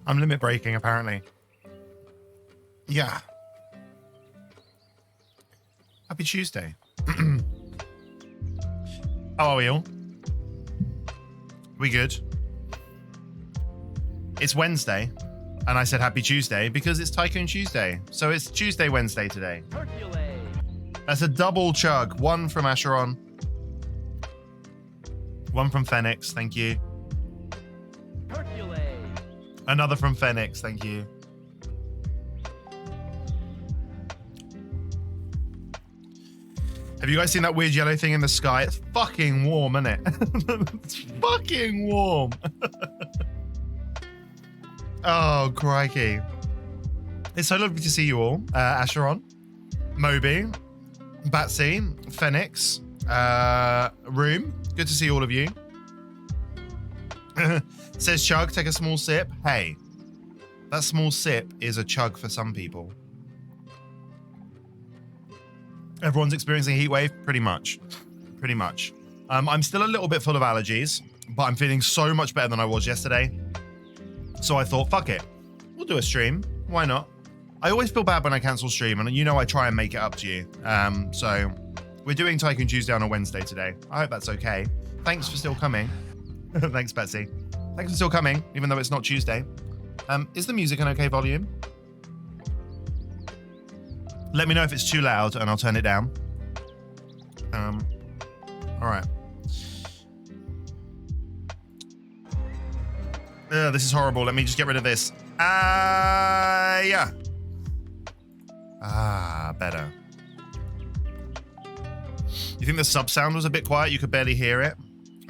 I'm limit breaking, apparently. Yeah. Happy Tuesday. How are we all? We good? It's Wednesday, and I said Happy Tuesday because it's Tycoon Tuesday. So it's Tuesday, Wednesday today. Hercules. That's a double chug. One from Asheron. One from Phoenix, thank you. Hercules. Another from Phoenix, thank you. Have you guys seen that weird yellow thing in the sky? It's fucking warm, isn't it? It's fucking warm. Oh, crikey. It's so lovely to see you all. Asheron, Moby, Batsy, Phoenix, Room. Good to see all of you. Says Chug, take a small sip. Hey, that small sip is a chug for some people. Everyone's experiencing a heat wave? Pretty much. Pretty much. I'm still a little bit full of allergies, but I'm feeling so much better than I was yesterday. So I thought, fuck it. We'll do a stream. Why not? I always feel bad when I cancel stream, and you know I try and make it up to you. So we're doing Tycoon Tuesday on a Wednesday today. I hope that's okay. Thanks for still coming. Thanks, Betsy. Thanks for still coming, even though it's not Tuesday. Is the music an okay volume? Let me know if it's too loud and I'll turn it down. All right. This is horrible. Let me just get rid of this. Yeah. Better. You think the sub sound was a bit quiet? You could barely hear it?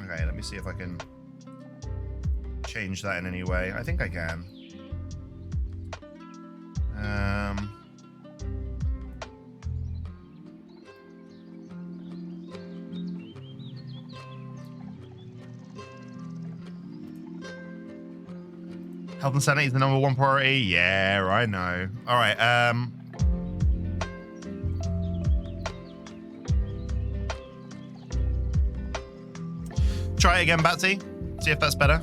Okay, let me see if I can change that in any way. I think I can. Health and sanity is the number one priority. Yeah, I know. All right. Try it again, Batsy. See if that's better.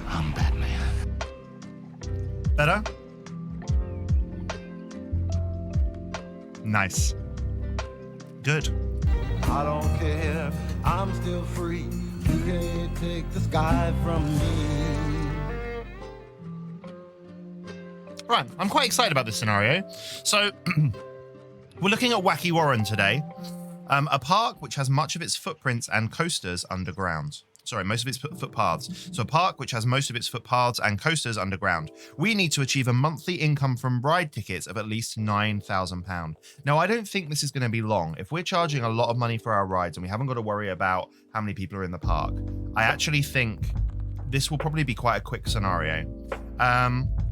I'm Batman. Better? Nice. Good. I don't care, I'm still free. You can't take the sky from me. Right, I'm quite excited about this scenario. So, we're looking at Wacky Warren today. A park which has much of its footprints and coasters underground. Sorry, most of its footpaths. So a park which has most of its footpaths and coasters underground. We need to achieve a monthly income from ride tickets of at least £9,000. Now, I don't think this is going to be long. If we're charging a lot of money for our rides and we haven't got to worry about how many people are in the park, I actually think this will probably be quite a quick scenario,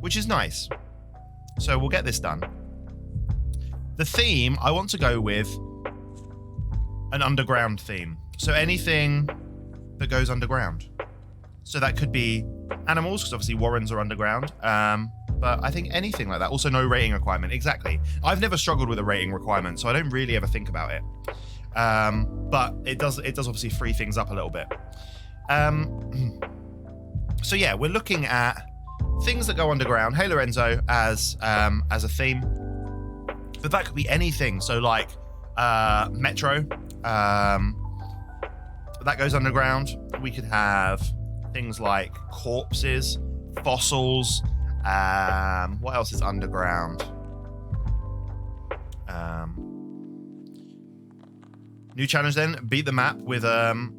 which is nice. So we'll get this done. The theme, I want to go with an underground theme. So anything that goes underground. So that could be animals, because obviously Warrens are underground. But I think anything like that. Also, no rating requirement. Exactly. I've never struggled with a rating requirement, so I don't really ever think about it. But it does obviously free things up a little bit. So yeah, we're looking at things that go underground. Hey Lorenzo as a theme. But that could be anything. So like Metro. That goes underground. We could have things like corpses, fossils. What else is underground? New challenge then. Beat the map with a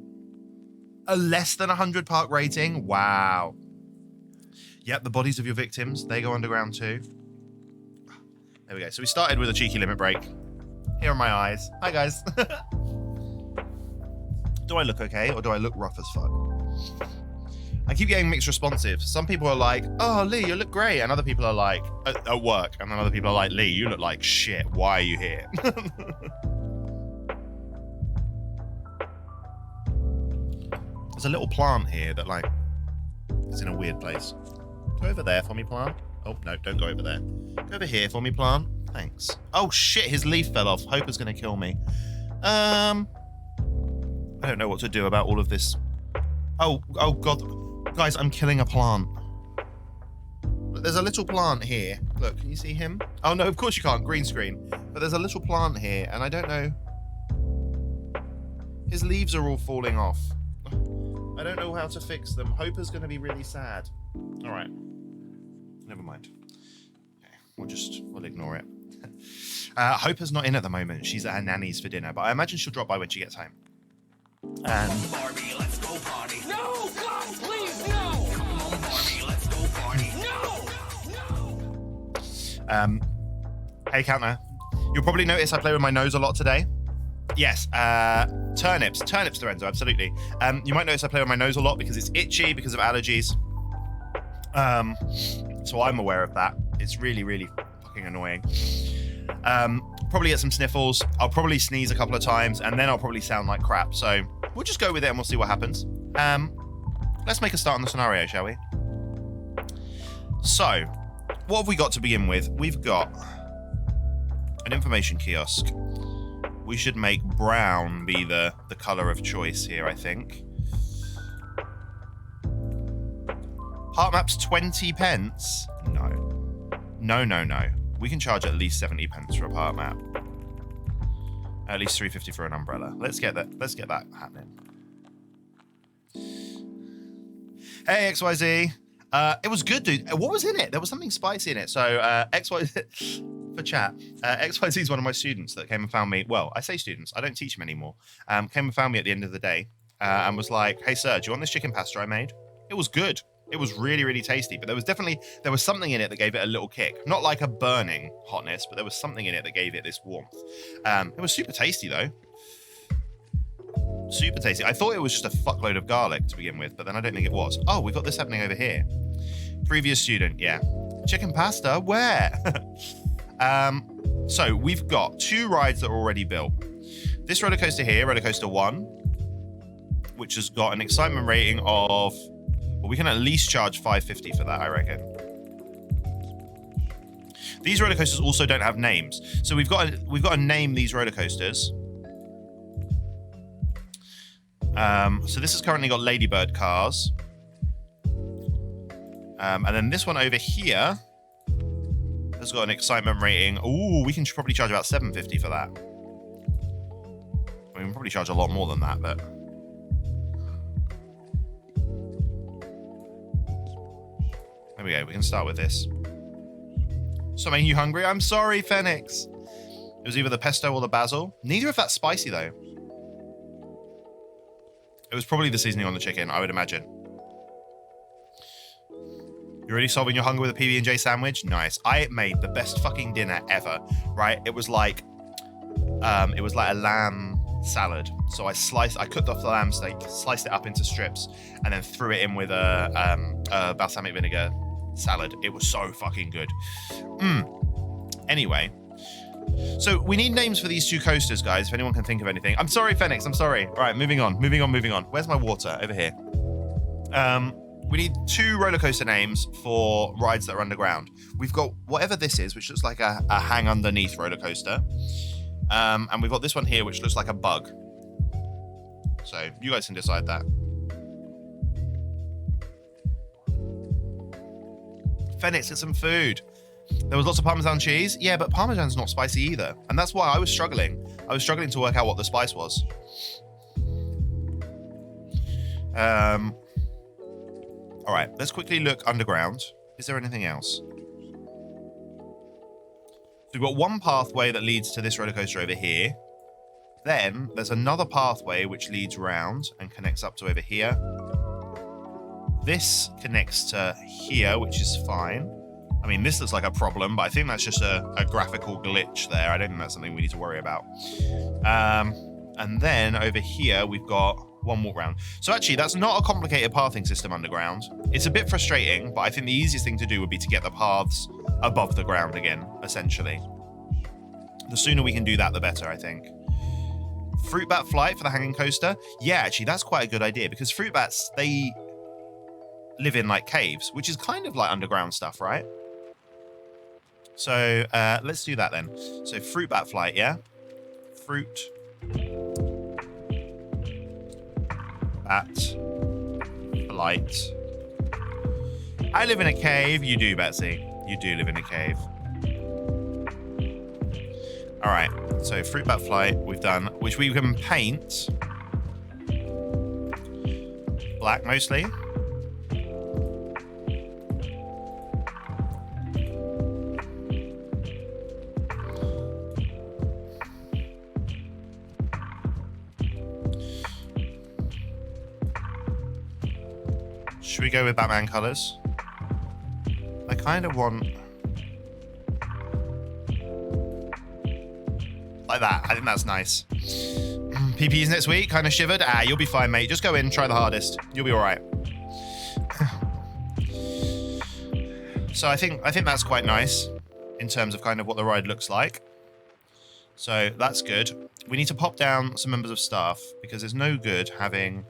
less than 100 park rating. Wow. Yep, the bodies of your victims, they go underground too. There we go. So we started with a cheeky limit break. Here are my eyes. Hi guys. Do I look okay or do I look rough as fuck? I keep getting mixed responses. Some people are like, oh, Lee, you look great. And other people are like, at work. And then other people are like, Lee, you look like shit. Why are you here? There's a little plant here that like, it's in a weird place. Go over there for me, plant. Oh, no, don't go over there. Go over here for me, plant. Thanks. Oh, shit, his leaf fell off. Hope is going to kill me. I don't know what to do about all of this. Oh God. Guys, I'm killing a plant. There's a little plant here. Look, can you see him? Oh no, of course you can't, green screen. But there's a little plant here, and I don't know. His leaves are all falling off. I don't know how to fix them. Hopper's going to be really sad. All right. Never mind. Okay, we'll ignore it. Hopper's not in at the moment. She's at her nanny's for dinner, but I imagine she'll drop by when she gets home. And Barbie, let's go party. No, God, please, no! Come on, Barbie, let's go party. No! hey, Counter. You'll probably notice I play with my nose a lot today. Yes, turnips, Lorenzo, absolutely. You might notice I play with my nose a lot because it's itchy because of allergies. So I'm aware of that. It's really, really fucking annoying. Probably get some sniffles. I'll probably sneeze a couple of times, and then I'll probably sound like crap. So we'll just go with it and we'll see what happens. Let's make a start on the scenario, shall we? So, what have we got to begin with? We've got an information kiosk. We should make brown be the colour of choice here, I think. Heart map's 20 pence? No. No. We can charge at least 70 pence for a part map. At least 350 for an umbrella. Let's get that happening. Hey, XYZ. It was good, dude. What was in it? There was something spicy in it. So, XYZ... for chat. XYZ is one of my students that came and found me. Well, I say students. I don't teach them anymore. Came and found me at the end of the day and was like, hey, sir, do you want this chicken pasta I made? It was good. It was really, really tasty. But there was something in it that gave it a little kick. Not like a burning hotness, but there was something in it that gave it this warmth. It was super tasty, though. Super tasty. I thought it was just a fuckload of garlic to begin with, but then I don't think it was. Oh, we've got this happening over here. Previous student, yeah. Chicken pasta? Where? So we've got 2 rides that are already built. This roller coaster here, roller coaster 1, which has got an excitement rating of, well, we can at least charge $5.50 for that, I reckon. These roller coasters also don't have names, so we've got to name these roller coasters. So this has currently got Ladybird cars, and then this one over here has got an excitement rating. Ooh, we can probably charge about $7.50 for that. I mean, we can probably charge a lot more than that, but... There we go, we can start with this. So making you hungry? I'm sorry, Phoenix. It was either the pesto or the basil. Neither of that's spicy, though. It was probably the seasoning on the chicken, I would imagine. You're already solving your hunger with a PB&J sandwich? Nice. I made the best fucking dinner ever, right? It was like a lamb salad. So I cooked off the lamb steak, sliced it up into strips, and then threw it in with a balsamic vinegar salad. It was so fucking good. Anyway, so we need names for these 2 coasters, guys, if anyone can think of anything. I'm sorry, Phoenix, I'm sorry. All right, moving on. Where's my water? Over here. We need 2 roller coaster names for rides that are underground. We've got whatever this is, which looks like a hang underneath roller coaster. And we've got this one here, which looks like a bug. So you guys can decide that. Phoenix, get some food. There was lots of Parmesan cheese. Yeah, but Parmesan's not spicy either. And that's why I was struggling. I was struggling to work out what the spice was. All right, let's quickly look underground. Is there anything else? So we've got one pathway that leads to this roller coaster over here. Then there's another pathway which leads round and connects up to over here. This connects to here, which is fine. I mean, this looks like a problem, but I think that's just a graphical glitch there. I don't think that's something we need to worry about. And then over here, we've got one walk round. So actually, that's not a complicated pathing system underground. It's a bit frustrating, but I think the easiest thing to do would be to get the paths above the ground again, essentially. The sooner we can do that, the better, I think. Fruit bat flight for the hanging coaster. Yeah, actually, that's quite a good idea, because fruit bats, they live in, like, caves, which is kind of like underground stuff, right? So, let's do that then. So, fruit bat flight, yeah? Fruit at flight. I live in a cave. You do, Betsy. You do live in a cave. All right. So fruit bat flight we've done, which we can paint black mostly. Should we go with Batman colours? I kind of want... like that. I think that's nice. PPs next week, kind of shivered. Ah, you'll be fine, mate. Just go in, try the hardest. You'll be all right. So I think that's quite nice in terms of kind of what the ride looks like. So that's good. We need to pop down some members of staff because there's no good having...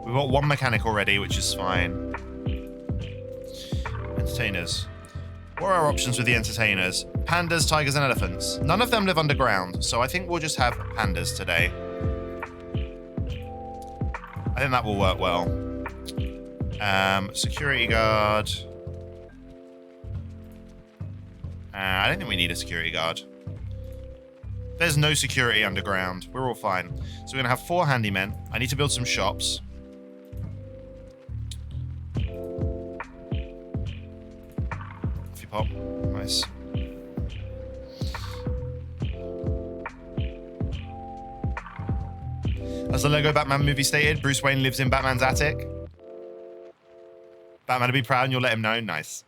We've got one mechanic already, which is fine. Entertainers. What are our options with the entertainers? Pandas, tigers, and elephants. None of them live underground, so I think we'll just have pandas today. I think that will work well. Security guard. I don't think we need a security guard. There's no security underground. We're all fine. So we're going to have 4 handymen. I need to build some shops. Pop. Nice. As the Lego Batman movie stated, Bruce Wayne lives in Batman's attic. Batman will be proud and you'll let him know. Nice.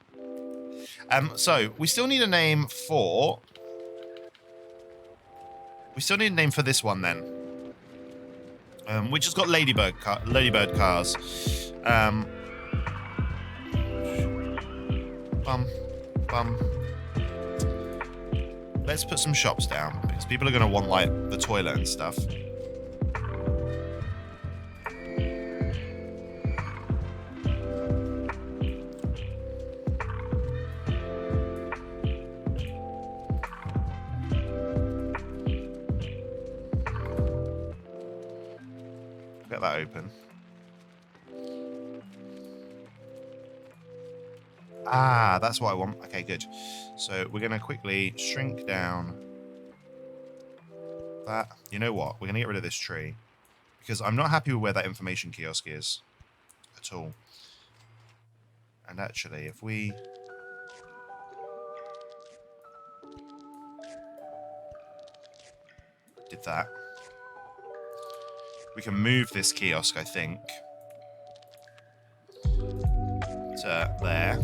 So, we still need a name for... We still need a name for this one then. Which has got Ladybird cars. Let's put some shops down because people are going to want like the toilet and stuff. Get that open. Ah, that's what I want. Okay, good. So we're going to quickly shrink down that. You know what? We're going to get rid of this tree because I'm not happy with where that information kiosk is at all. And actually, if we... did that, we can move this kiosk, I think, to there.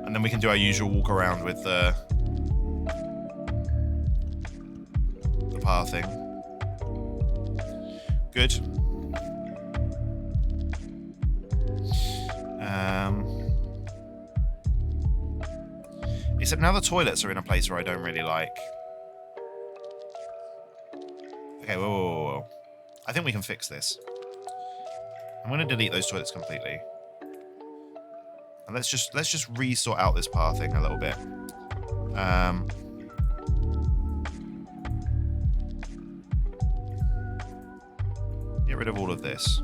And then we can do our usual walk around with the pathing. Good. Except now the toilets are in a place where I don't really like. Okay, whoa. I think we can fix this. I'm going to delete those toilets completely. And let's just re-sort out this pathing a little bit. Get rid of all of this.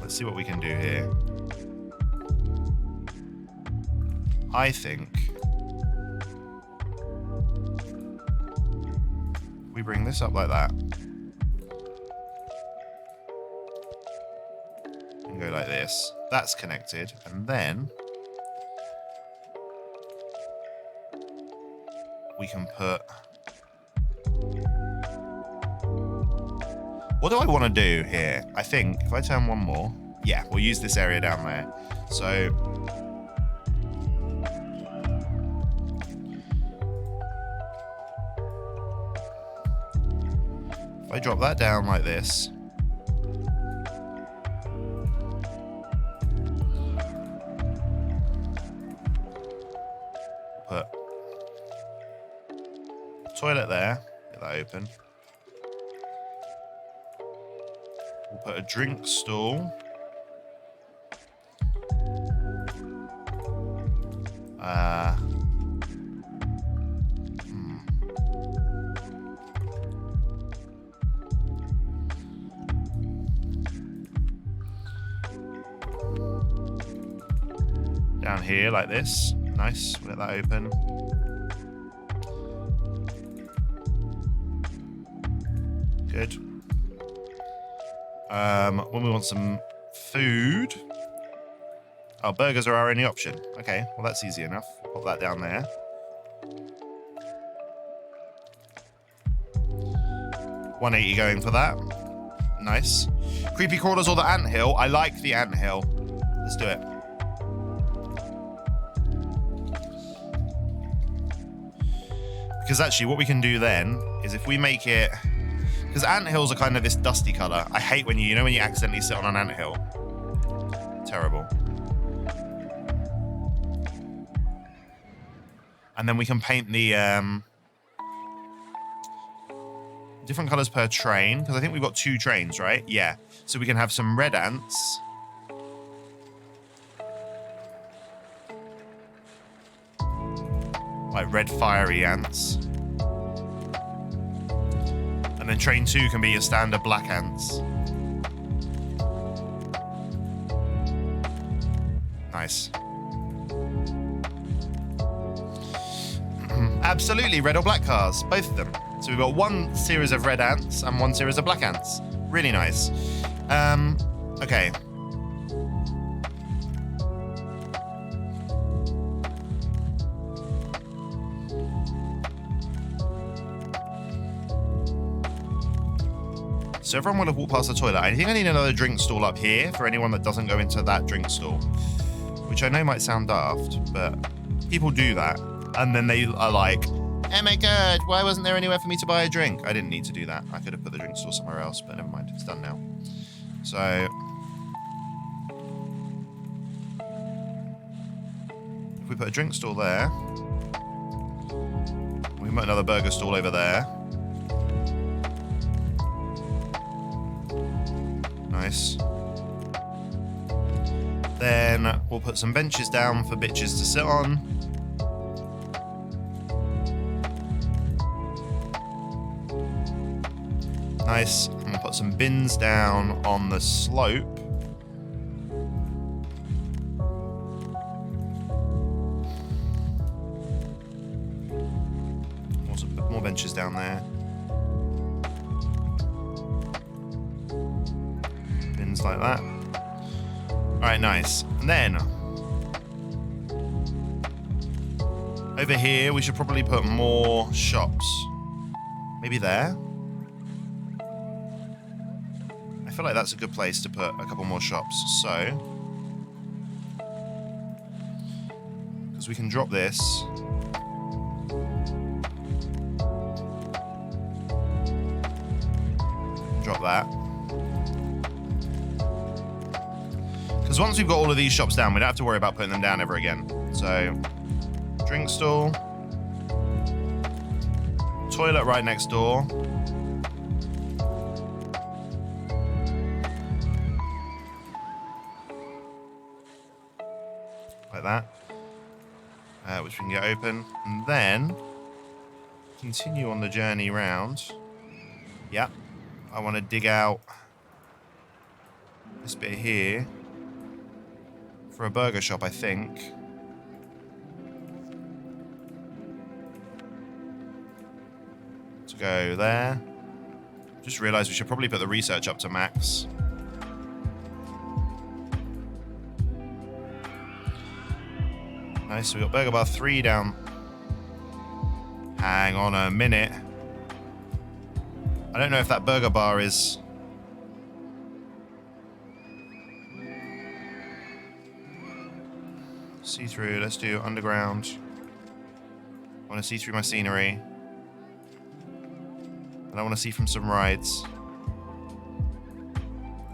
Let's see what we can do here. I think we bring this up like that. And go like this. That's connected. And then we can put... What do I want to do here? I think if I turn one more, yeah, we'll use this area down there. So if I drop that down like this, put Toilet there. Get that open. We'll put a drink stall. Down here like this. Nice. We'll get that open. Good. When we want some food. Oh, burgers are our only option. Okay, well that's easy enough. Pop that down there. $180 going for that. Nice. Creepy crawlers or the anthill? I like the anthill. Let's do it. Because actually what we can do then is if we make it... Because anthills are kind of this dusty colour. I hate when you know when you accidentally sit on an anthill. Terrible. And then we can paint the different colours per train. Because I think we've got 2 trains, right? Yeah. So we can have some red ants. Like red fiery ants. And then train 2 can be your standard black ants. Nice. Absolutely, red or black cars, both of them. So we've got 1 series of red ants and 1 series of black ants. Really nice. Okay. So everyone will have walked past the toilet. I think I need another drink stall up here for anyone that doesn't go into that drink stall. Which I know might sound daft, but people do that. And then they are like, oh my god, why wasn't there anywhere for me to buy a drink? I didn't need to do that. I could have put the drink stall somewhere else, but never mind. It's done now. So... if we put a drink stall there... we can put another burger stall over there. Nice. Then we'll put some benches down for bitches to sit on. Nice. And we'll put some bins down on the slope. Also put more benches down there. Bins like that. Alright, nice. And then over here we should probably put more shops. Maybe there? I feel like that's a good place to put a couple more shops. So, because we can drop this. Drop that. Because once we've got all of these shops down, we don't have to worry about putting them down ever again. So, drink stall. Toilet right next door. Like that. Which we can get open. And then, continue on the journey round. Yep. I want to dig out this bit here. For a burger shop, I think. To go there. Just realised we should probably put the research up to max. Nice, so we got Burger Bar 3 down. Hang on a minute. I don't know if that Burger Bar is... see-through, let's do underground. I want to see through my scenery. And I want to see from some rides.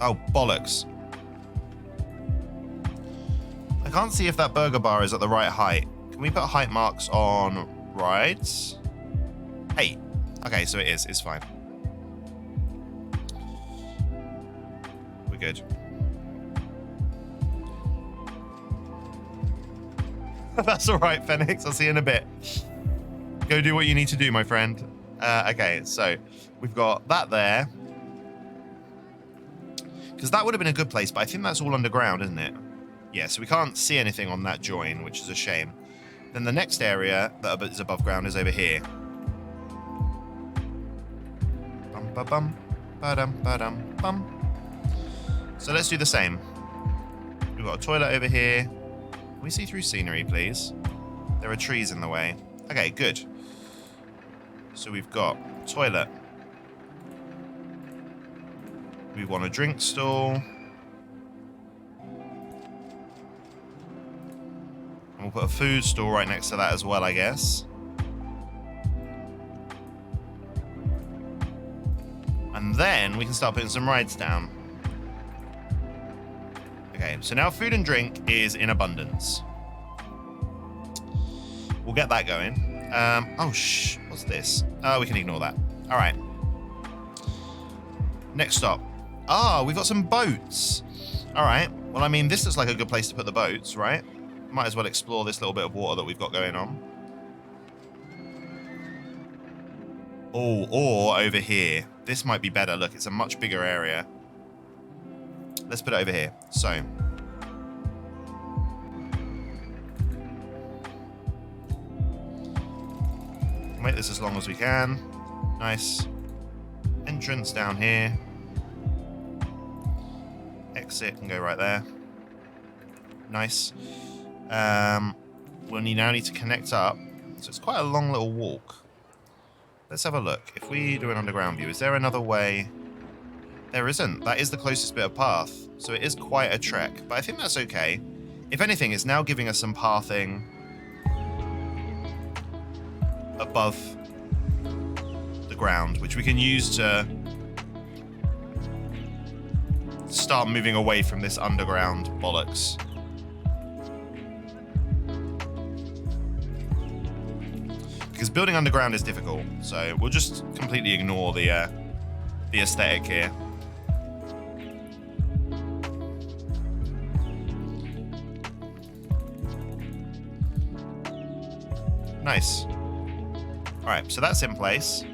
Oh, bollocks. I can't see if that burger bar is at the right height. Can we put height marks on rides? Hey, Okay, so it is. It's fine. We're good. That's all right, Phoenix. I'll see you in a bit. Go do what you need to do, my friend. Okay, so we've got that there. Because that would have been a good place, but I think that's all underground, isn't it? Yeah, so we can't see anything on that join, which is a shame. Then the next area that is above ground is over here. Bum ba bum, ba-dum ba-dum bum. So let's do the same. We've got a toilet over here. Can we see through scenery, please? There are trees in the way. Okay, good. So we've got toilet. We want a drink stall. And we'll put a food stall right next to that as well, I guess. And then we can start putting some rides down. Okay, so now food and drink is in abundance. We'll get that going. What's this? Oh, we can ignore that. All right. Next stop. We've got some boats. All right. Well, I mean, this looks like a good place to put the boats, right? Might as well explore this little bit of water that we've got going on. Oh, or over here. This might be better. Look, it's a much bigger area. Let's put it over here. So. Make this as long as we can. Nice. Entrance down here. Exit and go right there. Nice. We'll now need to connect up. So it's quite a long little walk. Let's have a look. If we do an underground view, is there another way? There isn't. That is the closest bit of path. So it is quite a trek, but I think that's okay. If anything, it's now giving us some pathing above the ground, which we can use to start moving away from this underground bollocks. Because building underground is difficult, so we'll just completely ignore the aesthetic here. Nice. Alright, so that's in place.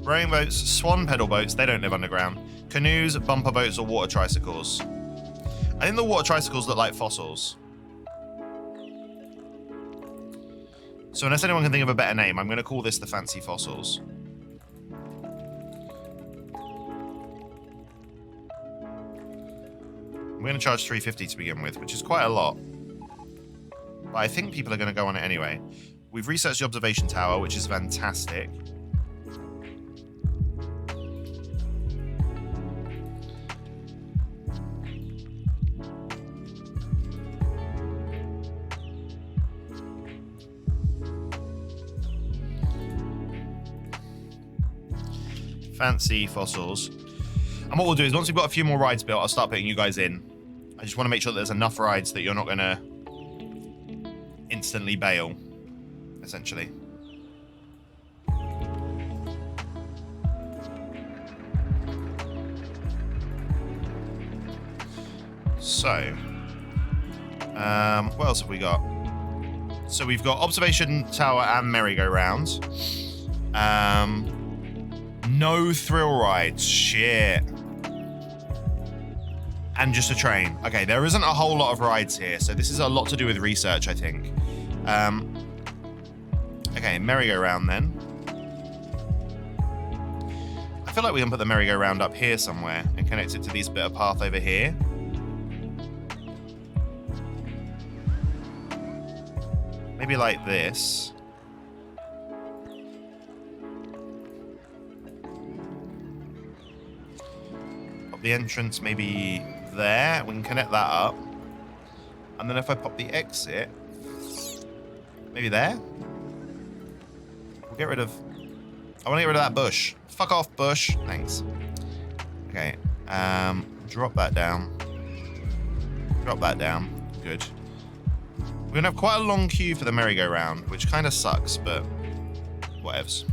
Rowing boats, swan pedal boats, they don't live underground. Canoes, bumper boats, or water tricycles. I think the water tricycles look like fossils. So unless anyone can think of a better name, I'm going to call this the fancy fossils. I'm going to charge $3.50 to begin with, which is quite a lot. But I think people are going to go on it anyway. We've researched the observation tower, which is fantastic. Fancy fossils. And what we'll do is once we've got a few more rides built, I'll start putting you guys in. I just want to make sure that there's enough rides that you're not going to instantly bail, essentially. So, what else have we got? So we've got observation tower and merry-go-round. No thrill rides. Shit. And just a train. Okay, there isn't a whole lot of rides here, so this is a lot to do with research, I think. Okay, merry-go-round then. I feel like we can put the merry-go-round up here somewhere and connect it to this bit of path over here. Maybe like this. Pop the entrance maybe there. We can connect that up. And then if I pop the exit, maybe there? We'll get rid of... I want to get rid of that bush. Fuck off, bush. Thanks. Okay. Drop that down. Drop that down. Good. We're going to have quite a long queue for the merry-go-round, which kind of sucks, but whatevs.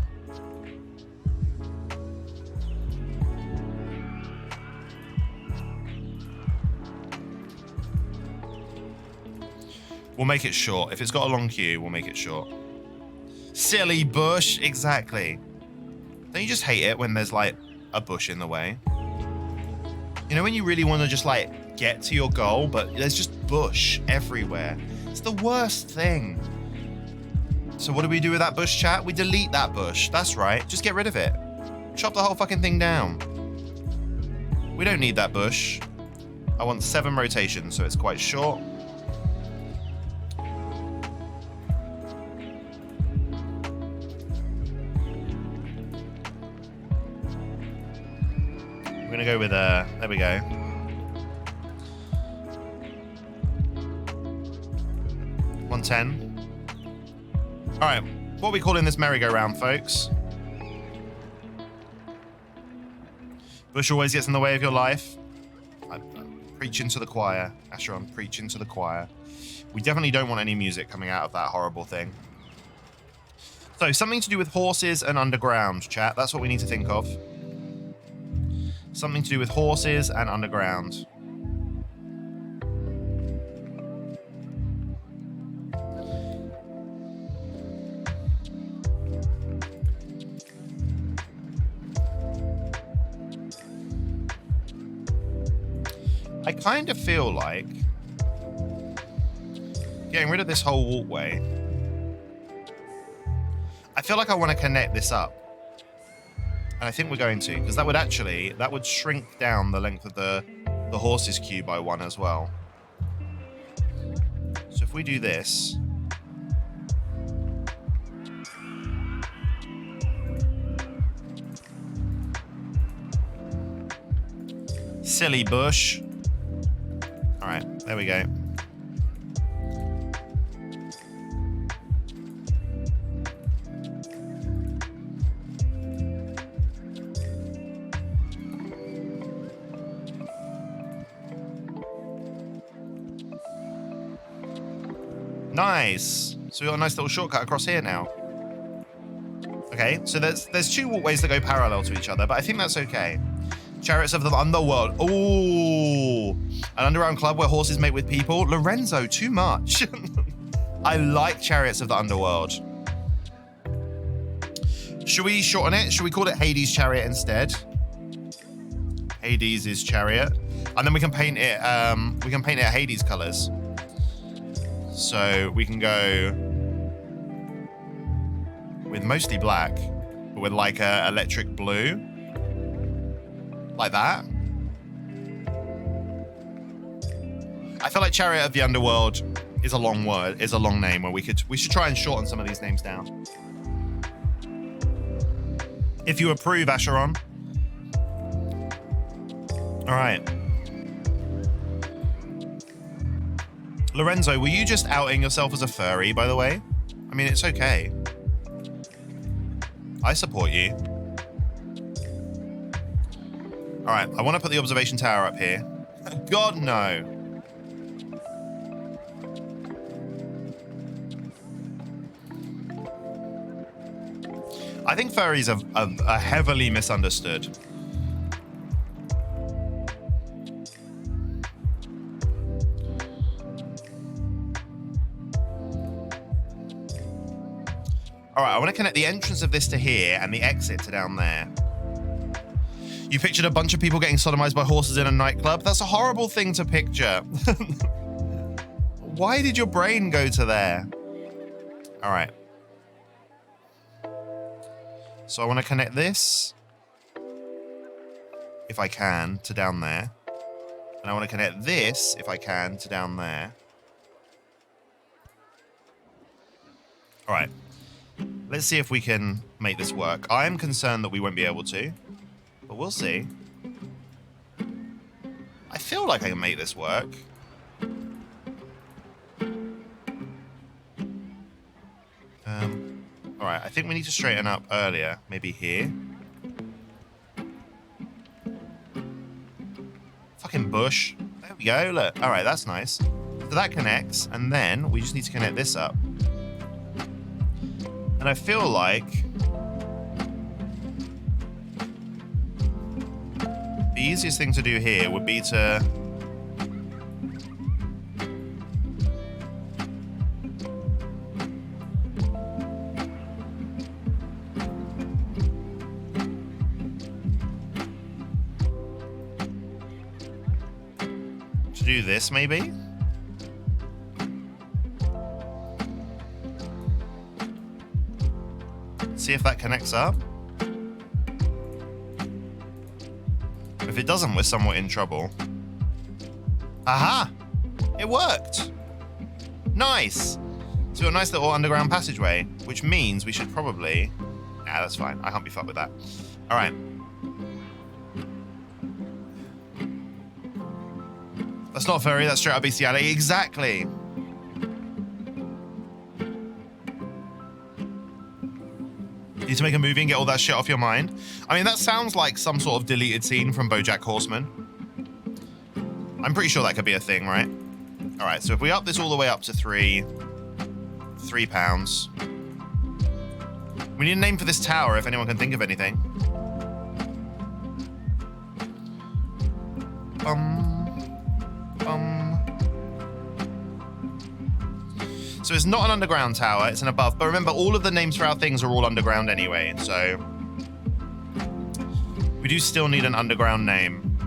We'll make it short. If it's got a long queue, we'll make it short. Silly bush. Exactly. Don't you just hate it when there's like a bush in the way? You know when you really want to just like get to your goal, but there's just bush everywhere. It's the worst thing. So what do we do with that bush, chat? We delete that bush. That's right. Just get rid of it. Chop the whole fucking thing down. We don't need that bush. I want 7 rotations, so it's quite short. We're gonna go with there we go. $110. All right, what are we calling this merry-go-round, folks? Bush always gets in the way of your life. I'm preaching to the choir, Asheron, preaching to the choir. We definitely don't want any music coming out of that horrible thing. So, something to do with horses and underground, chat. That's what we need to think of. Something to do with horses and underground. I kind of feel like getting rid of this whole walkway. I feel like I want to connect this up. And I think we're going to, because that would shrink down the length of the horses queue by 1 as well. So if we do this. Silly bush. All right, there we go. Nice. So we got a nice little shortcut across here now. Okay, so there's 2 walkways that go parallel to each other, but I think that's okay. Chariots of the Underworld. Ooh. An underground club where horses mate with people. Lorenzo, too much. I like Chariots of the Underworld. Should we shorten it? Should we call it Hades Chariot instead? Hades' Chariot. And then we can paint it Hades colors. So we can go with mostly black, but with like a electric blue. Like that. I feel like Chariot of the Underworld is a long word, is a long name where we should try and shorten some of these names down. If you approve, Asheron. All right. Lorenzo, were you just outing yourself as a furry, by the way? I mean, it's okay. I support you. All right, I want to put the observation tower up here. God, no. I think furries are heavily misunderstood. All right, I want to connect the entrance of this to here and the exit to down there. You pictured a bunch of people getting sodomized by horses in a nightclub? That's a horrible thing to picture. Why did your brain go to there? All right. So I want to connect this, if I can, to down there. And I want to connect this, if I can, to down there. All right. Let's see if we can make this work. I am concerned that we won't be able to, but we'll see. I feel like I can make this work. All right, I think we need to straighten up earlier. Maybe here. Fucking bush. There we go, look. All right, that's nice. So that connects, and then we just need to connect this up. And I feel like the easiest thing to do here would be to do this, maybe? See if that connects up. If it doesn't, we're somewhat in trouble. Aha! It worked! Nice! So we've got a nice little underground passageway, which means we should probably... Nah, that's fine. I can't be fucked with that. Alright. That's not furry, that's straight up bestiality. Exactly! You need to make a movie and get all that shit off your mind. I mean, that sounds like some sort of deleted scene from BoJack Horseman. I'm pretty sure that could be a thing, right? All right, so if we up this all the way up to £3, we need a name for this tower if anyone can think of anything. So it's not an underground tower, it's an above. But remember, all of the names for our things are all underground anyway, so we do still need an underground name.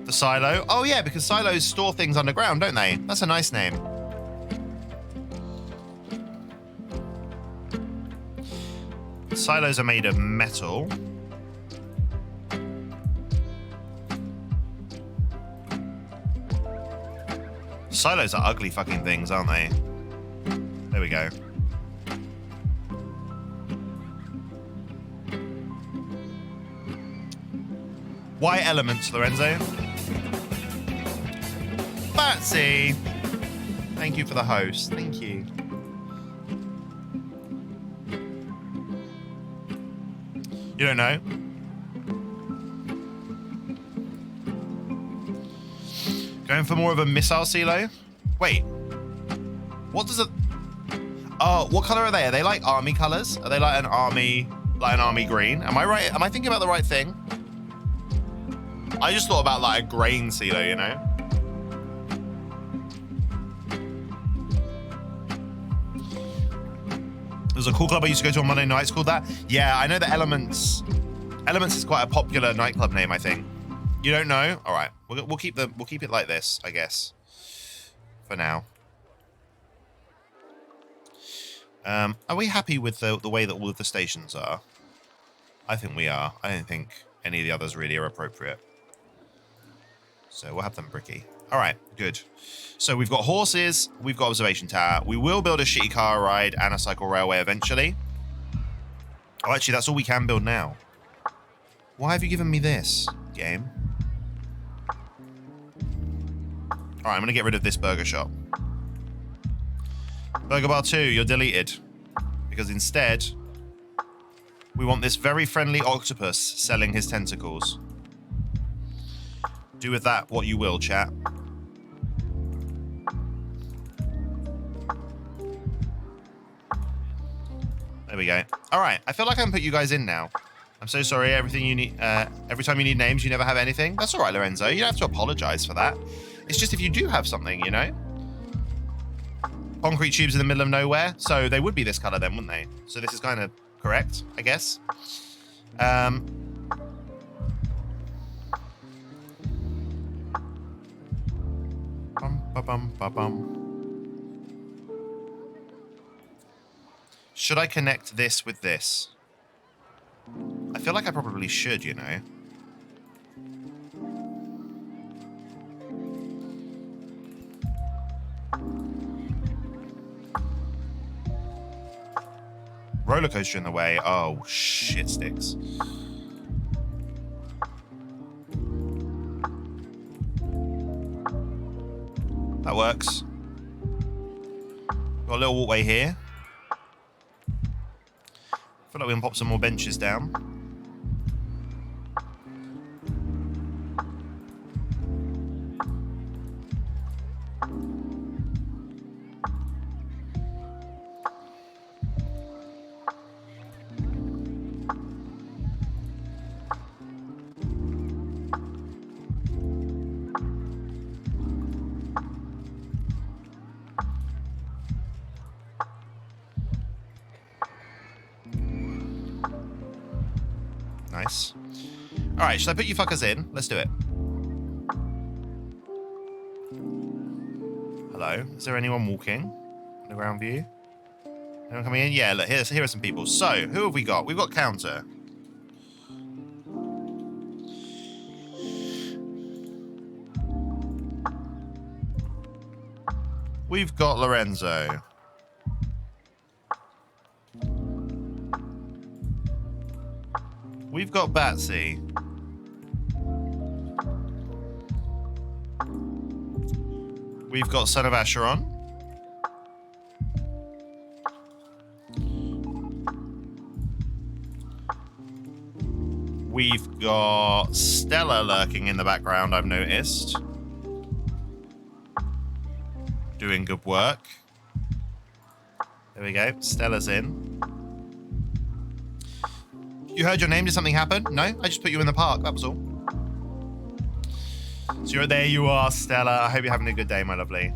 The silo. Oh yeah, because silos store things underground, don't they? That's a nice name. Silos are made of metal. Silos are ugly fucking things, aren't they? There we go. Why elements, Lorenzo? Batsy! Thank you for the host. Thank you. You don't know? Going for more of a missile silo? Wait. What does it... Oh, what color are they? Are they like army colors? Are they like an army green? Am I right? Am I thinking about the right thing? I just thought about like a grain silo, you know? There's a cool club I used to go to on Monday nights called that. Yeah, I know that Elements. Elements is quite a popular nightclub name, I think. You don't know? All right, we'll keep it like this, I guess, for now. Are we happy with the way that all of the stations are? I think we are. I don't think any of the others really are appropriate. So we'll have them bricky. All right, good. So we've got horses, we've got observation tower. We will build a shitty car ride and a cycle railway eventually. Oh, actually, that's all we can build now. Why have you given me this, game? All right, I'm going to get rid of this burger shop. Burger Bar 2, you're deleted. Because instead, we want this very friendly octopus selling his tentacles. Do with that what you will, chat. There we go. All right, I feel like I can put you guys in now. I'm so sorry. Everything you need, every time you need names, you never have anything. That's all right, Lorenzo. You don't have to apologize for that. It's just if you do have something, you know. Concrete tubes in the middle of nowhere, so they would be this color then, wouldn't they? So this is kind of correct, I guess. Should I connect this with this? I feel like I probably should, you know. Rollercoaster in the way. Oh, shit sticks. That works. Got a little walkway here. I feel like we can pop some more benches down. All right, should I put you fuckers in? Let's do it. Hello. Is there anyone walking in the ground view? Anyone coming in? Yeah, look, here are some people. So, who have we got? We've got Counter. We've got Lorenzo. We've got Batsy. We've got Son of Asheron. We've got Stella lurking in the background, I've noticed. Doing good work. There we go. Stella's in. You heard your name? Did something happen? No? I just put you in the park. That was all. So there you are, Stella. I hope you're having a good day, my lovely.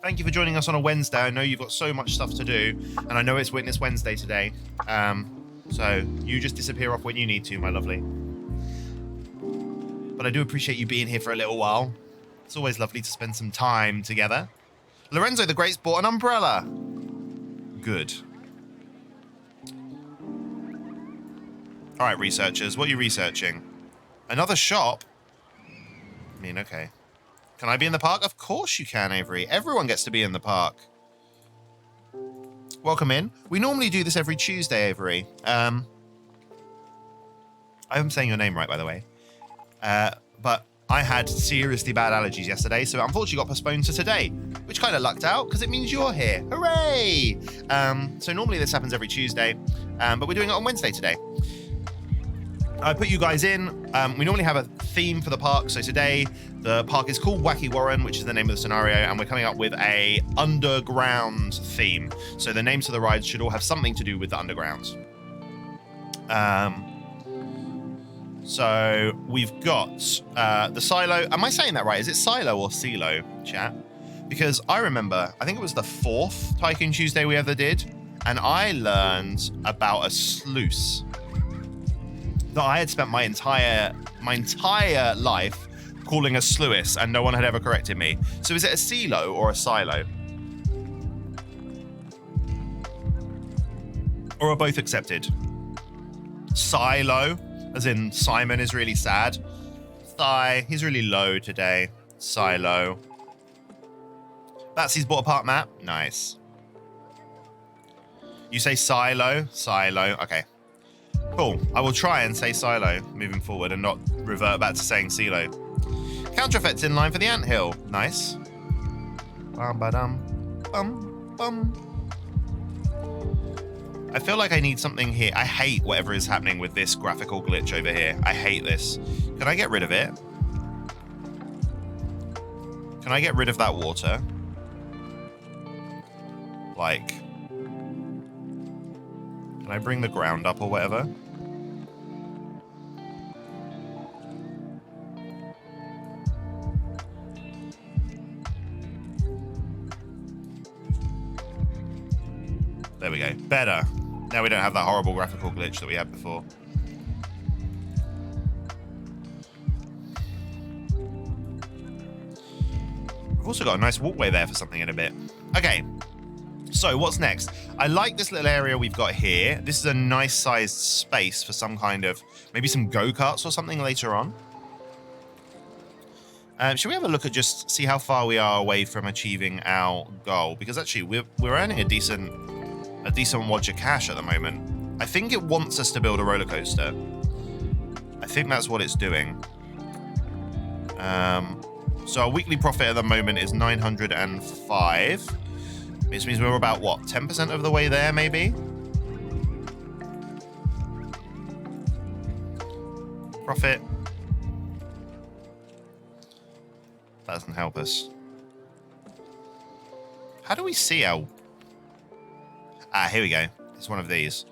Thank you for joining us on a Wednesday. I know you've got so much stuff to do, and I know it's Witness Wednesday today. So you just disappear off when you need to, my lovely. But I do appreciate you being here for a little while. It's always lovely to spend some time together. Lorenzo the Great's bought an umbrella. Good. All right, researchers, what are you researching? Another shop? I mean, okay. Can I be in the park? Of course you can, Avery. Everyone gets to be in the park. Welcome in. We normally do this every Tuesday, Avery. I am saying your name right, by the way. But I had seriously bad allergies yesterday, so unfortunately got postponed to today, which kind of lucked out because it means you're here. Hooray! So normally this happens every Tuesday, but we're doing it on Wednesday today. I put you guys in. We normally have a theme for the park. So today, the park is called Wacky Warren, which is the name of the scenario, and we're coming up with a underground theme. So the names of the rides should all have something to do with the underground. So we've got the silo. Am I saying that right? Is it silo or silo, chat? Because I remember, I think it was the 4th Tycoon Tuesday we ever did, and I learned about a sluice that I had spent my entire life calling a sluice, and no one had ever corrected me. So is it a silo or a silo? Or are both accepted? Silo, as in Simon is really sad. Thigh, he's really low today. Silo. Batsy's bought a park map. Nice. You say silo? Silo. Okay. Cool. I will try and say silo moving forward and not revert back to saying silo. Counter effects in line for the anthill. Nice. Bum ba dum. Bum bum. I feel like I need something here. I hate whatever is happening with this graphical glitch over here. I hate this. Can I get rid of it? Can I get rid of that water? Like, can I bring the ground up or whatever? There we go. Better. Now we don't have that horrible graphical glitch that we had before. We've also got a nice walkway there for something in a bit. Okay. So what's next? I like this little area we've got here. This is a nice sized space for some kind of, maybe some go-karts or something later on. Should we have a look at just see how far we are away from achieving our goal? Because actually we're earning a decent wad of cash at the moment. I think it wants us to build a roller coaster. I think that's what it's doing. So our weekly profit at the moment is 905. Which means we're about, what, 10% of the way there, maybe? Profit. That doesn't help us. How do we see our... Ah, here we go. It's one of these.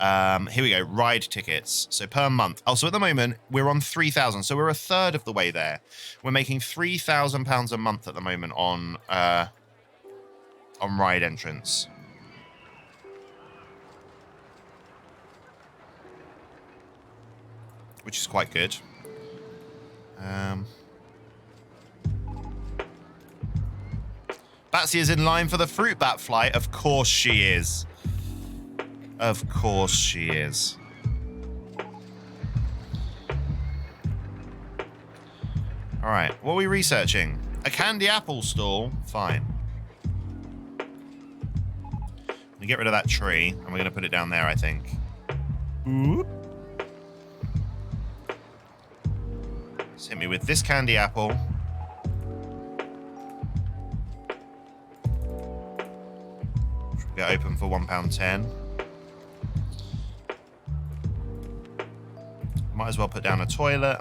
Here we go. Ride tickets. So per month. Oh, so at the moment, we're on 3,000. So we're a third of the way there. We're making £3,000 a month at the moment on ride entrance. which is quite good. Batsy is in line for the fruit bat flight. Of course she is. Of course she is. All right, what are we researching? A candy apple stall? Fine. We get rid of that tree, and we're going to put it down there, I think. Oop. Let's hit me with this candy apple. Which will get open for £1.10. Might as well put down a toilet.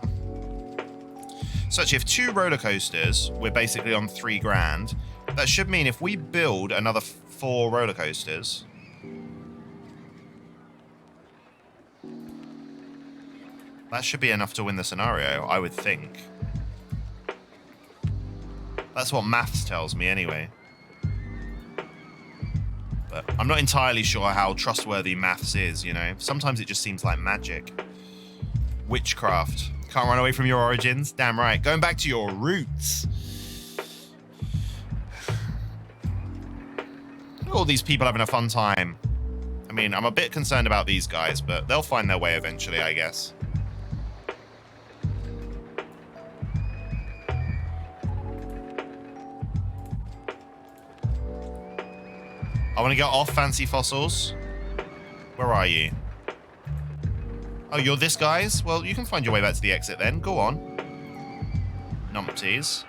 Such if 2 roller coasters, we're basically on £3,000. That should mean if we build another 4 roller coasters, that should be enough to win the scenario, I would think. That's what maths tells me anyway. But I'm not entirely sure how trustworthy maths is, you know. Sometimes it just seems like magic. Witchcraft. Can't run away from your origins? Damn right. Going back to your roots. Look at all these people having a fun time. I mean, I'm a bit concerned about these guys, but they'll find their way eventually, I guess. I want to get off Fancy Fossils. Where are you? Oh, you're this guy's? Well, you can find your way back to the exit then. Go on. Numpties.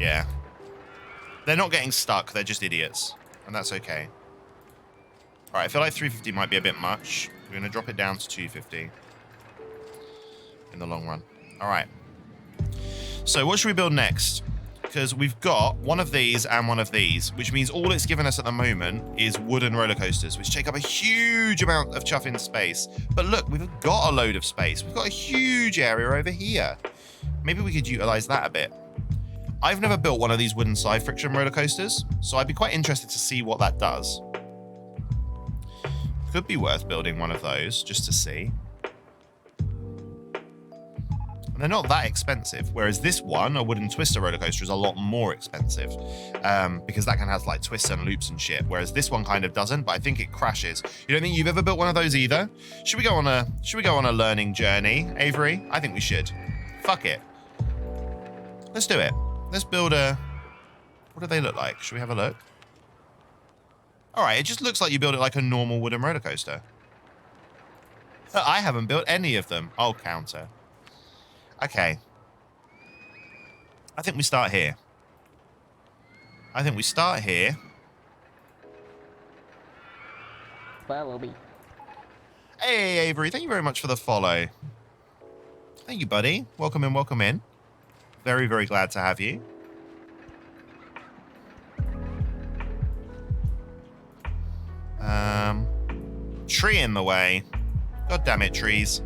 Yeah. They're not getting stuck. They're just idiots. And that's okay. All right, I feel like 350 might be a bit much. We're going to drop it down to 250 in the long run. All right. So what should we build next? Because we've got one of these and one of these, which means all it's given us at the moment is wooden roller coasters, which take up a huge amount of chuffing space. But look, we've got a load of space. We've got a huge area over here. Maybe we could utilize that a bit. I've never built one of these wooden side friction roller coasters, so I'd be quite interested to see what that does. Could be worth building one of those just to see. And they're not that expensive, whereas this one, a wooden twister roller coaster, is a lot more expensive because that kind of has like twists and loops and shit, whereas this one kind of doesn't, but I think it crashes. You don't think you've ever built one of those either? Should we go on a learning journey, Avery? I think we should. Fuck it. Let's do it. Let's build a... What do they look like? Should we have a look? All right, it just looks like you build it like a normal wooden roller coaster. I haven't built any of them. I'll counter. Okay. I think we start here. Follow me. Hey, Avery. Thank you very much for the follow. Thank you, buddy. Welcome in, welcome in. Very, very glad to have you. Tree in the way. God damn it, trees.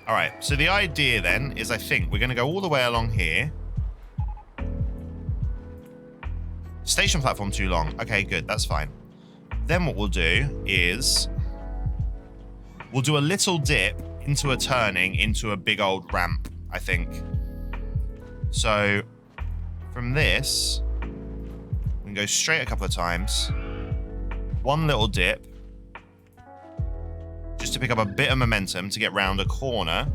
All right, so the idea then is I think we're going to go all the way along here. Station platform too long. Okay, good. That's fine. Then what we'll do is we'll do a little dip into a turning into a big old ramp, I think. So from this, we can go straight a couple of times. One little dip. Just to pick up a bit of momentum to get round a corner.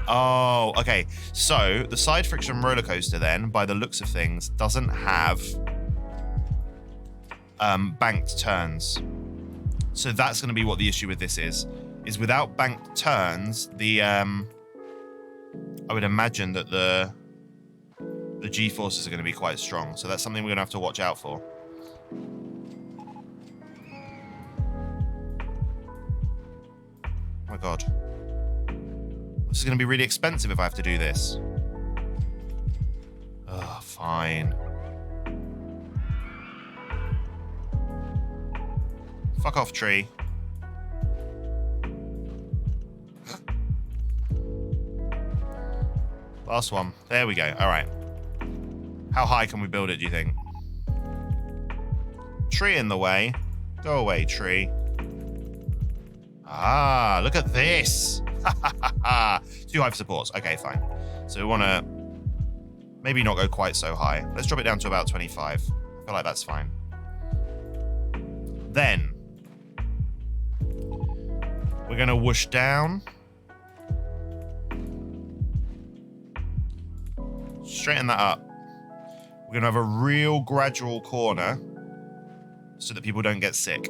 Oh, okay. So the side friction roller coaster then, by the looks of things, doesn't have banked turns. So that's going to be what the issue with this is without banked turns, the I would imagine that the G-forces are going to be quite strong. So that's something we're going to have to watch out for. Oh my god. This is going to be really expensive if I have to do this. Ugh, fine. Fuck off, tree. Last one. There we go. All right. How high can we build it, do you think? Tree in the way. Go away, tree. Ah, look at this. 2 high for supports. Okay, fine. So we want to maybe not go quite so high. Let's drop it down to about 25. I feel like that's fine. Then we're going to whoosh down. Straighten that up. We're going to have a real gradual corner so that people don't get sick.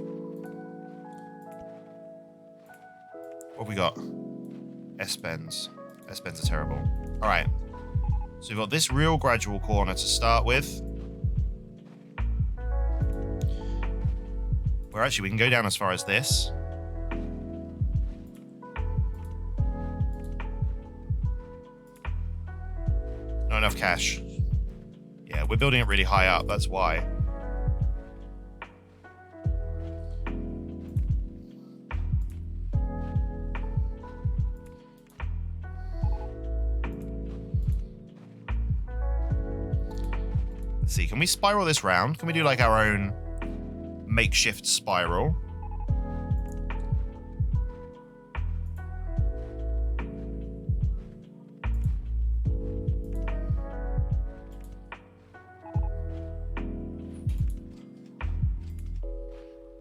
What have we got? S-bends. S-bends are terrible. All right. So we've got this real gradual corner to start with. Where actually we can go down as far as this. Not enough cash. Yeah, we're building it really high up. That's why. Let's see, can we spiral this round? Can we do like our own makeshift spiral?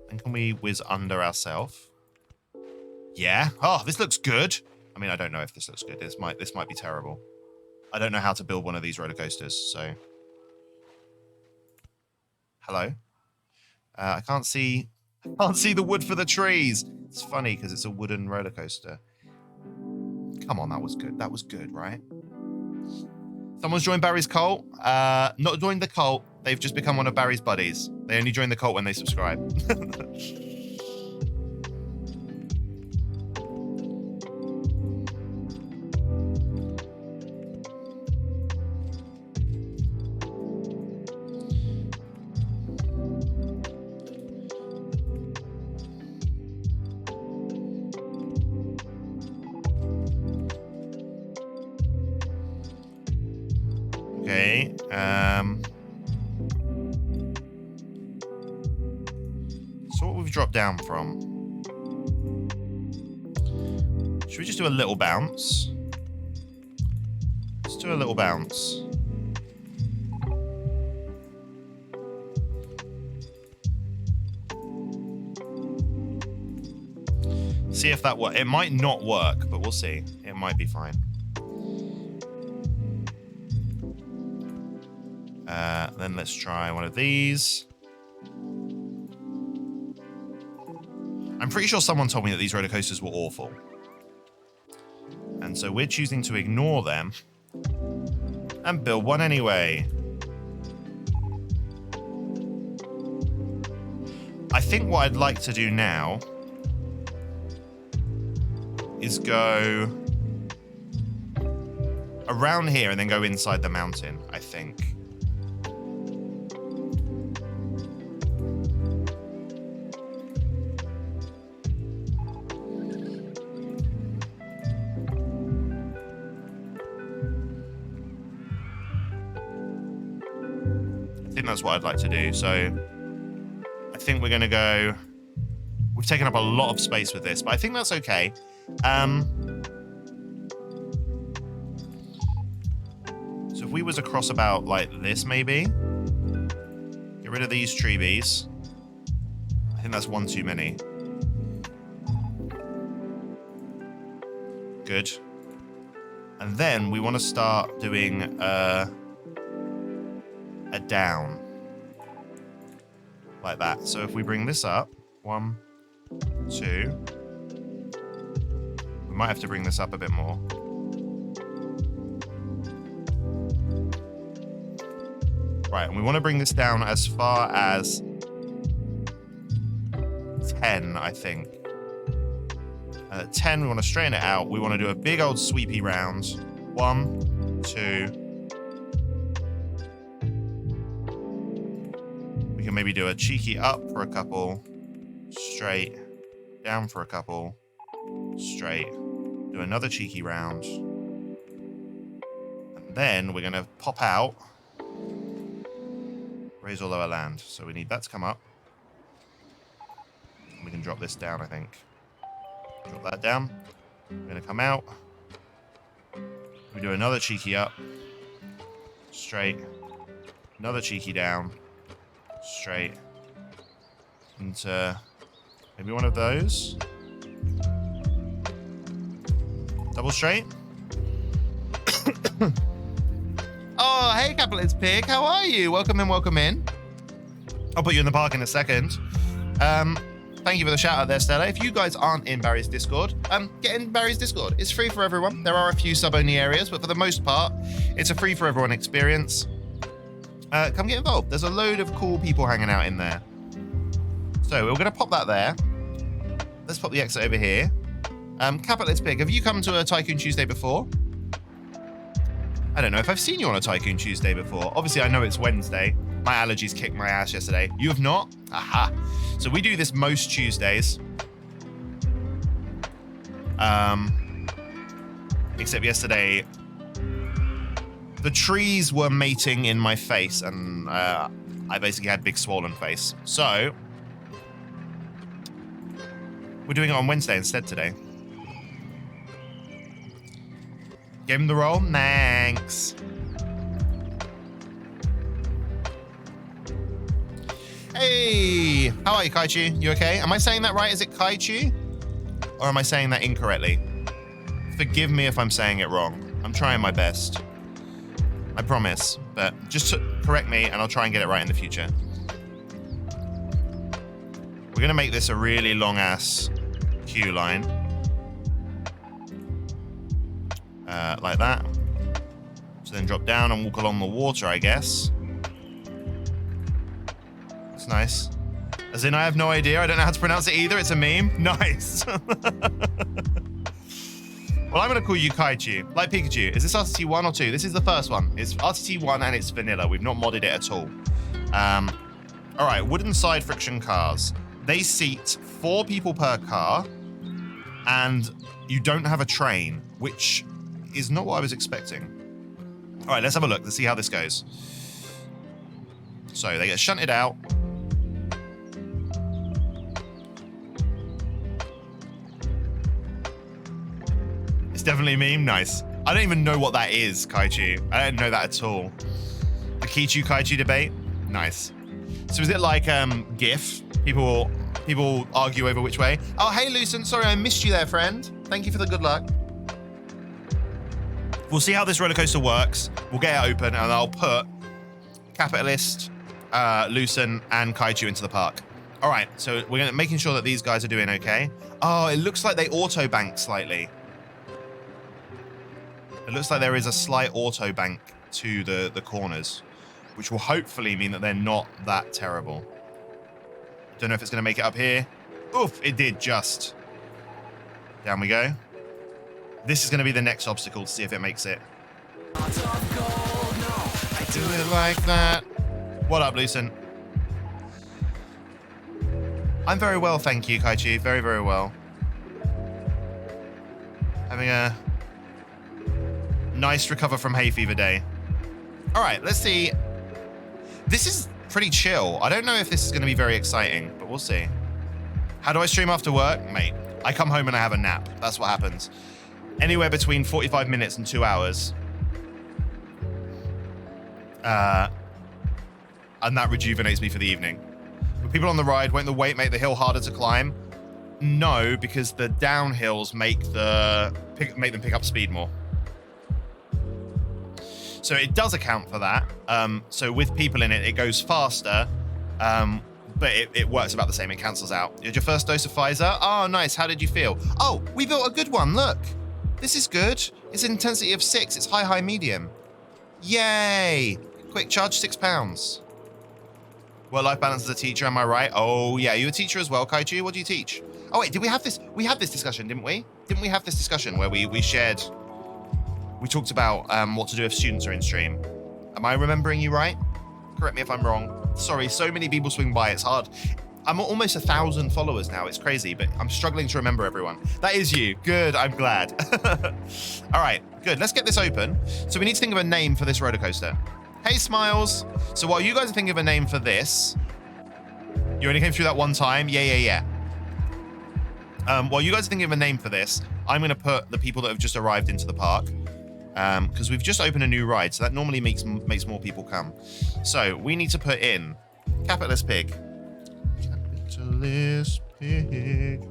And can we whiz under ourselves? Yeah. Oh, this looks good. I mean, I don't know if this looks good. This might be terrible. I don't know how to build one of these roller coasters, so. Hello. I can't see the wood for the trees. It's funny because it's a wooden roller coaster. Come on, that was good. That was good, right? Someone's joined Barry's cult. Not joined the cult. They've just become one of Barry's buddies. They only join the cult when they subscribe. Okay. So what we've dropped down from? Should we just do a little bounce? Let's do a little bounce. See if that works. It might not work, but we'll see. It might be fine. Then let's try one of these. I'm pretty sure someone told me that these roller coasters were awful. And so we're choosing to ignore them and build one anyway. I think what I'd like to do now is go around here and then go inside the mountain, I think. That's what I'd like to do. So I think we're going to go. We've taken up a lot of space with this, but I think that's okay. So if we was across about like this, maybe get rid of these trees. I think that's one too many. Good. And then we want to start doing a down like that. So if we bring this up, 1, 2, we might have to bring this up a bit more. Right, and we want to bring this down as far as 10, I think. And at 10, we want to straighten it out. We want to do a big old sweepy round. 1, 2. We can maybe do a cheeky up for a couple, straight, down for a couple, straight, do another cheeky round, and then we're going to pop out, raise or lower land. So we need that to come up. We can drop this down, I think. Drop that down. We're gonna come out. We do another cheeky up. Straight. Another cheeky down. Straight. Into maybe one of those. Double straight. Oh, hey, Capitalist Pig. How are you? Welcome in, welcome in. I'll put you in the park in a second. Thank you for the shout out there, Stella. If you guys aren't in Barry's Discord, get in Barry's Discord. It's free for everyone. There are a few sub-only areas, but for the most part, it's a free for everyone experience. Come get involved. There's a load of cool people hanging out in there. So we're going to pop that there. Let's pop the exit over here. Capitalist Pig, have you come to a Tycoon Tuesday before? I don't know if I've seen you on a Tycoon Tuesday before. Obviously, I know it's Wednesday. My allergies kicked my ass yesterday. You have not? Aha. So we do this most Tuesdays. Except yesterday, the trees were mating in my face, and I basically had big swollen face. So we're doing it on Wednesday instead today. Give him the roll. Thanks. Hey, how are you, Kaichu? You okay? Am I saying that right? Is it Kaichu? Or am I saying that incorrectly? Forgive me if I'm saying it wrong. I'm trying my best. I promise. But just correct me and I'll try and get it right in the future. We're going to make this a really long-ass queue line. Like that. So then drop down and walk along the water, I guess. That's nice. As in, I have no idea. I don't know how to pronounce it either. It's a meme. Nice. Well, I'm going to call you Kaichu. Like Pikachu. Is this RTT 1 or 2? This is the first one. It's RTT 1 and it's vanilla. We've not modded it at all. All right. Wooden side friction cars. They seat 4 people per car. And you don't have a train, which is not what I was expecting. All right, let's have a look. Let's see how this goes. So they get shunted out. It's definitely a meme. Nice. I don't even know what that is, Kaichu. I don't know that at all. The Kichu Kaichu debate. Nice. So is it like GIF? People argue over which way. Oh, hey, Lucent. Sorry, I missed you there, friend. Thank you for the good luck. We'll see how this roller coaster works. We'll get it open, and I'll put Capitalist, Lucent, and Kaichu into the park. All right, so we're making sure that these guys are doing okay. Oh, it looks like they auto bank slightly. It looks like there is a slight auto bank to the corners, which will hopefully mean that they're not that terrible. Don't know if it's going to make it up here. Oof, it did just. Down we go. This is going to be the next obstacle to see if it makes it. I do it like that. What up, Lucent? I'm very well, thank you, Kaichi. Very, very well. Having a nice recover from hay fever day. All right, let's see. This is pretty chill. I don't know if this is going to be very exciting, but we'll see. How do I stream after work? Mate, I come home and I have a nap. That's what happens. Anywhere between 45 minutes and 2 hours. And that rejuvenates me for the evening. With people on the ride, won't the weight make the hill harder to climb? No, because the downhills make them pick up speed more. So it does account for that. So with people in it, it goes faster. But it works about the same. It cancels out. Did your first dose of Pfizer? Oh, nice. How did you feel? Oh, we built a good one. Look. This is good. It's an intensity of 6. It's high, high, medium. Yay. Quick charge, £6. Work-life balance as a teacher, am I right? Oh, yeah. You a teacher as well, Kaiju? What do you teach? Oh, wait. Did we have this? We had this discussion, didn't we? Didn't we have this discussion where we shared... We talked about what to do if students are in stream. Am I remembering you right? Correct me if I'm wrong. Sorry, so many people swing by. It's hard. I'm almost 1,000 followers now. It's crazy, but I'm struggling to remember everyone. That is you. Good. I'm glad. All right. Good. Let's get this open. So we need to think of a name for this roller coaster. Hey, Smiles. So while you guys are thinking of a name for this, you only came through that one time? Yeah. While you guys are thinking of a name for this, I'm going to put the people that have just arrived into the park. Because we've just opened a new ride, so that normally makes more people come. So we need to put in Capitalist Pig. Capitalist Pig.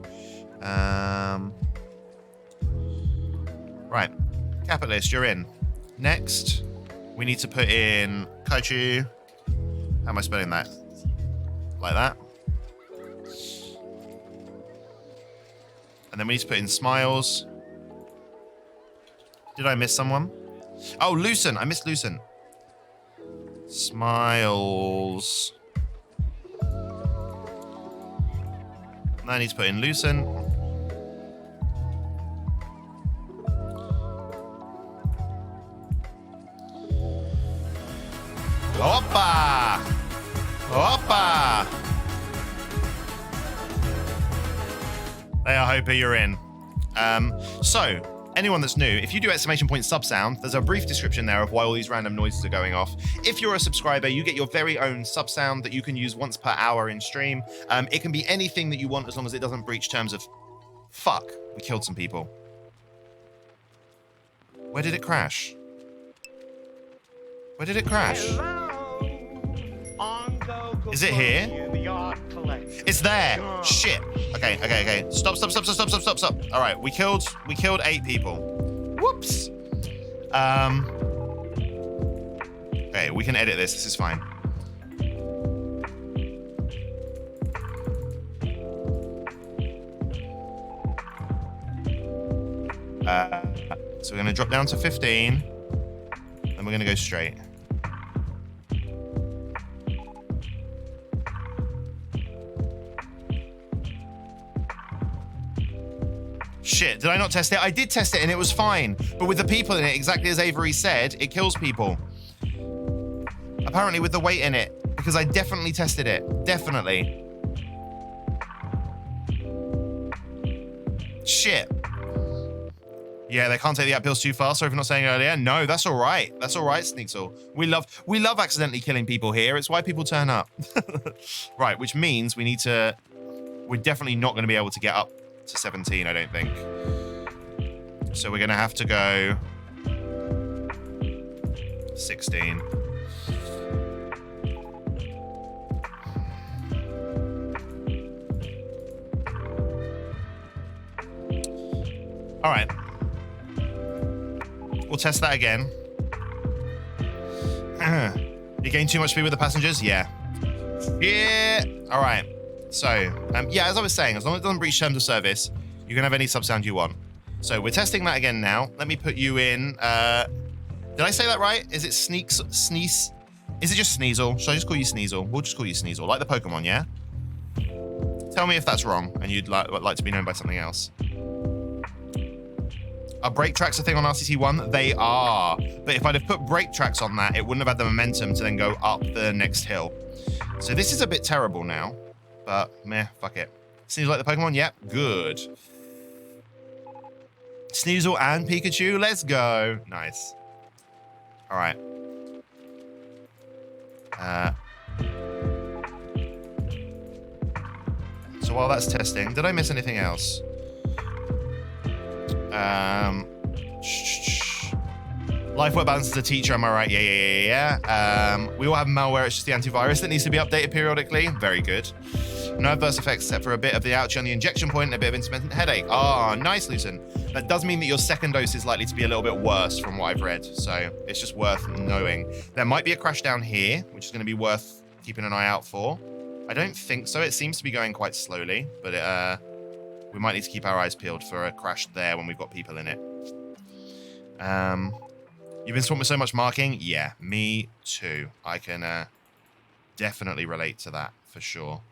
Right. Capitalist, you're in. Next, we need to put in Kaichu. How am I spelling that? Like that. And then we need to put in Smiles. Did I miss someone? Oh, Lucent. I missed Lucent. Smiles. And I need to put in Lucent. Hoppa! Hoppa! There, I hope you're in. So, anyone that's new, if you do exclamation point sub sound, there's a brief description there of why all these random noises are going off. If you're a subscriber, you get your very own sub sound that you can use once per hour in stream. It can be anything that you want as long as it doesn't breach terms of... Fuck, we killed some people. Where did it crash? Where did it crash? Is it here? It's there. Shit. Okay. Stop. All right, we killed 8 people. Whoops. Okay, we can edit this. This is fine. So we're gonna drop down to 15, and we're gonna go straight. Shit, did I not test it? I did test it and it was fine. But with the people in it, exactly as Avery said, it kills people. Apparently with the weight in it, because I definitely tested it. Definitely. Shit. Yeah, they can't take the app pills too far. Sorry for not saying earlier. No, that's all right. That's all right, Sneaksall. We love accidentally killing people here. It's why people turn up. Right, which means we're definitely not going to be able to get up to 17, I don't think. So we're going to have to go 16. All right. We'll test that again. You gain too much speed with the passengers? Yeah. Yeah. All right. So, yeah, as I was saying, as long as it doesn't breach terms of service, you can have any sub sound you want. So we're testing that again now. Let me put you in. Did I say that right? Is it Sneeze? Is it just Sneasel? Should I just call you Sneasel? We'll just call you Sneasel, like the Pokemon, yeah? Tell me if that's wrong and you'd like to be known by something else. Are brake tracks a thing on RCT1? They are. But if I'd have put brake tracks on that, it wouldn't have had the momentum to then go up the next hill. So this is a bit terrible now. But, meh, fuck it. Seems like the Pokemon? Yep, good. Sneasel and Pikachu, let's go. Nice. All right. So while that's testing, did I miss anything else? Life work balance is a teacher, am I right? Yeah. We all have malware, it's just the antivirus that needs to be updated periodically. Very good. No adverse effects except for a bit of the ouchie on the injection point and a bit of intermittent headache. Oh, nice, Lucen. That does mean that your second dose is likely to be a little bit worse from what I've read. So it's just worth knowing. There might be a crash down here, which is going to be worth keeping an eye out for. I don't think so. It seems to be going quite slowly, but we might need to keep our eyes peeled for a crash there when we've got people in it. You've been swamped with so much marking? Yeah, me too. I can definitely relate to that for sure.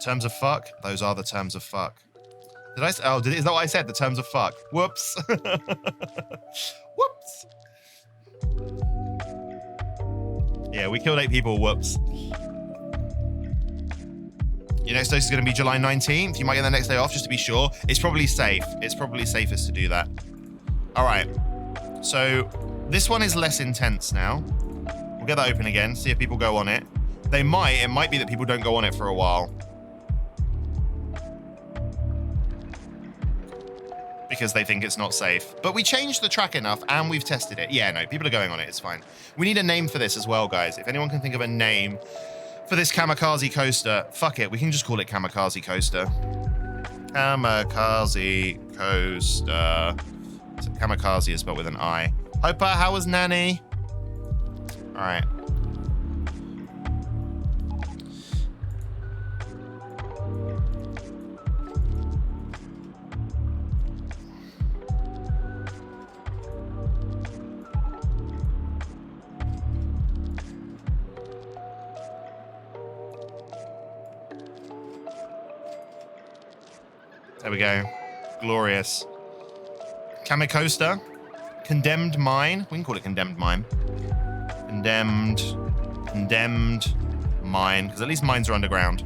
Terms of fuck? Those are the terms of fuck. Did I say, oh, is that what I said? The terms of fuck. Whoops. Whoops. Yeah, we killed 8 people. Whoops. Your next dose is going to be July 19th. You might get the next day off just to be sure. It's probably safe. It's probably safest to do that. All right. So this one is less intense now. We're We'll get that open again, see if people go on it. It might be that people don't go on it for a while. Because they think it's not safe. But we changed the track enough and we've tested it. Yeah, no, people are going on it, it's fine. We need a name for this as well, guys. If anyone can think of a name for this kamikaze coaster, fuck it, we can just call it kamikaze coaster. Kamikaze coaster. So kamikaze is spelled with an I. Hopa, how was Nanny? All right. There we go. Glorious. Kamikoaster. Condemned mine. We can call it condemned mine. Condemned mine. Because at least mines are underground.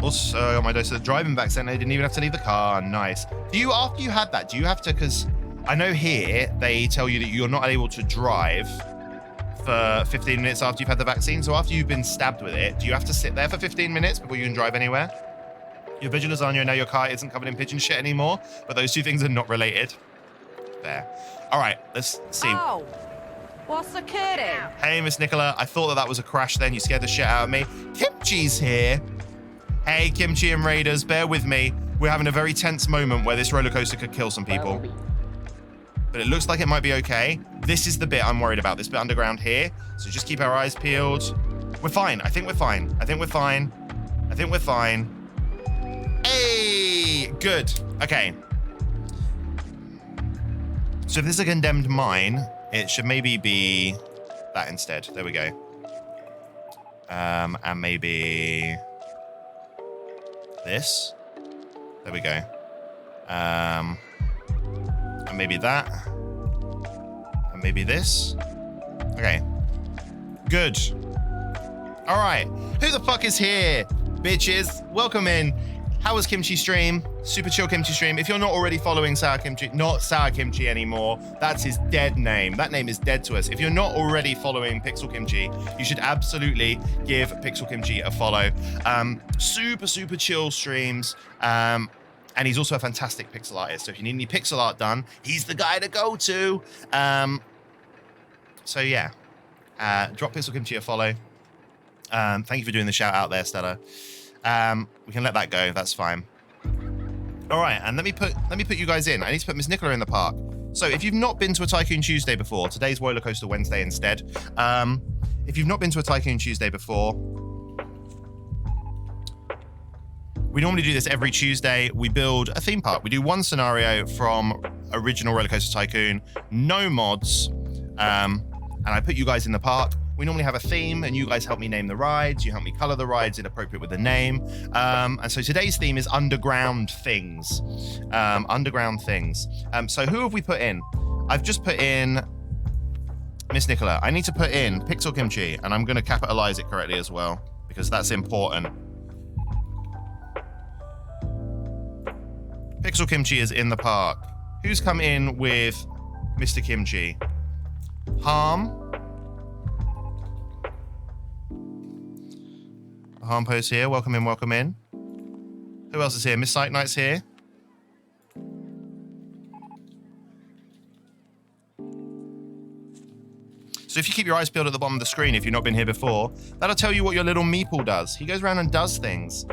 Also, I got my dose of the driving vaccine. I didn't even have to leave the car. Nice. Do you, after you had that, do you have to, because I know here they tell you that you're not able to drive for 15 minutes after you've had the vaccine. So after you've been stabbed with it, do you have to sit there for 15 minutes before you can drive anywhere? You're veg lasagna, now your car isn't covered in pigeon shit anymore, but those two things are not related. There. All right, let's see. Oh, what's occurring? Hey, Miss Nicola, I thought that was a crash then. You scared the shit out of me. Kimchi's here. Hey, Kimchi and Raiders, bear with me. We're having a very tense moment where this roller coaster could kill some people. But it looks like it might be okay. This is the bit I'm worried about, this bit underground here. So just keep our eyes peeled. We're fine. I think we're fine. I think we're fine. I think we're fine. Hey, good. Okay. So if this is a condemned mine, it should maybe be that instead. There we go. And maybe this. There we go. And maybe that. And maybe this. Okay. Good. All right. Who the fuck is here, bitches? Welcome in. How was Kimchi stream? Super chill Kimchi stream. If you're not already following Sour Kimchi, not Sour Kimchi anymore, that's his dead name. That name is dead to us. If you're not already following Pixel Kimchi, you should absolutely give Pixel Kimchi a follow. Super chill streams. And he's also a fantastic pixel artist. So if you need any pixel art done, he's the guy to go to. So yeah, drop Pixel Kimchi a follow. Thank you for doing the shout out there, Stella. We can let that go. That's fine. All right, and let me put you guys in. I need to put Miss Nicola in the park. So if you've not been to a Tycoon Tuesday before, today's Rollercoaster Wednesday instead. If you've not been to a Tycoon Tuesday before, we normally do this every Tuesday. We build a theme park. We do one scenario from original Rollercoaster Tycoon, no mods, and I put you guys in the park. We normally have a theme, and you guys help me name the rides. You help me color the rides in appropriate with the name. And so today's theme is underground things. Underground things. So who have we put in? I've just put in Miss Nicola. I need to put in Pixel Kimchi, and I'm going to capitalize it correctly as well, because that's important. Pixel Kimchi is in the park. Who's come in with Mr. Kimchi? Harm. Harmpo's here. Welcome in, welcome in. Who else is here? Miss Sight Knight's here. So if you keep your eyes peeled at the bottom of the screen, if you've not been here before, that'll tell you what your little meeple does. He goes around and does things.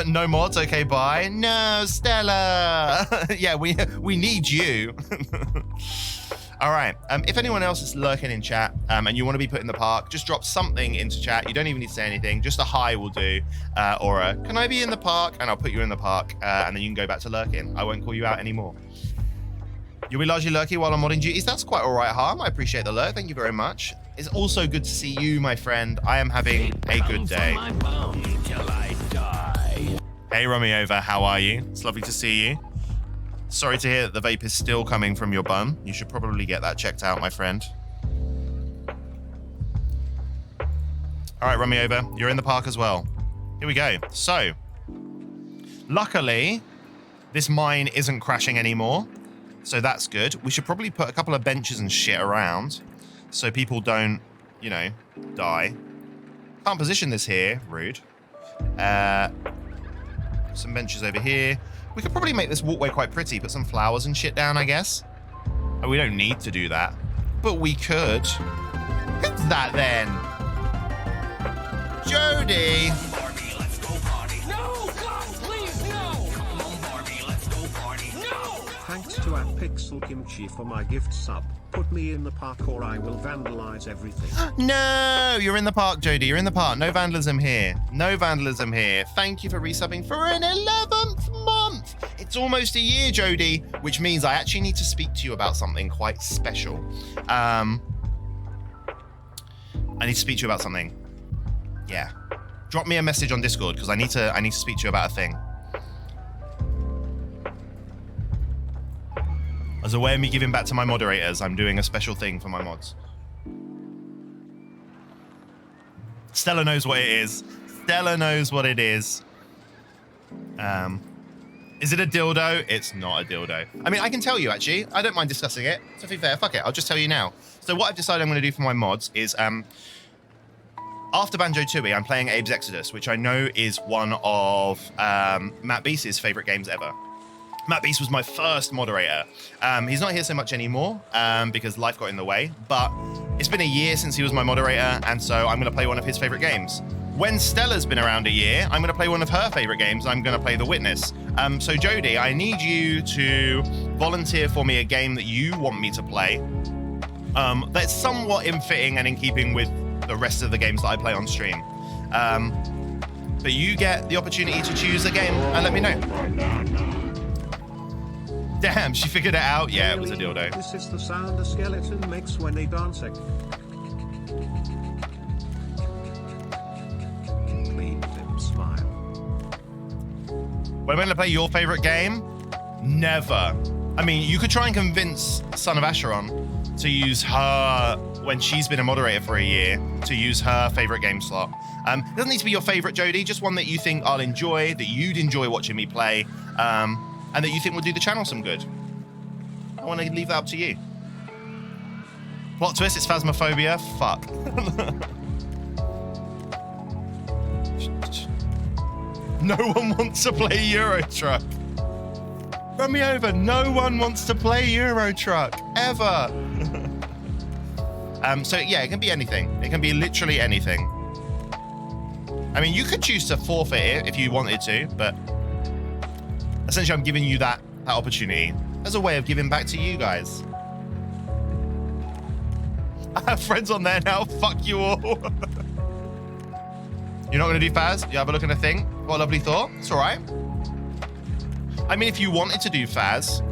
No mods, okay, bye. No, Stella. Yeah, we need you. All right. If anyone else is lurking in chat and you want to be put in the park, just drop something into chat. You don't even need to say anything. Just a hi will do, or a "Can I be in the park?" and I'll put you in the park, and then you can go back to lurking. I won't call you out anymore. You'll be largely lurky while I'm modding duties. That's quite all right, Harm. I appreciate the lurk. Thank you very much. It's also good to see you, my friend. I am having a good day. Hey, Romy-Over, how are you? It's lovely to see you. Sorry to hear that the vape is still coming from your bum. You should probably get that checked out, my friend. All right, Romy-Over, you're in the park as well. Here we go. So, Luckily, this mine isn't crashing anymore, so that's good. We should probably put a couple of benches and shit around so people don't, you know, die. Can't position this here. Rude. Some benches over here. We could probably make this walkway quite pretty. Put some flowers and shit down, I guess. Oh, we don't need to do that, but we could. Who's that then? Jody. Barbie, let's go party. No! God, please, no! Come on, Barbie, let's go party. No! Thanks to Pixel Kimchi for my gift sub. Put me in the park or I will vandalize everything. No, you're in the park, Jody. You're in the park. No vandalism here. No vandalism here. Thank you for resubbing for an 11th month. It's almost a year, Jody, which means I actually need to speak to you about something quite special. I need to speak to you about something. Yeah. Drop me a message on Discord because I need to speak to you about a thing. As a way of me giving back to my moderators, I'm doing a special thing for my mods. Stella knows what it is. Stella knows what it is. Is it a dildo? It's not a dildo. I mean, I can tell you, actually. I don't mind discussing it. To be fair, fuck it. I'll just tell you now. So what I've decided I'm going to do for my mods is, after Banjo-Tooie, I'm playing Abe's Exodus, which I know is one of Matt Beast's favourite games ever. Matt Beast was my first moderator. He's not here so much anymore because life got in the way, but it's been a year since he was my moderator, and so I'm going to play one of his favorite games. When Stella's been around a year, I'm going to play one of her favorite games. I'm going to play The Witness. So Jody, I need you to volunteer for me a game that you want me to play that's somewhat in fitting and in keeping with the rest of the games that I play on stream. But you get the opportunity to choose a game and let me know. Damn, she figured it out. Yeah, it was a dildo. This is the sound a skeleton makes when they dance. Clean lip smile. When I'm going to play your favorite game? Never. I mean, you could try and convince Son of Acheron to use her, when she's been a moderator for a year, to use her favorite game slot. It doesn't need to be your favorite, Jody, just one that you think I'll enjoy, that you'd enjoy watching me play. And that you think will do the channel some good. I want to leave that up to you. Plot twist, it's Phasmophobia. Fuck. No one wants to play Euro Truck. Run me over. No one wants to play Euro Truck ever. So yeah, it can be anything. It can be literally anything. I mean, you could choose to forfeit it if you wanted to, but essentially, I'm giving you that opportunity as a way of giving back to you guys. I have friends on there now. Fuck you all. You're not going to do Faz? You have a look at a thing? What a lovely thought. It's all right. I mean, if you wanted to do Faz,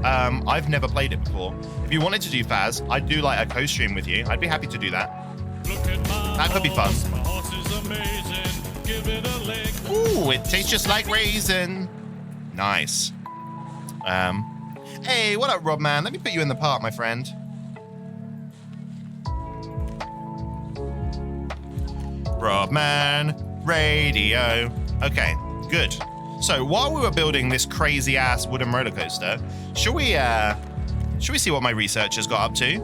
I've never played it before. If you wanted to do Faz, I'd do like a co-stream with you. I'd be happy to do that. That could be fun. My horse is amazing. Give it a lick. Ooh, it tastes just like raisin. Nice. Hey, what up, Rob, man? Let me put you in the park, my friend. Rob, man, radio. Okay, good. So while we were building this crazy ass wooden roller coaster, should we see what my researchers got up to?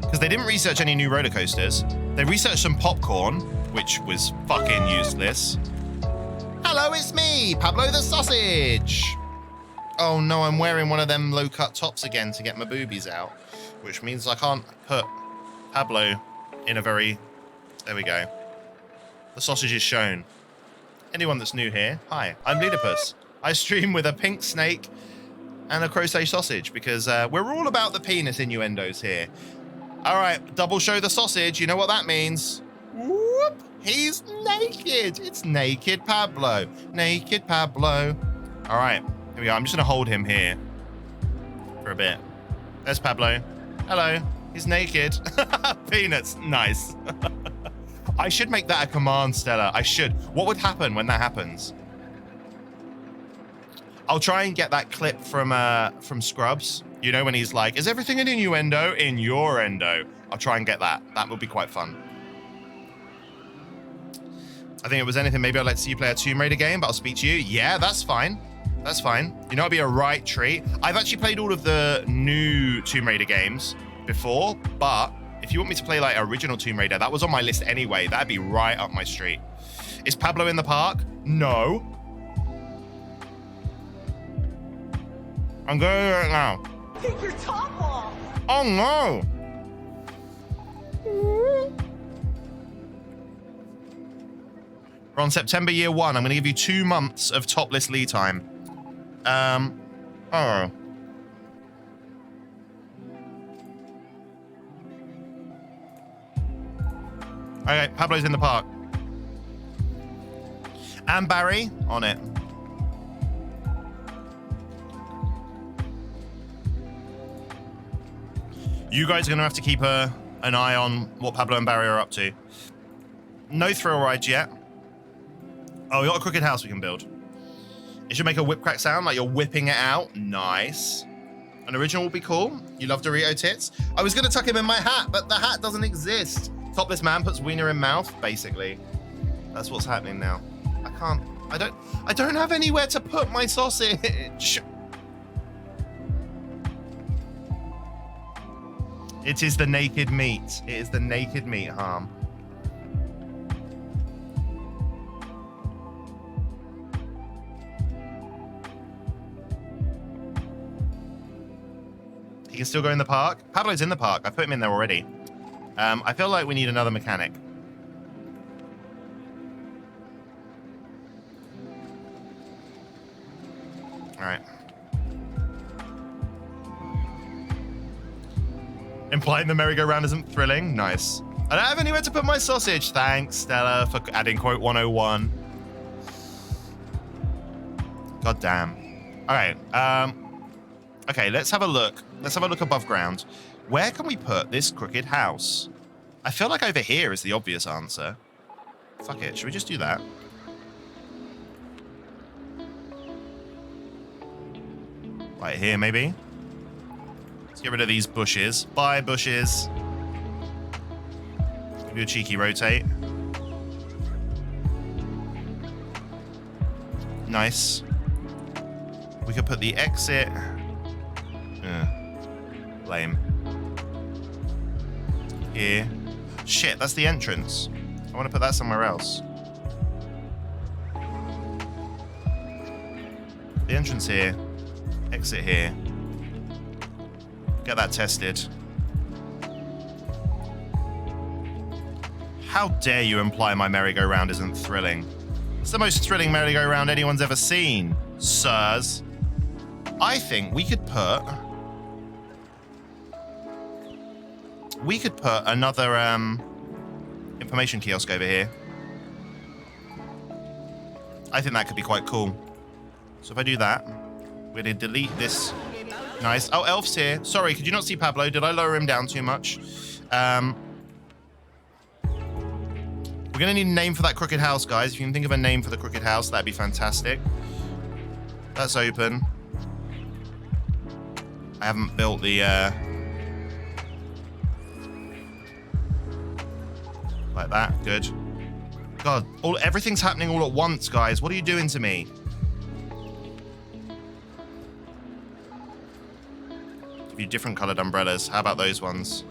Because they didn't research any new roller coasters. They researched some popcorn, which was fucking useless. Hello, it's me, Pablo the Sausage. Oh no, I'm wearing one of them low-cut tops again to get my boobies out, which means I can't put Pablo in a very... There we go. The sausage is shown. Anyone that's new here, hi, I'm Leedipus. I stream with a pink snake and a crochet sausage because we're all about the penis innuendos here. All right, double show the sausage. You know what that means. Whoop, he's naked. It's naked Pablo. Naked Pablo. All right, here we go. I'm just going to hold him here for a bit. There's Pablo. Hello. He's naked. Peanuts. Nice. I should make that a command, Stella. I should. What would happen when that happens? I'll try and get that clip from Scrubs. You know, when he's like, is everything an innuendo? In your endo. I'll try and get that. That would be quite fun. I think it was anything. Maybe I'd like to see you play a Tomb Raider game, but I'll speak to you. Yeah, that's fine. That's fine. You know, it'd be a right treat. I've actually played all of the new Tomb Raider games before, but if you want me to play like original Tomb Raider, that was on my list anyway. That'd be right up my street. Is Pablo in the park? No. I'm going right now. Take your top off! Oh no! We're on September year 1. I'm going to give you 2 months of topless Lee time. Oh. Okay, Pablo's in the park. And Barry on it. You guys are going to have to keep an eye on what Pablo and Barry are up to. No thrill rides yet. Oh, we got a crooked house we can build. It should make a whip crack sound like you're whipping it out. Nice. An original would be cool. You love Dorito tits. I was going to tuck him in my hat, but the hat doesn't exist. Topless man puts wiener in mouth, basically. That's what's happening now. I don't have anywhere to put my sausage. It is the naked meat. It is the naked meat, Harm. He can still go in the park. Pablo's in the park. I put him in there already. I feel like we need another mechanic. All right. Implying the merry-go-round isn't thrilling. Nice. I don't have anywhere to put my sausage. Thanks, Stella, for adding quote 101. God damn. All right. Okay, let's have a look. Let's have a look above ground. Where can we put this crooked house? I feel like over here is the obvious answer. Fuck it. Should we just do that? Right here, maybe? Let's get rid of these bushes. Bye, bushes. Do a cheeky rotate. Nice. We could put the exit. Lame. Here. Shit, that's the entrance. I want to put that somewhere else. The entrance here. Exit here. Get that tested. How dare you imply my merry-go-round isn't thrilling? It's the most thrilling merry-go-round anyone's ever seen, sirs. I think we could put another information kiosk over here. I think that could be quite cool. So if I do that, we're going to delete this. Nice. Oh, Elf's here. Sorry, could you not see Pablo? Did I lower him down too much? We're going to need a name for that crooked house, guys. If you can think of a name for the crooked house, that'd be fantastic. That's open. I haven't built the... like that. Good. God, everything's happening all at once, guys. What are you doing to me? Give you different colored umbrellas. How about those ones?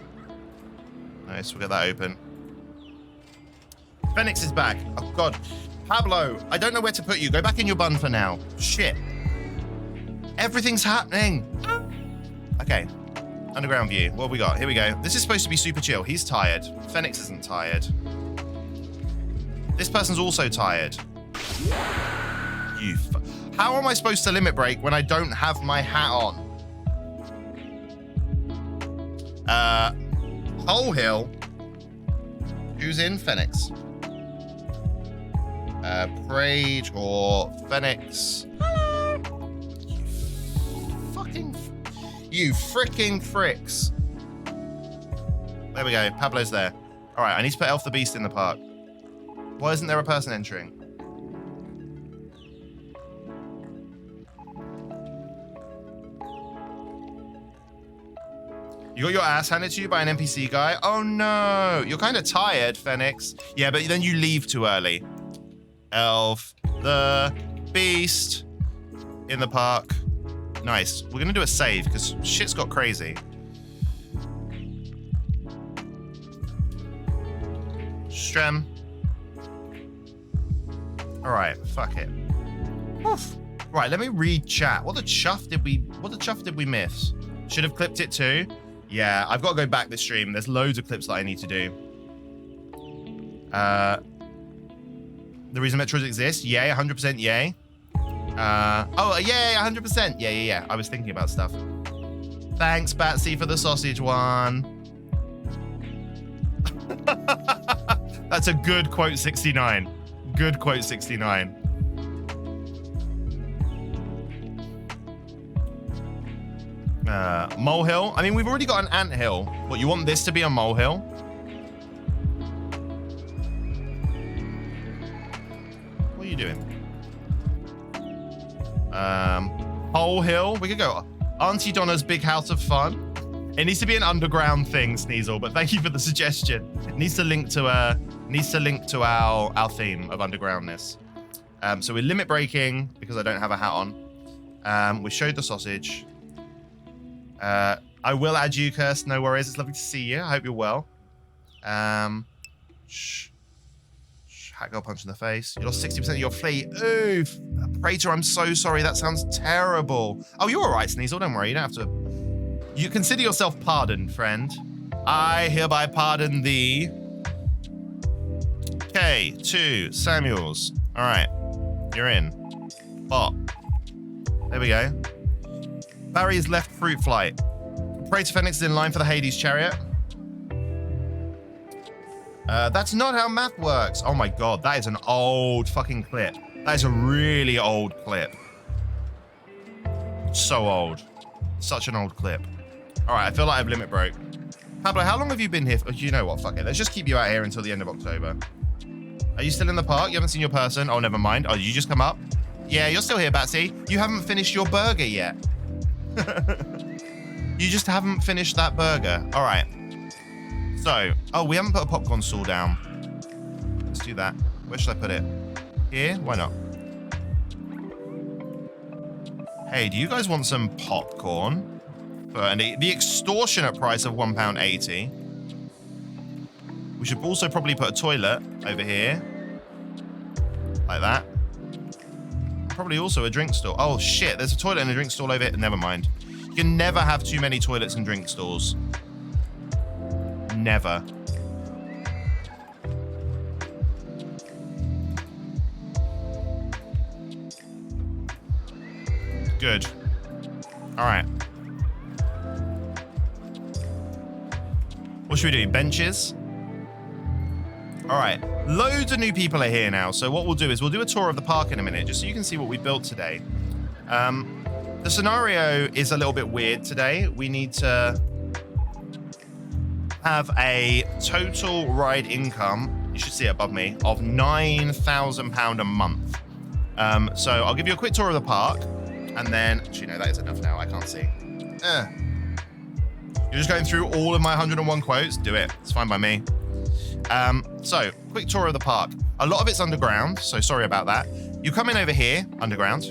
Nice, we'll get that open. Phoenix is back. Oh, God. Pablo, I don't know where to put you. Go back in your bun for now. Shit. Everything's happening. Okay. Underground view. What have we got? Here we go. This is supposed to be super chill. He's tired. Phoenix isn't tired. This person's also tired. How am I supposed to limit break when I don't have my hat on? Whole Hill. Who's in? Phoenix. Prage or Phoenix. Hello. You freaking fricks. There we go. Pablo's there. All right, I need to put Elf the Beast in the park. Why isn't there a person entering? You got your ass handed to you by an NPC guy? Oh no. You're kind of tired, Phoenix. Yeah, but then you leave too early. of the beast in the park. Nice. We're going to do a save because shit's got crazy. Strem. All right, fuck it. Oof. Right, let me read chat. What the chuff did we miss? Should have clipped it too. Yeah, I've got to go back this stream. There's loads of clips that I need to do. The reason Metros exist? Yay, 100% yay. Oh, yay, 100%. Yeah. I was thinking about stuff. Thanks, Batsy, for the sausage one. That's a good quote 69. Good quote 69. Molehill. I mean, we've already got an anthill. What, you want this to be a molehill? What are you doing? Pole Hill. We could go Auntie Donna's Big House of Fun. It needs to be an underground thing, Sneasel, but thank you for the suggestion. It needs to link to our theme of undergroundness. So we're limit breaking because I don't have a hat on. We showed the sausage. I will add you, Kirst. No worries. It's lovely to see you. I hope you're well. Hat girl punch in the face. You lost 60% of your fleet. Oof. Praetor, I'm so sorry. That sounds terrible. Oh, you're all right, Sneasel. Don't worry. You don't have to. You consider yourself pardoned, friend. I hereby pardon thee. K2 Samuels. All right. You're in. Bot. There we go. Barry's left fruit flight. Praetor Phoenix is in line for the Hades chariot. That's not how math works. Oh my god, that is an old fucking clip. That is a really old clip. So old. Such an old clip. All right, I feel like I've limit broke. Pablo, how long have you been here? You know what? Fuck it. Let's just keep you out here until the end of October. Are you still in the park? You haven't seen your person? Oh, never mind. Oh, did you just come up? Yeah, you're still here, Batsy. You haven't finished your burger yet. You just haven't finished that burger. All right. So, oh, we haven't put a popcorn stall down. Let's do that. Where should I put it? Here? Why not? Hey, do you guys want some popcorn? For the extortionate price of £1.80. We should also probably put a toilet over here. Like that. Probably also a drink stall. Oh, shit. There's a toilet and a drink stall over here. Never mind. You can never have too many toilets and drink stalls. Never. Good. All right. What should we do? Benches? All right. Loads of new people are here now. So what we'll do is we'll do a tour of the park in a minute, just so you can see what we built today. The scenario is a little bit weird today. We need to have a total ride income, you should see it above me, of £9,000 a month. So I'll give you a quick tour of the park, and then, actually no, that is enough now, I can't see. You're just going through all of my 101 quotes? Do it, it's fine by me. So, quick tour of the park. A lot of it's underground, so sorry about that. You come in over here, underground.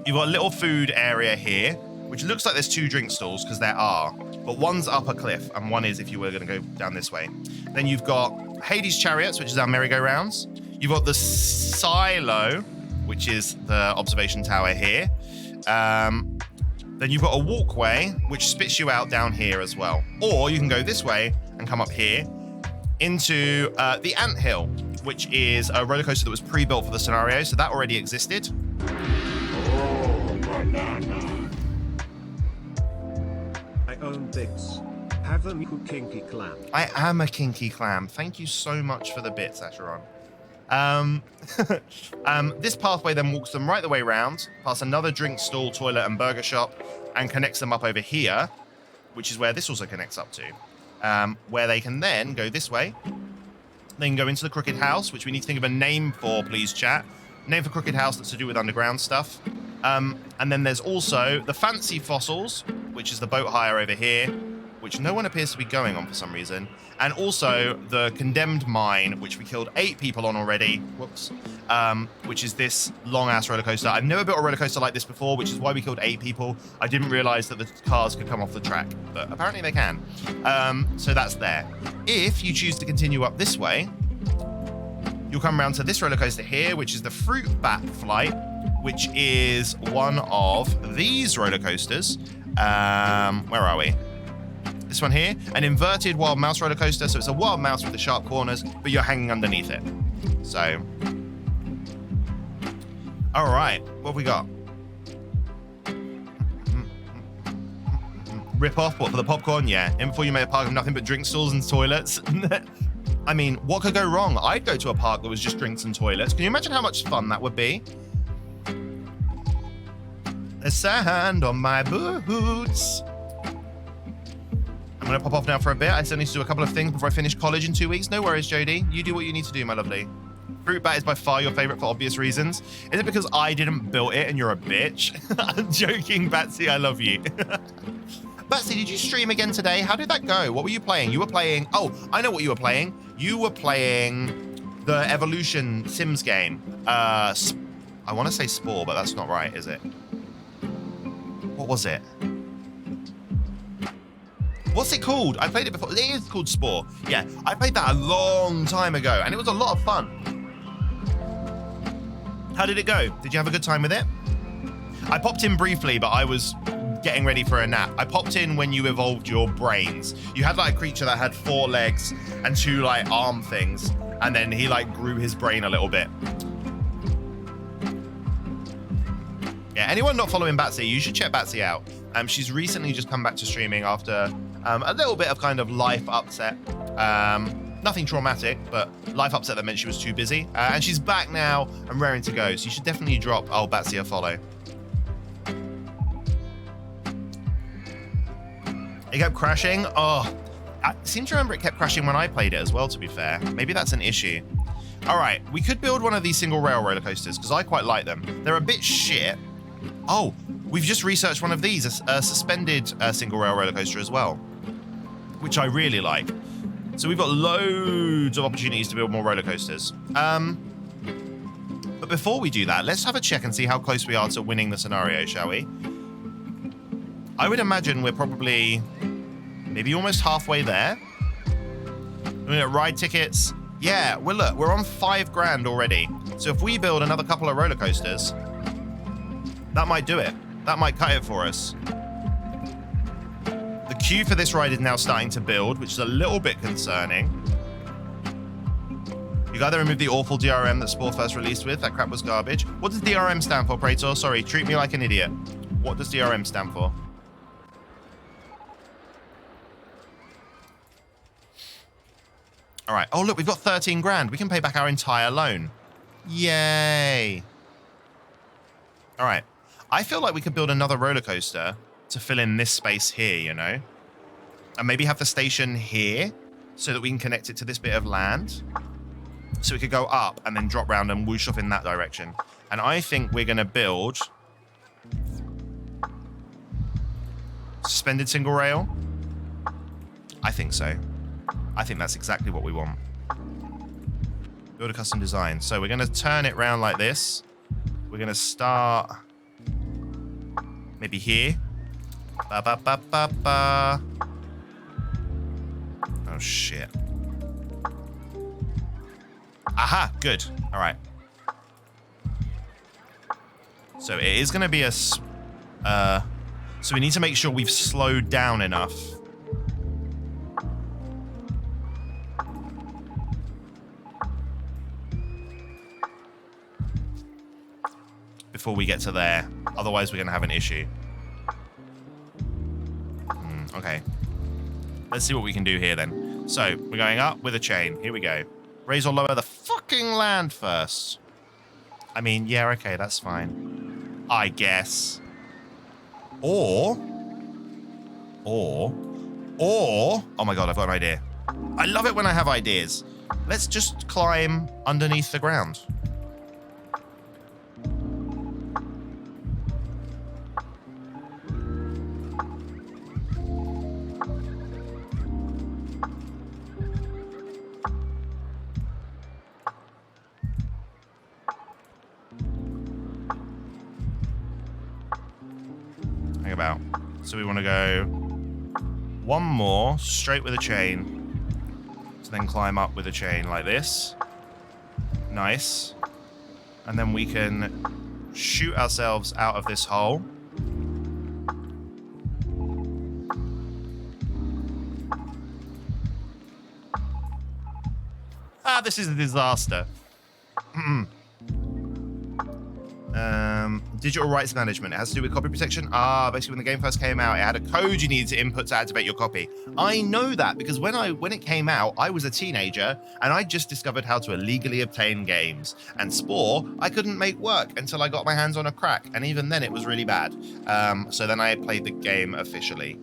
You've got a little food area here, which looks like there's 2 drink stalls, because there are. But one's up a cliff, and one is if you were going to go down this way. Then you've got Hades Chariots, which is our merry-go-rounds. You've got the silo, which is the observation tower here. Then you've got a walkway, which spits you out down here as well. Or you can go this way and come up here into the Anthill, which is a roller coaster that was pre-built for the scenario, so that already existed. I own this. Have a new kinky clam. I am a kinky clam. Thank you so much for the bits, Asheron. This pathway then walks them right the way around, past another drink stall, toilet, and burger shop, and connects them up over here, which is where this also connects up to, where they can then go this way. They can go into the Crooked House, which we need to think of a name for, please, chat. Name for Crooked House that's to do with underground stuff. And then there's also the Fancy Fossils, which is the boat hire over here, which no one appears to be going on for some reason. And also the condemned mine, which we killed 8 people on already. Whoops. Which is this long-ass roller coaster. I've never built a roller coaster like this before, which is why we killed 8 people. I didn't realize that the cars could come off the track, but apparently they can. So that's there. If you choose to continue up this way, you'll come around to this roller coaster here, which is the Fruit Bat Flight, which is one of these roller coasters. Where are we? This one here, an inverted wild mouse roller coaster. So it's a wild mouse with the sharp corners, but you're hanging underneath it. So, all right, what have we got? Rip off, what, for the popcorn? Yeah. In before you made a park of nothing but drink stalls and toilets. I mean, what could go wrong? I'd go to a park that was just drinks and toilets. Can you imagine how much fun that would be? The sand on my boots. I'm going to pop off now for a bit. I still need to do a couple of things before I finish college in 2 weeks. No worries, Jodie. You do what you need to do, my lovely. Fruit Bat is by far your favorite for obvious reasons. Is it because I didn't build it and you're a bitch? I'm joking, Batsy. I love you. Batsy, did you stream again today? How did that go? What were you playing? You were playing... Oh, I know what you were playing. You were playing the Evolution Sims game. I want to say Spore, but that's not right, is it? What was it? What's it called? I played it before. It is called Spore. Yeah, I played that a long time ago, and it was a lot of fun. How did it go? Did you have a good time with it? I popped in briefly, but I was getting ready for a nap. I popped in when you evolved your brains. You had like a creature that had 4 legs and 2 like arm things, and then he like grew his brain a little bit. Yeah, anyone not following Batsy, you should check Batsy out. She's recently just come back to streaming after a little bit of kind of life upset. Nothing traumatic, but life upset that meant she was too busy. And she's back now and raring to go. So you should definitely drop old Batsy a follow. It kept crashing. Oh, I seem to remember it kept crashing when I played it as well, to be fair. Maybe that's an issue. All right, we could build one of these single rail roller coasters because I quite like them. They're a bit shit. Oh, we've just researched one of these, a suspended single rail roller coaster as well, which I really like. So we've got loads of opportunities to build more roller coasters. But before we do that, let's have a check and see how close we are to winning the scenario, shall we? I would imagine we're probably maybe almost halfway there. Looking at ride tickets. Yeah, well, look, we're on 5 grand already. So if we build another couple of roller coasters, that might do it. That might cut it for us. The queue for this ride is now starting to build, which is a little bit concerning. You gotta remove the awful DRM that Spore first released with. That crap was garbage. What does DRM stand for, Praetor? Sorry, treat me like an idiot. What does DRM stand for? All right. Oh, look, we've got 13 grand. We can pay back our entire loan. Yay. All right. I feel like we could build another roller coaster to fill in this space here, you know? And maybe have the station here so that we can connect it to this bit of land. So we could go up and then drop round and whoosh off in that direction. And I think we're going to build suspended single rail. I think so. I think that's exactly what we want. Build a custom design. So we're going to turn it round like this. We're going to start maybe here. Ba, ba, ba, ba, ba. Oh, shit. Aha, good. All right. So it is going to be a... so we need to make sure we've slowed down enough. Before we get to there. Otherwise, we're going to have an issue. Okay. Let's see what we can do here then. So, we're going up with a chain. Here we go. Raise or lower the fucking land first. I mean, yeah, okay, that's fine. I guess. Or... Oh my god, I've got an idea. I love it when I have ideas. Let's just climb underneath the ground. So we want to go one more straight with a chain, to then climb up with a chain like this. Nice. And then we can shoot ourselves out of this hole. Ah, this is a disaster. Digital rights management. It has to do with copy protection. Ah, basically when the game first came out, it had a code you needed to input to activate your copy. I know that because when it came out, I was a teenager and I just discovered how to illegally obtain games. And Spore, I couldn't make work until I got my hands on a crack. And even then it was really bad. So then I played the game officially.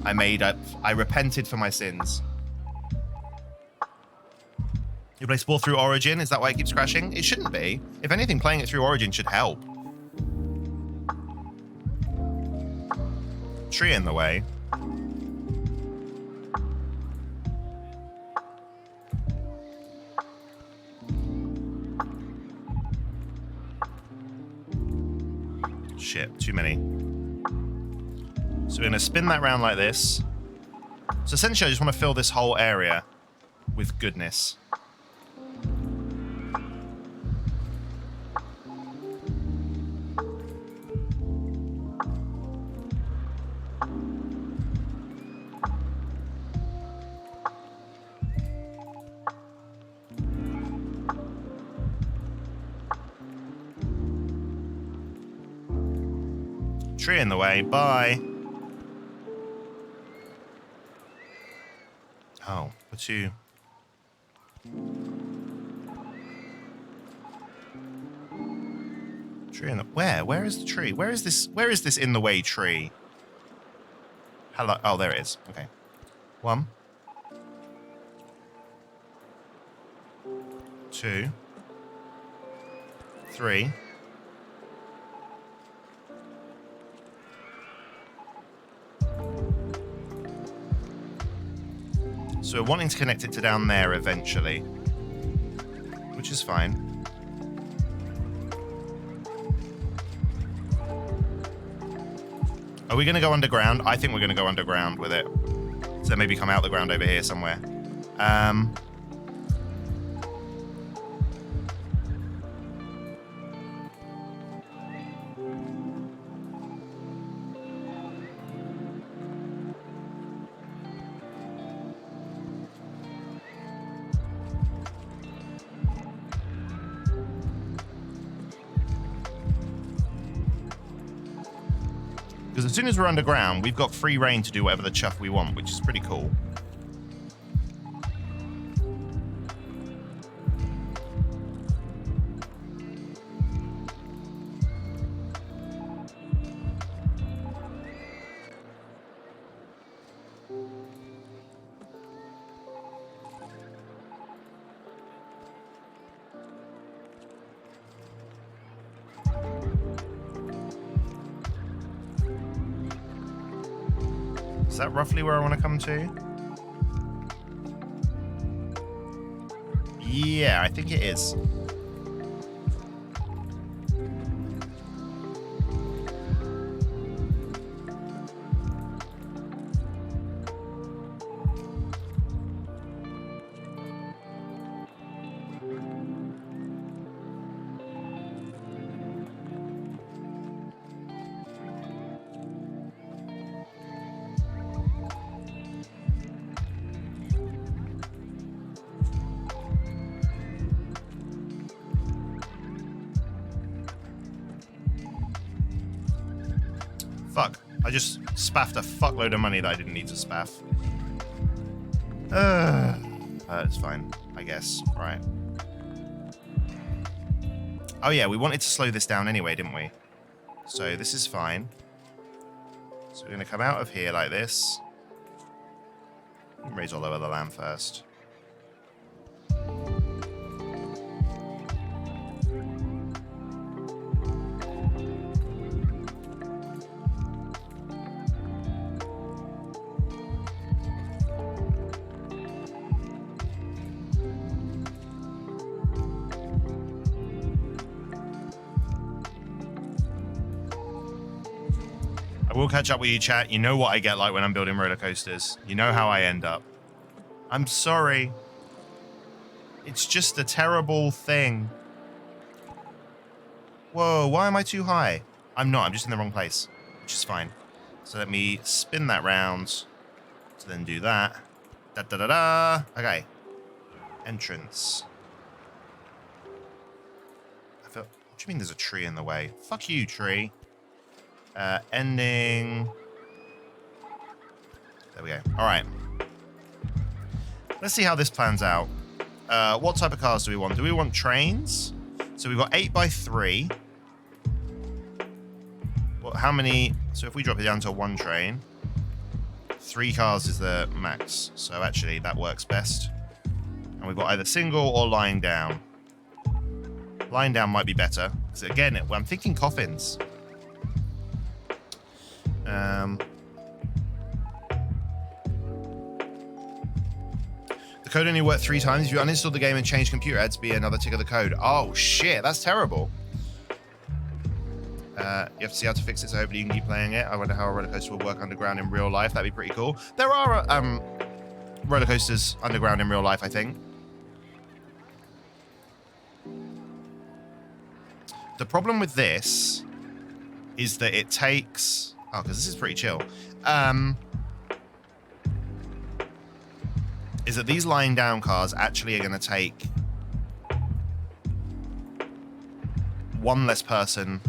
I repented for my sins. You play Spore through Origin? Is that why it keeps crashing? It shouldn't be. If anything, playing it through Origin should help. Tree in the way. Shit, too many. So we're going to spin that round like this. So essentially, I just want to fill this whole area with goodness. Tree in the way. Bye. Oh, what's you? Tree in the where? Where is the tree? Where is this? Where is this in the way tree? Hello. Oh, there it is. Okay. 1, 2, 3. So we're wanting to connect it to down there eventually, which is fine. Are we going to go underground? I think we're going to go underground with it. So then maybe come out the ground over here somewhere. Because as soon as we're underground, we've got free reign to do whatever the chuff we want, which is pretty cool. Is that roughly where I want to come to? Yeah, I think it is. Fuck. I just spaffed a fuckload of money that I didn't need to spaff. It's fine, I guess. Right. Oh yeah, we wanted to slow this down anyway, didn't we? So this is fine. So we're going to come out of here like this. Raise all over the land first. I will catch up with you, chat. You know what I get like when I'm building roller coasters. You know how I end up. I'm sorry. It's just a terrible thing. Whoa, why am I too high? I'm not, I'm just in the wrong place, which is fine. So let me spin that round to then do that. Da-da-da-da. Okay. Entrance. What do you mean there's a tree in the way? Fuck you, tree. Ending. There we go. All right. Let's see how this plans out. What type of cars do we want? Do we want trains? So we've got 8x3. Well, how many? So if we drop it down to one train, 3 cars is the max. So actually, that works best. And we've got either single or lying down. Lying down might be better. Because again, I'm thinking coffins. The code only worked 3 times. If you uninstall the game and change computer, it'd be another tick of the code. Oh shit, that's terrible. You have to see how to fix it so hopefully you can keep playing it. I wonder how a roller coaster will work underground in real life. That'd be pretty cool. There are roller coasters underground in real life, I think. The problem with this is that it takes... Oh, because this is pretty chill. Is that these lying down cars actually are going to take 1 less person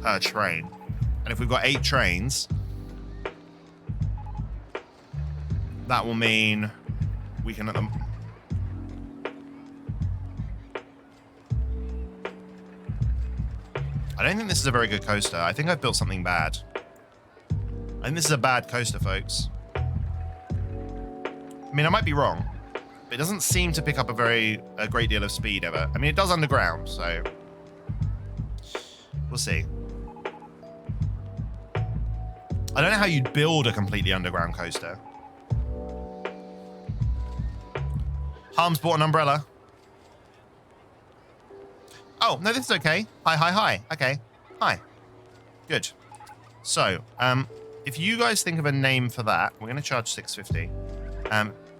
per train. And if we've got 8 trains, that will mean we can... I don't think this is a very good coaster. I think I've built something bad. I think this is a bad coaster, folks. I mean, I might be wrong, but it doesn't seem to pick up a great deal of speed ever. I mean, it does underground, so we'll see. I don't know how you'd build a completely underground coaster. Harm's bought an umbrella. Oh, no, this is okay. Hi. Okay. Hi. Good. So, if you guys think of a name for that, we're going to charge $6.50.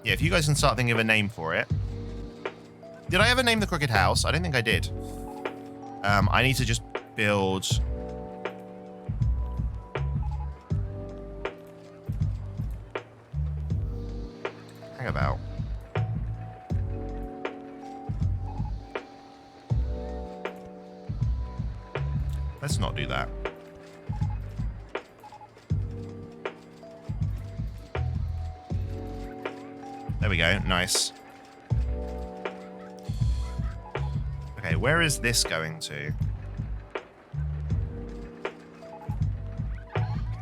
Yeah, if you guys can start thinking of a name for it. Did I ever name the Crooked House? I don't think I did. I need to just build... Hang about. Let's not do that. There we go. Nice. Okay, where is this going to?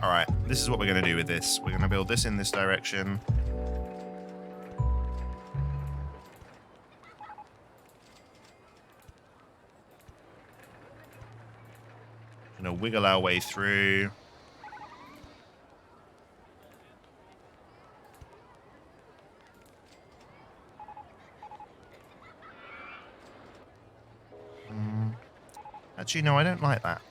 All right, this is what we're going to do with this. We're going to build this in this direction. Going to wiggle our way through. Actually, no, I don't like that.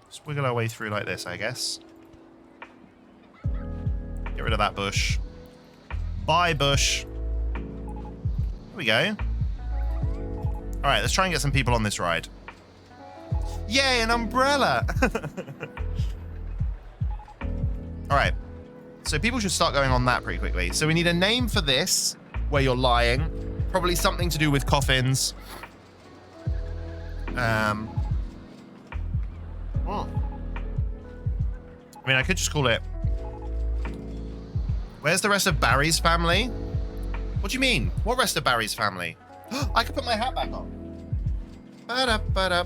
Just wiggle our way through like this, I guess. Get rid of that bush. Bye, bush. There we go. All right, let's try and get some people on this ride. Yay, an umbrella! All right. So people should start going on that pretty quickly. So we need a name for this, where you're lying. Probably something to do with coffins. I mean, I could just call it... Where's the rest of Barry's family? What do you mean? What rest of Barry's family? I could put my hat back on. Ba-da-ba-da.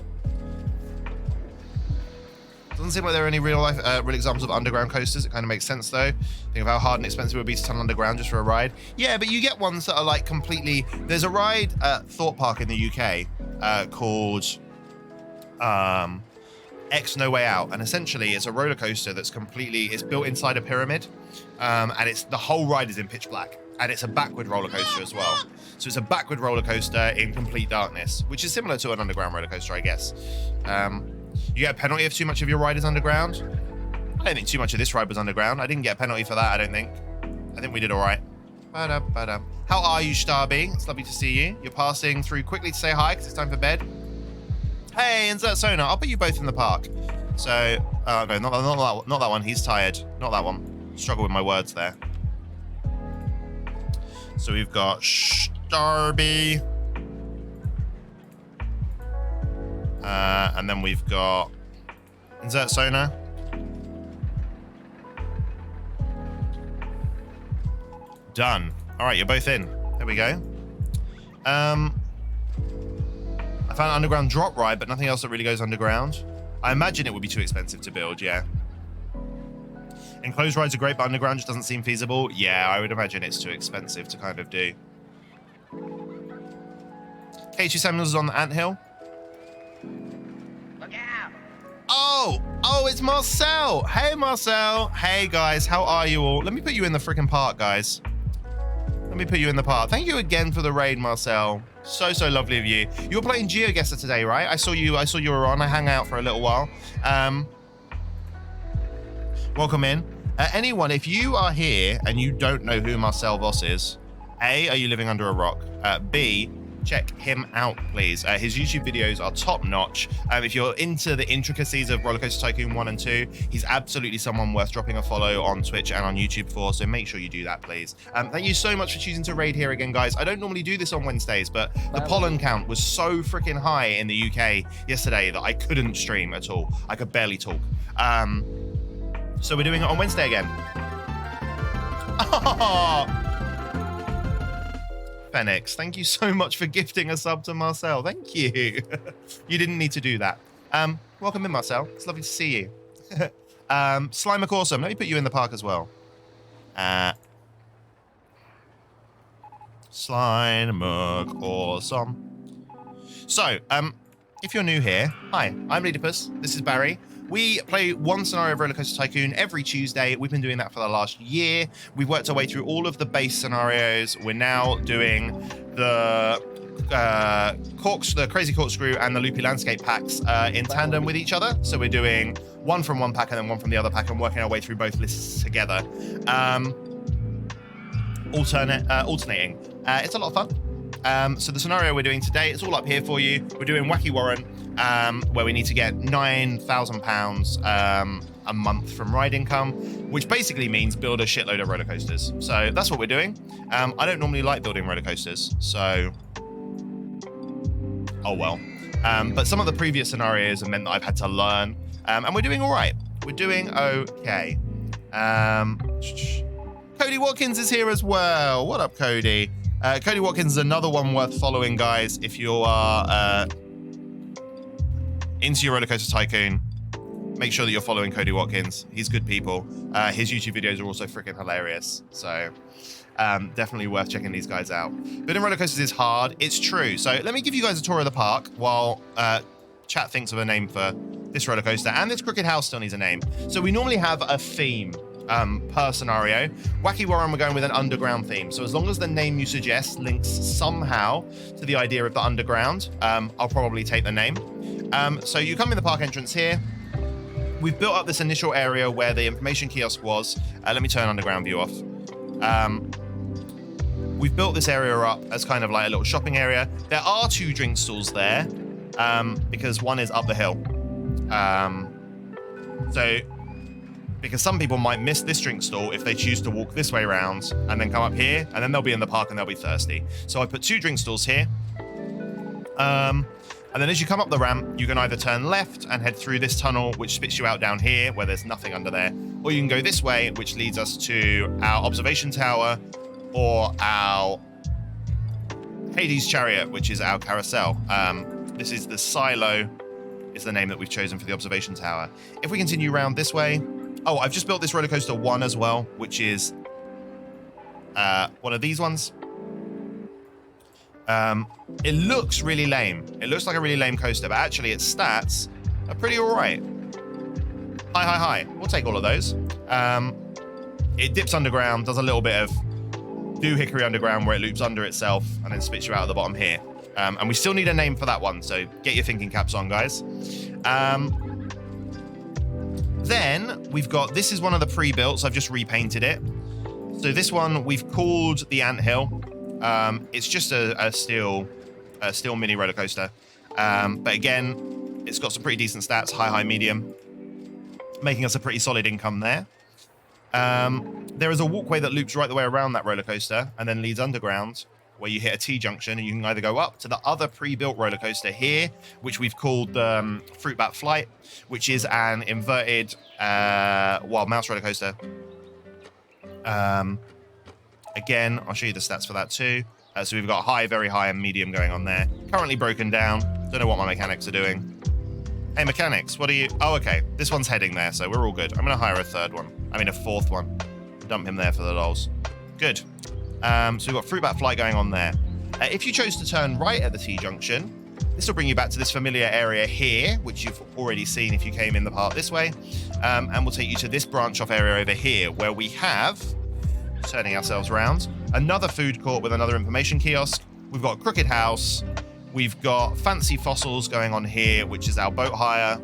Doesn't seem like there are any real examples of underground coasters. It kind of makes sense though. Think of how hard and expensive it would be to tunnel underground just for a ride. Yeah, but you get ones that are like completely... There's a ride at Thorpe Park in the UK called X No Way Out, and essentially it's a roller coaster that's completely... It's built inside a pyramid, and the whole ride is in pitch black. and it's a backward roller coaster as well. So it's a backward roller coaster in complete darkness, which is similar to an underground roller coaster, I guess. You get a penalty if too much of your ride is underground. I don't think too much of this ride was underground. I didn't get a penalty for that, I don't think. I think we did all right. Ba-da-ba-da. How are you, Starby? It's lovely to see you. You're passing through quickly to say hi because it's time for bed. Hey, Insert Sona, I'll put you both in the park. So, no, not that one. He's tired. Not that one. Struggle with my words there. So we've got Starby. And then we've got Insert Sona. Done. All right, you're both in. There we go. I found an underground drop ride, but nothing else that really goes underground. I imagine it would be too expensive to build, yeah. Enclosed rides are great, but underground just doesn't seem feasible. Yeah, I would imagine it's too expensive to kind of do. Casey Samuels is on the anthill. Look out! Oh, it's Marcel. Hey, Marcel. Hey, guys, how are you all? Let me put you in the freaking park, guys. Let me put you in the park. Thank you again for the raid, Marcel. So lovely of you. You were playing GeoGuessr today, right? I saw you were on. I hung out for a little while. Welcome in. Anyone, if you are here and you don't know who Marcel Voss is, A, are you living under a rock? B, check him out, please. His YouTube videos are top notch. If you're into the intricacies of Rollercoaster Tycoon 1 and 2, he's absolutely someone worth dropping a follow on Twitch and on YouTube for, so make sure you do that, please. Thank you so much for choosing to raid here again, guys. I don't normally do this on Wednesdays, but the pollen count was so freaking high in the UK yesterday that I couldn't stream at all. I could barely talk. So we're doing it on Wednesday again. Oh! Phoenix, thank you so much for gifting a sub to Marcel. Thank you. You didn't need to do that. Welcome in, Marcel. It's lovely to see you. Slime McAwesome, let me put you in the park as well. Slime McAwesome. So, if you're new here, hi, I'm Leedipus. This is Barry. We play one scenario of Rollercoaster Tycoon every Tuesday. We've been doing that for the last year. We've worked our way through all of the base scenarios. We're now doing the Crazy Corkscrew and the Loopy Landscape packs in tandem with each other. So we're doing one from one pack and then one from the other pack and working our way through both lists together. Alternating. It's a lot of fun. So the scenario we're doing today, it's all up here for you. We're doing Wacky Warren, where we need to get £9,000 a month from ride income, which basically means build a shitload of roller coasters. So that's what we're doing. I don't normally like building roller coasters, so oh well. But some of the previous scenarios have meant that I've had to learn, and we're doing all right. We're doing okay. Cody Watkins is here as well. What up, Cody? Cody Watkins is another one worth following, guys. If you are into your Rollercoaster Tycoon, make sure that you're following Cody Watkins. He's good people. His YouTube videos are also freaking hilarious. So definitely worth checking these guys out. Building roller coasters is hard. It's true. So let me give you guys a tour of the park while chat thinks of a name for this roller coaster. And this Crooked House still needs a name. So we normally have a theme per scenario. Wacky Warren, we're going with an underground theme. So as long as the name you suggest links somehow to the idea of the underground, I'll probably take the name. So you come in the park entrance here. We've built up this initial area where the information kiosk was. Let me turn underground view off. We've built this area up as kind of like a little shopping area. There are 2 drink stalls there because one is up the hill. Because some people might miss this drink stall if they choose to walk this way around and then come up here, and then they'll be in the park and they'll be thirsty. So I put 2 drink stalls here. And then as you come up the ramp, you can either turn left and head through this tunnel, which spits you out down here where there's nothing under there, or you can go this way, which leads us to our observation tower or our Hades chariot, which is our carousel. This is the silo, is the name that we've chosen for the observation tower. If we continue around this way, oh, I've just built this roller coaster 1 as well, which is one of these ones. It looks really lame. It looks like a really lame coaster, but actually its stats are pretty all right. Hi. We'll take all of those. It dips underground, does a little bit of do Hickory Underground, where it loops under itself and then spits you out at the bottom here. And we still need a name for that one, so get your thinking caps on, guys. Then we've got, this is one of the pre-builts. I've just repainted it. So this one we've called the Anthill. It's just a steel mini roller coaster. But again, it's got some pretty decent stats, high, medium, making us a pretty solid income there. There is a walkway that loops right the way around that roller coaster and then leads underground, where you hit a T-junction and you can either go up to the other pre-built roller coaster here, which we've called the Fruit Bat Flight, which is an inverted wild mouse roller coaster. Again, I'll show you the stats for that too. So we've got high, very high, and medium going on there. Currently broken down. Don't know what my mechanics are doing. Hey, mechanics, what are you? Oh, okay. This one's heading there, so we're all good. I'm going to hire a fourth one. Dump him there for the lols. Good. So we've got Fruit Bat Flight going on there. If you chose to turn right at the T-junction, this will bring you back to this familiar area here, which you've already seen if you came in the part this way. And we'll take you to this branch off area over here, where we have, turning ourselves around, another food court with another information kiosk. We've got a Crooked House. We've got Fancy Fossils going on here, which is our boat hire.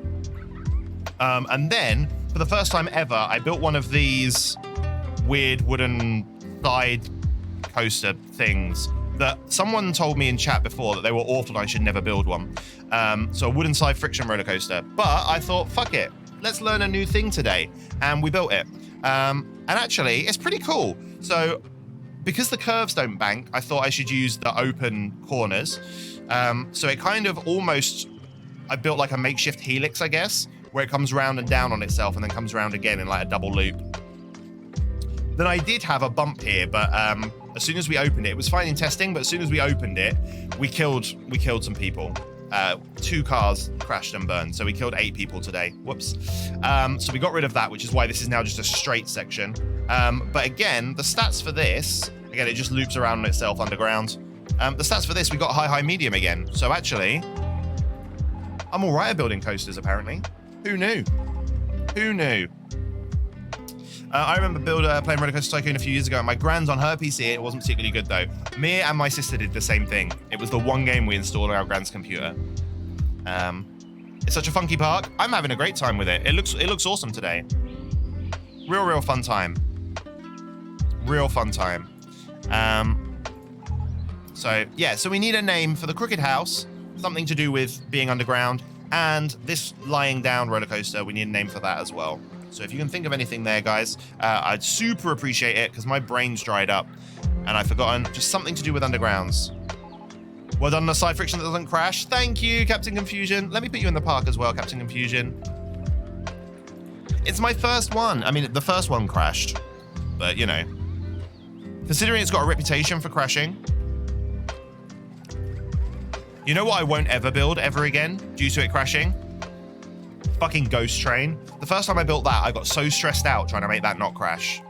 And then, for the first time ever, I built one of these weird wooden side coaster things that someone told me in chat before that they were awful and I should never build one. So a wooden side friction roller coaster. But I thought, fuck it, let's learn a new thing today. And we built it. And actually, it's pretty cool. So because the curves don't bank, I thought I should use the open corners. So it kind of almost, I built like a makeshift helix, I guess, where it comes round and down on itself and then comes round again in like a double loop. Then I did have a bump here, but as soon as we opened it, it was fine in testing, but as soon as we opened it, we killed some people. 2 cars crashed and burned, so we killed 8 people today. Whoops. So we got rid of that, which is why this is now just a straight section. But again, the stats for this, again, it just loops around on itself underground. The stats for this, we got high, medium again. So actually, I'm all right at building coasters, apparently. Who knew? Who knew? I remember playing Rollercoaster Tycoon a few years ago, and my grand's on her PC. It wasn't particularly good, though. Me and my sister did the same thing. It was the one game we installed on our grand's computer. It's such a funky park. I'm having a great time with it. It looks awesome today. Real fun time. Real fun time. So we need a name for the Crooked House, something to do with being underground, and this lying down roller coaster, we need a name for that as well. So if you can think of anything there, guys, I'd super appreciate it, because my brain's dried up and I've forgotten just something to do with undergrounds. Well done on the side friction that doesn't crash. Thank you, Captain Confusion. Let me put you in the park as well, Captain Confusion. It's my first one. I mean, the first one crashed, but you know, considering it's got a reputation for crashing. You know what I won't ever build ever again due to it crashing? Fucking Ghost Train. The first time I built that, I got so stressed out trying to make that not crash.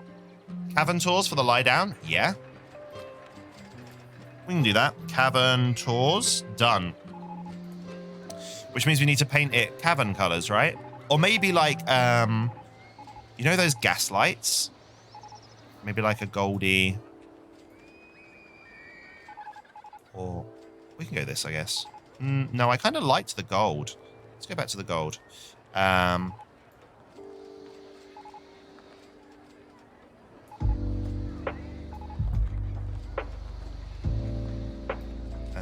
Cavern tours for the lie down? Yeah. We can do that. Cavern tours, done. Which means we need to paint it cavern colors, right? Or maybe like, you know those gas lights? Maybe like a goldy. Or we can go this, I guess. No, I kind of liked the gold. Let's go back to the gold. And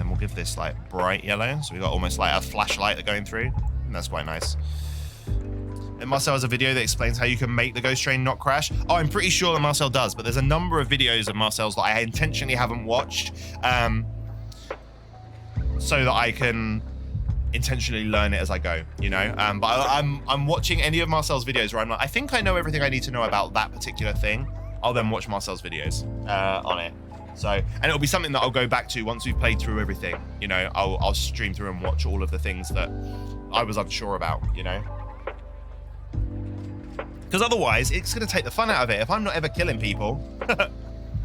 we'll give this like bright yellow. So we got almost like a flashlight going through. And that's quite nice. And Marcel has a video that explains how you can make the Ghost Train not crash. Oh, I'm pretty sure that Marcel does, but there's a number of videos of Marcel's that I intentionally haven't watched. So that I can intentionally learn it as I go, you know. But I'm watching any of Marcel's videos where I'm like, I think I know everything I need to know about that particular thing. I'll then watch Marcel's videos on it. So, and it'll be something that I'll go back to once we've played through everything. You know, I'll stream through and watch all of the things that I was unsure about, you know. Because otherwise, it's going to take the fun out of it. If I'm not ever killing people.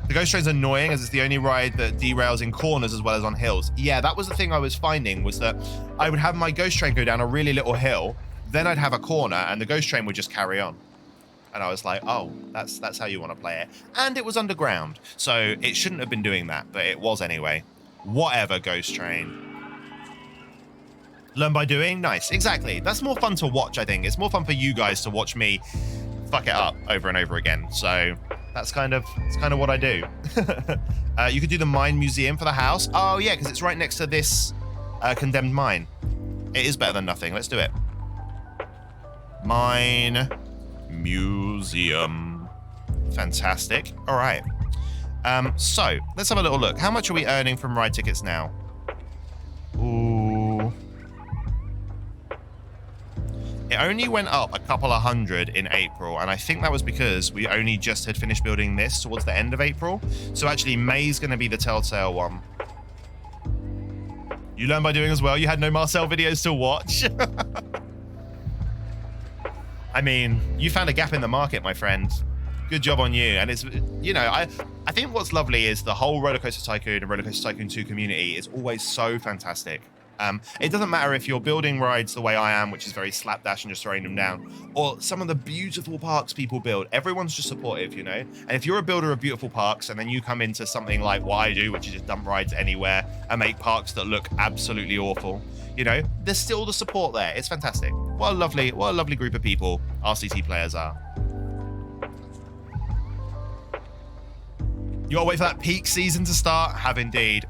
The Ghost Train's annoying as it's the only ride that derails in corners as well as on hills. Yeah, that was the thing I was finding, was that I would have my Ghost Train go down a really little hill, then I'd have a corner and the Ghost Train would just carry on. And I was like, oh, that's how you want to play it. And it was underground, so it shouldn't have been doing that, but it was anyway. Whatever, Ghost Train. Learn by doing? Nice. Exactly. That's more fun to watch, I think. It's more fun for you guys to watch me fuck it up over and over again. So it's kind of what I do. You could do the mine museum for the house. Oh, yeah, because it's right next to this condemned mine. It is better than nothing. Let's do it. Mine museum. Fantastic. All right. So let's have a little look. How much are we earning from ride tickets now? Ooh. It only went up a couple of hundred in April, and I think that was because we only just had finished building this towards the end of April. So actually, May's going to be the telltale one. You learn by doing as well. You had no Marcel videos to watch. I mean, you found a gap in the market, my friend. Good job on you. And it's, you know, I think what's lovely is the whole Rollercoaster Tycoon and Rollercoaster Tycoon 2 community is always so fantastic. It doesn't matter if you're building rides the way I am, which is very slapdash and just throwing them down, or some of the beautiful parks people build. Everyone's just supportive, you know? And if you're a builder of beautiful parks and then you come into something like what I do, which is just dump rides anywhere and make parks that look absolutely awful, you know, there's still the support there. It's fantastic. What a lovely group of people RCT players are. You gotta wait for that peak season to start? Have indeed.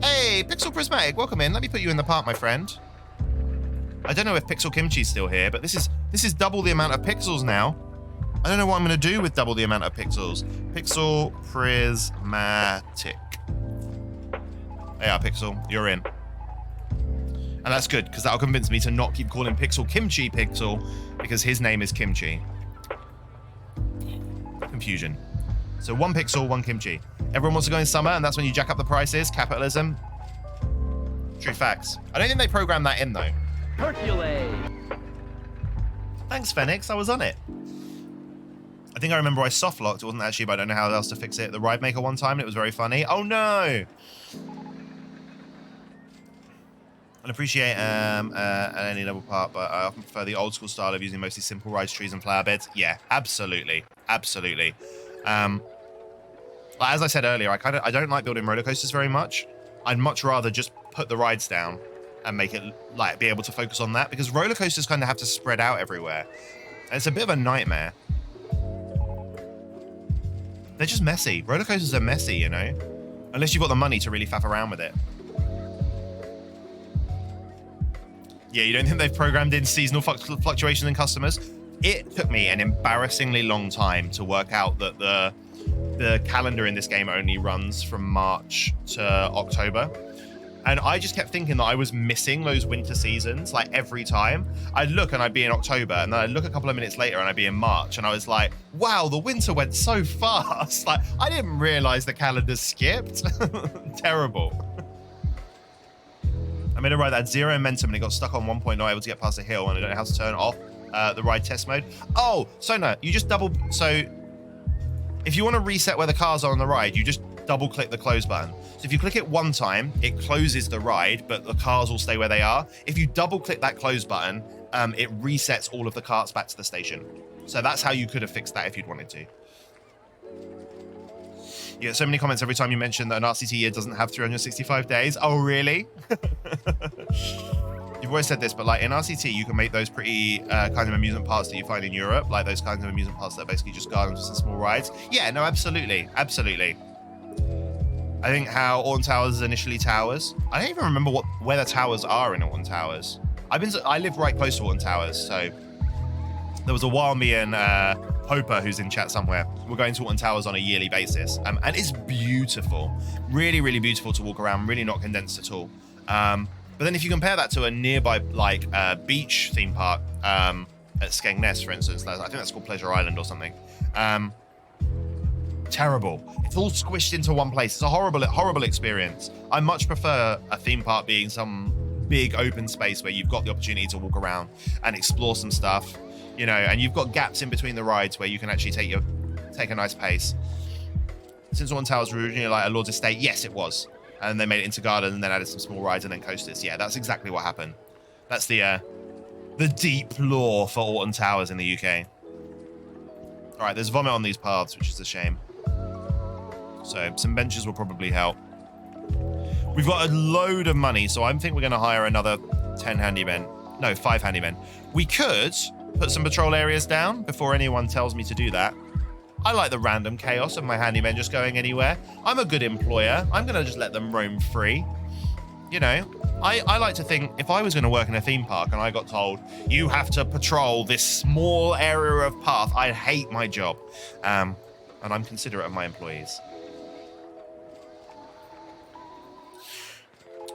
Hey, Pixel Prismatic, welcome in. Let me put you in the park, my friend. I don't know if Pixel Kimchi's still here, but this is double the amount of pixels now. I don't know what I'm going to do with double the amount of pixels. Pixel Prismatic. There you are, Pixel. You're in. And that's good, because that'll convince me to not keep calling Pixel Kimchi Pixel, because his name is Kimchi. Confusion. So 1 pixel, 1 kimchi. Everyone wants to go in summer, and that's when you jack up the prices. Capitalism. True facts. I don't think they programmed that in, though. Hercules. Thanks, Phoenix. I was on it. I think I remember I soft locked. It wasn't actually, but I don't know how else to fix it. The Ride Maker one time, and it was very funny. Oh, no! I appreciate any level part, but I often prefer the old school style of using mostly simple rides, trees, and flower beds. Yeah, absolutely. Absolutely. As I said earlier, I don't like building roller coasters very much. I'd much rather just put the rides down and make it like be able to focus on that, because roller coasters kind of have to spread out everywhere. And it's a bit of a nightmare. They're just messy. Roller coasters are messy, you know, unless you've got the money to really faff around with it. Yeah, you don't think they've programmed in seasonal fluctuations in customers? It took me an embarrassingly long time to work out that the calendar in this game only runs from March to October. And I just kept thinking that I was missing those winter seasons, like every time. I'd look and I'd be in October, and then I'd look a couple of minutes later and I'd be in March, and I was like, wow, the winter went so fast. Like, I didn't realize the calendar skipped. Terrible. I made a ride that had 0 momentum and it got stuck on 1 point, not able to get past a hill, and I don't know how to turn off the ride test mode. Oh, so no, you just so if you want to reset where the cars are on the ride, you just double click the close button. So if you click it one time, it closes the ride, but the cars will stay where they are. If you double click that close button, it resets all of the carts back to the station. So that's how you could have fixed that if you'd wanted to. You get so many comments every time you mention that an RCT year doesn't have 365 days. Oh, really? You've always said this, but like in RCT, you can make those pretty kind of amusement parks that you find in Europe, like those kinds of amusement parks that are basically just gardens and small rides. Yeah, no, absolutely. Absolutely. I think how Alton Towers is initially towers. I don't even remember where the towers are in Alton Towers. I live right close to Alton Towers, so there was a while me and Hoper, who's in chat somewhere, we're going to Alton Towers on a yearly basis, and it's beautiful, really, really beautiful to walk around, really not condensed at all. But then if you compare that to a nearby like beach theme park at Skegness, for instance, I think that's called Pleasure Island or something. Terrible. It's all squished into one place. It's a horrible experience. I much prefer a theme park being some big open space where you've got the opportunity to walk around and explore some stuff, you know, and you've got gaps in between the rides where you can actually take a nice pace. Since Alton Towers was originally like a Lord's Estate, yes, it was. And they made it into garden and then added some small rides and then coasters. Yeah, that's exactly what happened. That's the deep lore for Alton Towers in the UK. All right, there's vomit on these paths, which is a shame. So some benches will probably help. We've got a load of money, so I think we're going to hire another 10 handymen. No, 5 handymen. We could put some patrol areas down before anyone tells me to do that. I like the random chaos of my handymen just going anywhere. I'm a good employer. I'm going to just let them roam free. You know, I like to think if I was going to work in a theme park and I got told, you have to patrol this small area of path, I'd hate my job. And I'm considerate of my employees.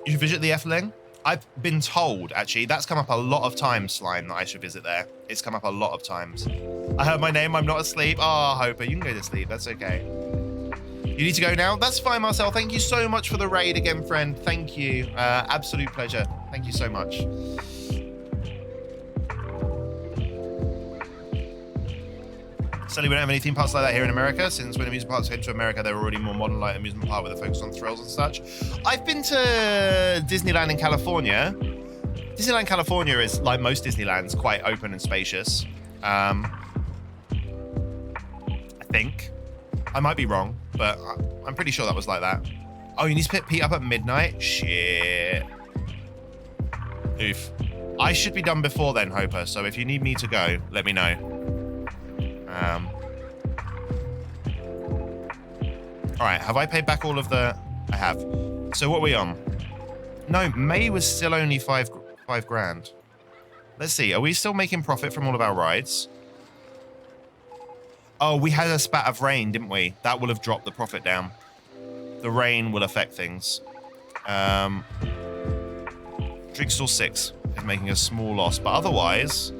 You should visit the Efteling. I've been told, actually, that's come up a lot of times, Slime, that I should visit there. It's come up a lot of times. I heard my name, I'm not asleep. Oh, Hopper, you can go to sleep, that's okay. You need to go now? That's fine, Marcel. Thank you so much for the raid again, friend. Thank you. Absolute pleasure. Thank you so much. Sadly, we don't have any theme parks like that here in America. Since when amusement parks came to America, they were already more modern light amusement park with a focus on thrills and such. I've been to Disneyland in California. Disneyland California is, like most Disneylands, quite open and spacious. I think. I might be wrong, but I'm pretty sure that was like that. Oh, you need to pick Pete up at midnight? Shit. Oof. I should be done before then, Hopper, so if you need me to go, let me know. Alright, have I paid back all of the... I have. So what are we on? No, May was still only five grand. Let's see, are we still making profit from all of our rides? Oh, we had a spat of rain, didn't we? That will have dropped the profit down. The rain will affect things. Drink Store 6 is making a small loss, but otherwise,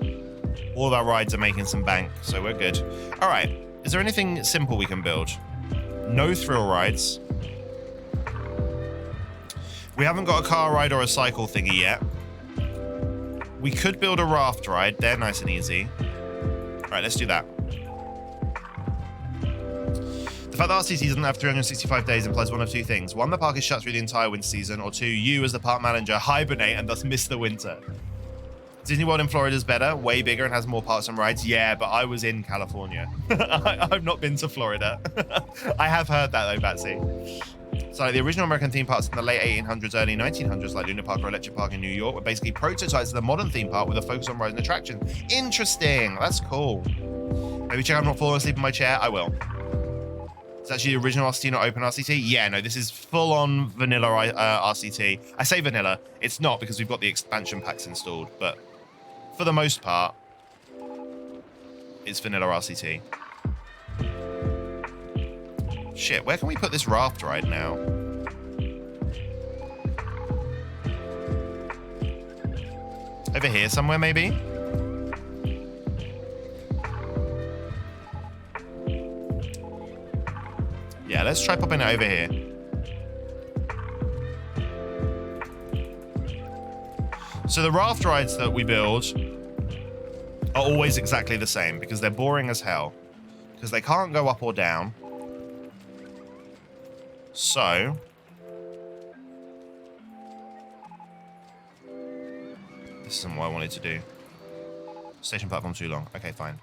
all of our rides are making some bank, so we're good. All right, is there anything simple we can build? No thrill rides. We haven't got a car ride or a cycle thingy yet. We could build a raft ride. They're nice and easy. All right, let's do that. The fact that RCT doesn't have 365 days implies one of two things. One, the park is shut through the entire winter season, or two, you as the park manager hibernate and thus miss the winter. Disney World in Florida is better, way bigger, and has more parks and rides. Yeah, but I was in California. I've not been to Florida. I have heard that though, Batsy. So the original American theme parks in the late 1800s, early 1900s, like Luna Park or Electric Park in New York, were basically prototypes of the modern theme park with a focus on rides and attractions. Interesting. That's cool. Maybe check I'm not falling asleep in my chair. I will. It's actually the original RCT, not open RCT. Yeah, no, this is full-on vanilla RCT. I say vanilla. It's not because we've got the expansion packs installed, but for the most part, it's vanilla RCT. Shit, where can we put this raft ride now? Over here somewhere, maybe? Yeah, let's try popping it over here. So the raft rides that we build are always exactly the same because they're boring as hell. Because they can't go up or down. So... this isn't what I wanted to do. Station platform too long. Okay, fine.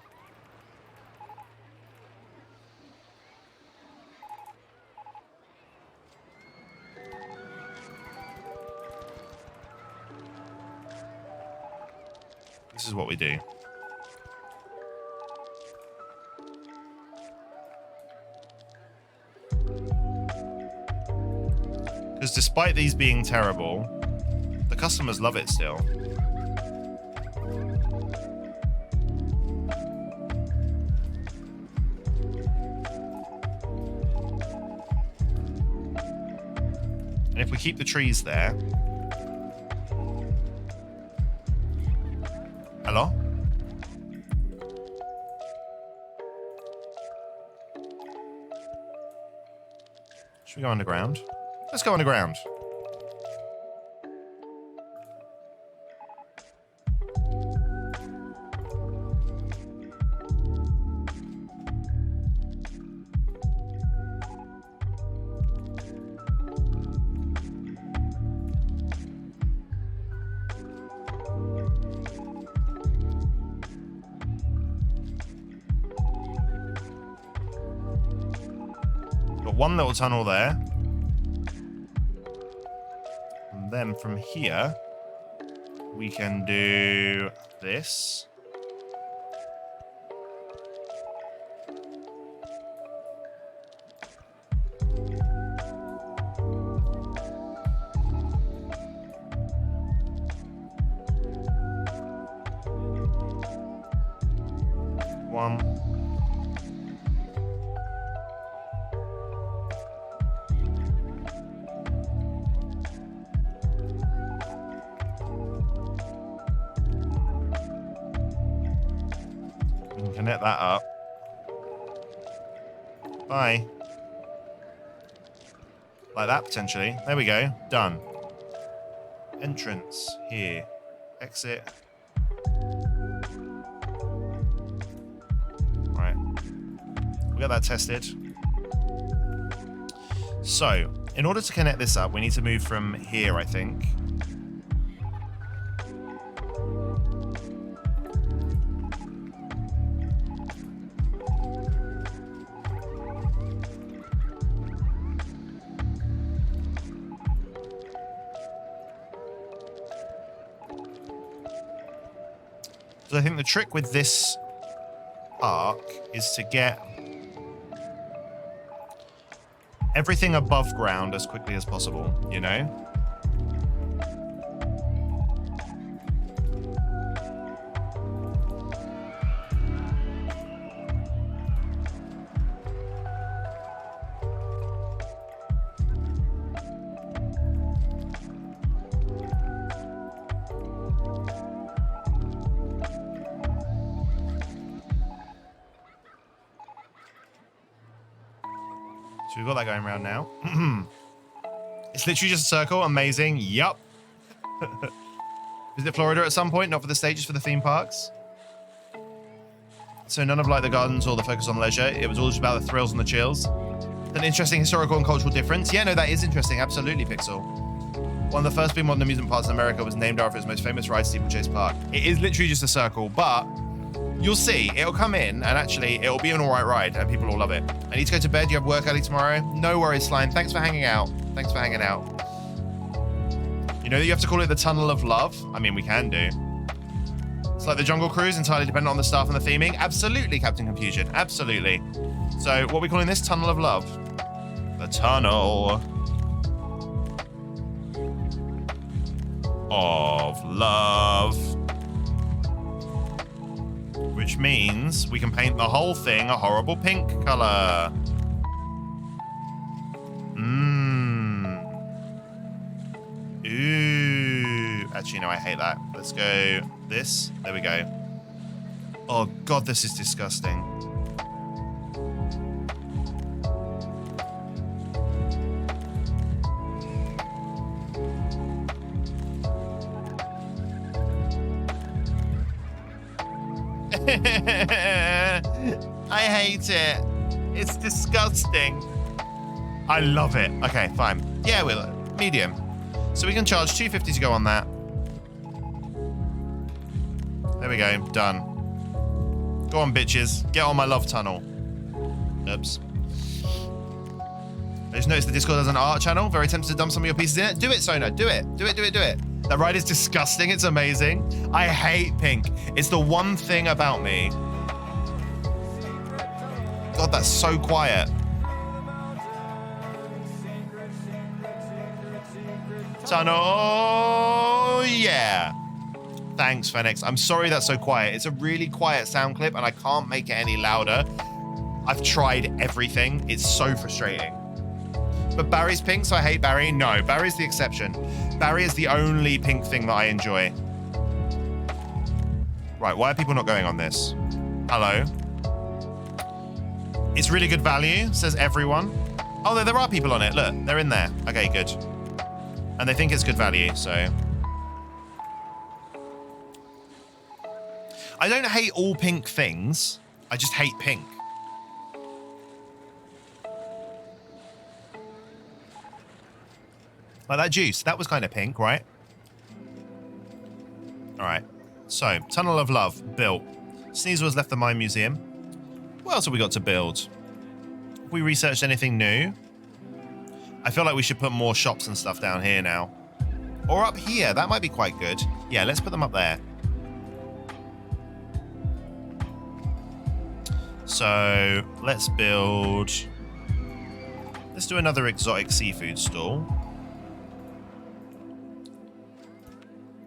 This is what we do. Because despite these being terrible, the customers love it still. And if we keep the trees there... Hello? Should we go underground? Let's go underground. Got one little tunnel there. And then from here, we can do this. One. We can connect that up. Bye. Like that, potentially. There we go. Done. Entrance here. Exit. Right. We got that tested. So, in order to connect this up, we need to move from here, I think. So I think the trick with this arc is to get everything above ground as quickly as possible, you know? So we've got that going around now. It's literally just a circle. Amazing. Yup. Visit Florida at some point, not for the stages, for the theme parks. So none of like the gardens or the focus on leisure. It was all just about the thrills and the chills. An interesting historical and cultural difference. Yeah, no, that is interesting. Absolutely, Pixel. One of the first big modern amusement parks in America was named after its most famous ride, Steeplechase Park. It is literally just a circle, but you'll see, it'll come in, and actually, it'll be an alright ride, and people will love it. I need to go to bed. You have work early tomorrow? No worries, Slime. Thanks for hanging out. Thanks for hanging out. You know that you have to call it the Tunnel of Love? I mean, we can do. It's like the Jungle Cruise, entirely dependent on the staff and the theming. Absolutely, Captain Confusion. Absolutely. So, what are we calling this? Tunnel of Love. The Tunnel of Love. Which means we can paint the whole thing a horrible pink color. Ooh. Actually, no, I hate that. Let's go this. There we go. Oh, God, this is disgusting. I hate it. It's disgusting. I love it. Okay, fine. Yeah, we'll medium. So we can charge $2.50 to go on that. There we go. Done. Go on, bitches. Get on my love tunnel. Oops. I just noticed the Discord has an art channel. Very tempted to dump some of your pieces in it. Do it, Sona. Do it. Do it, do it, do it. That ride is disgusting. It's amazing. I hate pink. It's the one thing about me. God, that's so quiet. Tunnel, yeah. Thanks, Phoenix. I'm sorry that's so quiet. It's a really quiet sound clip, and I can't make it any louder. I've tried everything. It's so frustrating. But Barry's pink, so I hate Barry. No, Barry's the exception. Barry is the only pink thing that I enjoy. Right, why are people not going on this? Hello? It's really good value, says everyone. Oh, there are people on it. Look, they're in there. Okay, good. And they think it's good value, so. I don't hate all pink things. I just hate pink. Like that juice. That was kind of pink, right? All right. So, Tunnel of Love, built. Sneasel has left the Mime Museum. What else have we got to build? we researched anything new. I feel like we should put more shops and stuff down here now. Or up here. That might be quite good. Yeah, let's put them up there. So let's build... Let's do another exotic seafood stall.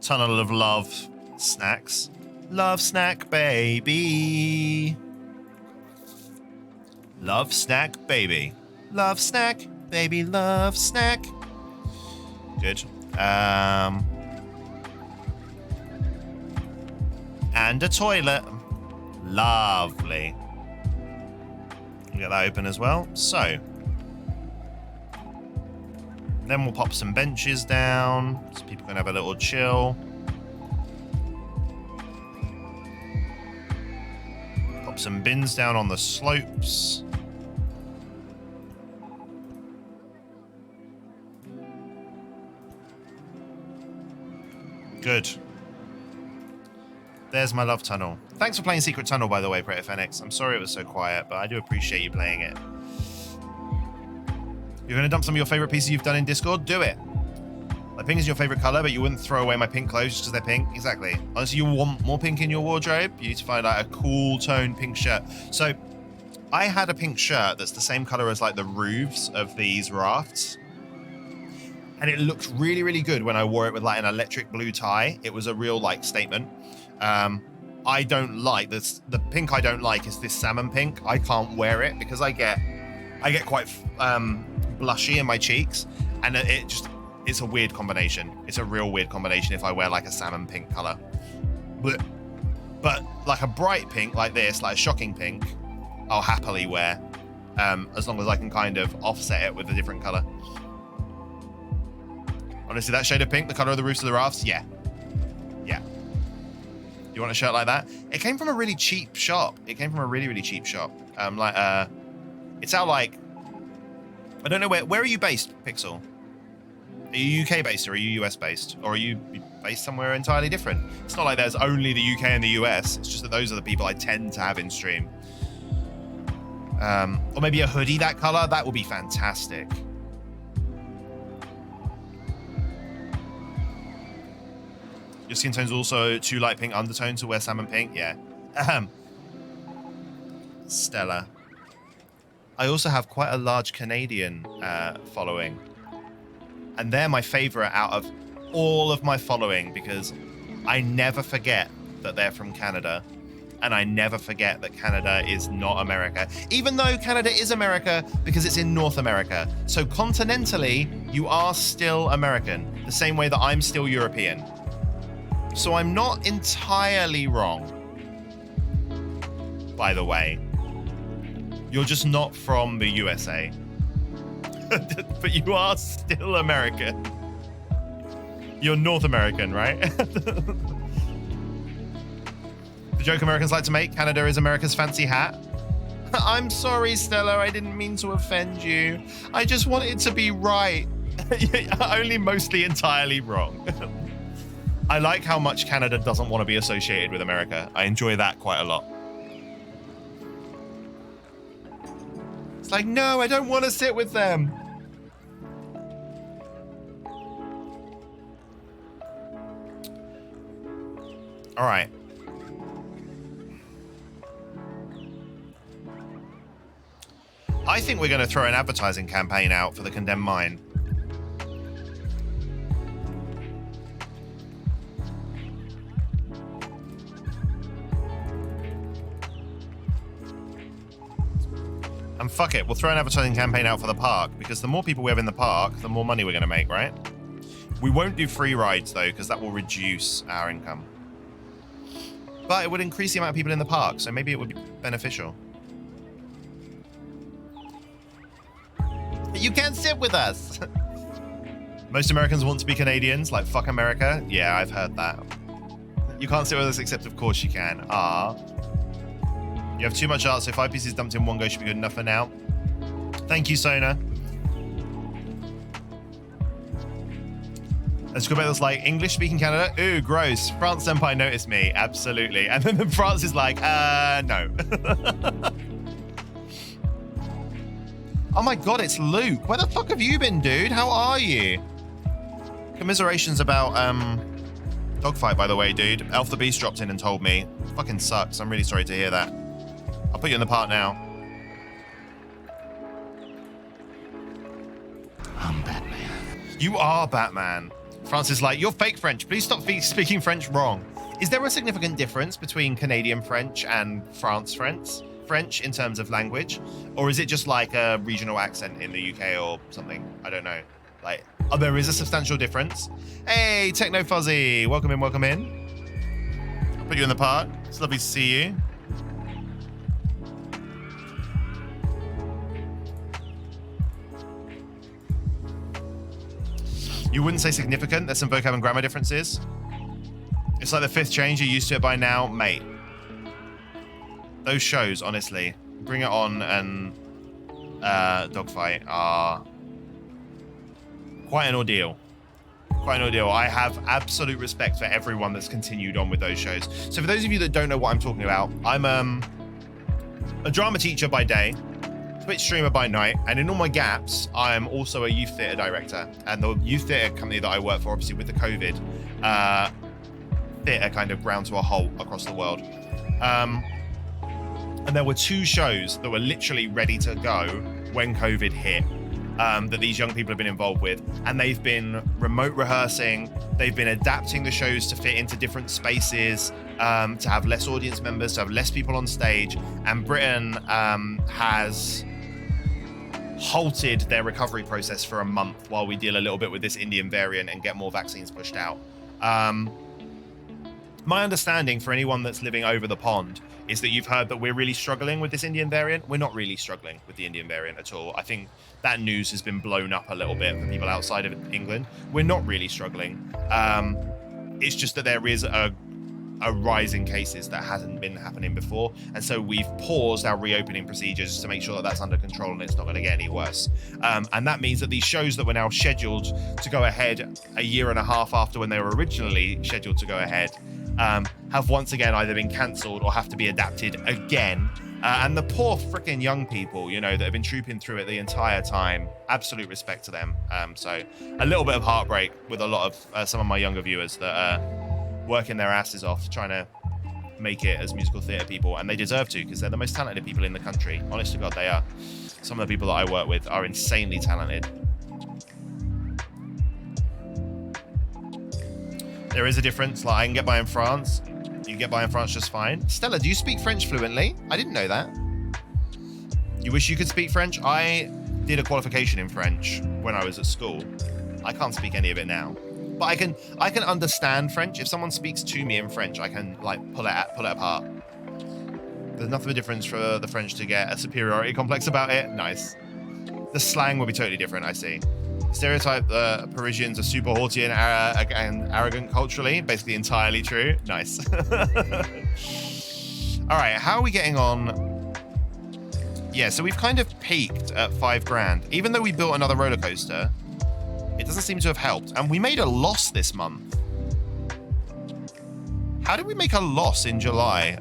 Tunnel of Love snacks. Love snack baby. Love snack baby. Love snack baby. Love snack. Good. And a toilet. Lovely. Get that open as well. So then we'll pop some benches down so people can have a little chill. Pop some bins down on the slopes. Good. There's my love tunnel. Thanks for playing Secret Tunnel, by the way, Predator Phoenix. I'm sorry it was so quiet, but I do appreciate you playing it. You're going to dump some of your favorite pieces you've done in Discord? Do it. Like, pink is your favorite color, but you wouldn't throw away my pink clothes just because they're pink. Exactly. Honestly, you want more pink in your wardrobe, you need to find like a cool tone pink shirt. So I had a pink shirt that's the same color as like the roofs of these rafts. And it looked really, really good when I wore it with like an electric blue tie. It was a real like statement. I don't like this. The pink I don't like is this salmon pink. I can't wear it because I get quite blushy in my cheeks, and it's a weird combination. It's a real weird combination if I wear like a salmon pink color. But like a bright pink like this, like a shocking pink, I'll happily wear, as long as I can kind of offset it with a different color. Honestly, that shade of pink, the color of the roofs of the rafts, yeah. You want a shirt like that? It came from a really cheap shop. It came from a really, really cheap shop. It's out like, I don't know where are you based, Pixel? Are you UK based or are you US based? Or are you based somewhere entirely different? It's not like there's only the UK and the US. It's just that those are the people I tend to have in stream. Or maybe a hoodie that color. That would be fantastic. Your skin tone's also too light pink undertone to wear salmon pink. Yeah. Stella. I also have quite a large Canadian following. And they're my favorite out of all of my following because I never forget that they're from Canada. And I never forget that Canada is not America. Even though Canada is America because it's in North America. So continentally, you are still American. The same way that I'm still European. So I'm not entirely wrong, by the way. You're just not from the USA. But you are still American. You're North American, right? The joke Americans like to make, Canada is America's fancy hat. I'm sorry, Stella, I didn't mean to offend you. I just want it to be right. Only mostly entirely wrong. I like how much Canada doesn't want to be associated with America. I enjoy that quite a lot. It's like, no, I don't want to sit with them. All right. I think we're going to throw an advertising campaign out for the Condemned Mine. And fuck it, we'll throw an advertising campaign out for the park, because the more people we have in the park, the more money we're going to make, right? We won't do free rides, though, because that will reduce our income. But it would increase the amount of people in the park, so maybe it would be beneficial. You can't sit with us! Most Americans want to be Canadians, like fuck America. Yeah, I've heard that. You can't sit with us, except of course you can. Ah. You have too much art, so 5 pieces dumped in one go should be good enough for now. Thank you, Sona. Let's go back. That's like English-speaking Canada. Ooh, gross. France Senpai noticed me. Absolutely. And then France is like, no. Oh my god, it's Luke. Where the fuck have you been, dude? How are you? Commiserations about Dogfight, by the way, dude. Elf the Beast dropped in and told me. Fucking sucks. I'm really sorry to hear that. I'll put you in the part now. I'm Batman. You are Batman. France is like, you're fake French. Please stop speaking French wrong. Is there a significant difference between Canadian French and France French in terms of language? Or is it just like a regional accent in the UK or something? I don't know. Like, oh, there is a substantial difference. Hey, Techno Fuzzy. Welcome in, welcome in. I'll put you in the part. It's lovely to see you. You wouldn't say significant. There's some vocab and grammar differences. It's like the fifth change. You're used to it by now, mate. Those shows, honestly, Bring It On and Dogfight are quite an ordeal. Quite an ordeal. I have absolute respect for everyone that's continued on with those shows. So for those of you that don't know what I'm talking about, I'm a drama teacher by day, Twitch streamer by night, and in all my gaps, I'm also a youth theatre director. And the youth theatre company that I work for, obviously with the COVID, theatre kind of ground to a halt across the world. And there were 2 shows that were literally ready to go when COVID hit, that these young people have been involved with. And they've been remote rehearsing, they've been adapting the shows to fit into different spaces, to have less audience members, to have less people on stage. And Britain has halted their recovery process for a month while we deal a little bit with this Indian variant and get more vaccines pushed out. My understanding for anyone that's living over the pond is that you've heard that we're really struggling with this Indian variant. We're not really struggling with the Indian variant at all. I think that news has been blown up a little bit for people outside of England. We're not really struggling. It's just that there is a rise in cases that hasn't been happening before. And so we've paused our reopening procedures to make sure that that's under control and it's not going to get any worse. And that means that these shows that were now scheduled to go ahead a year and a half after when they were originally scheduled to go ahead, have once again either been cancelled or have to be adapted again. And the poor freaking young people, you know, that have been trooping through it the entire time, absolute respect to them. So a little bit of heartbreak with a lot of some of my younger viewers that are working their asses off trying to make it as musical theatre people, and they deserve to, because they're the most talented people in the country. Honest to God, they are. Some of the people that I work with are insanely talented. There is a difference. Like, I can get by in France. You get by in France just fine. Stella, do you speak French fluently? I didn't know that. You wish you could speak French? I did a qualification in French when I was at school. I can't speak any of it now. But I can understand French. If someone speaks to me in French, I can like pull it apart. There's enough of a difference for the French to get a superiority complex about it. Nice. The slang will be totally different, I see. Stereotype Parisians are super haughty and arrogant culturally. Basically entirely true. Nice. All right, how are we getting on? Yeah, so we've kind of peaked at $5,000. Even though we built another roller coaster, it doesn't seem to have helped. And we made a loss this month. How did we make a loss in July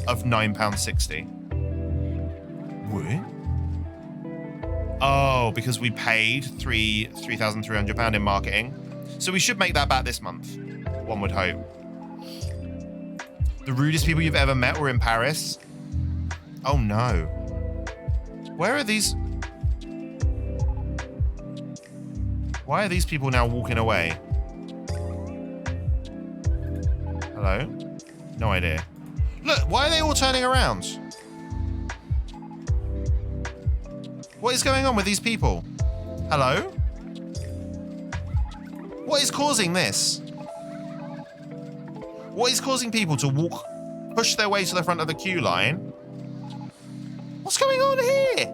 of £9.60? What? Oh, because we paid £3,300 in marketing. So we should make that back this month, one would hope. The rudest people you've ever met were in Paris. Oh no. Where are these? Why are these people now walking away? Hello? No idea. Look, why are they all turning around? What is going on with these people? Hello? What is causing this? What is causing people to push their way to the front of the queue line? What's going on here?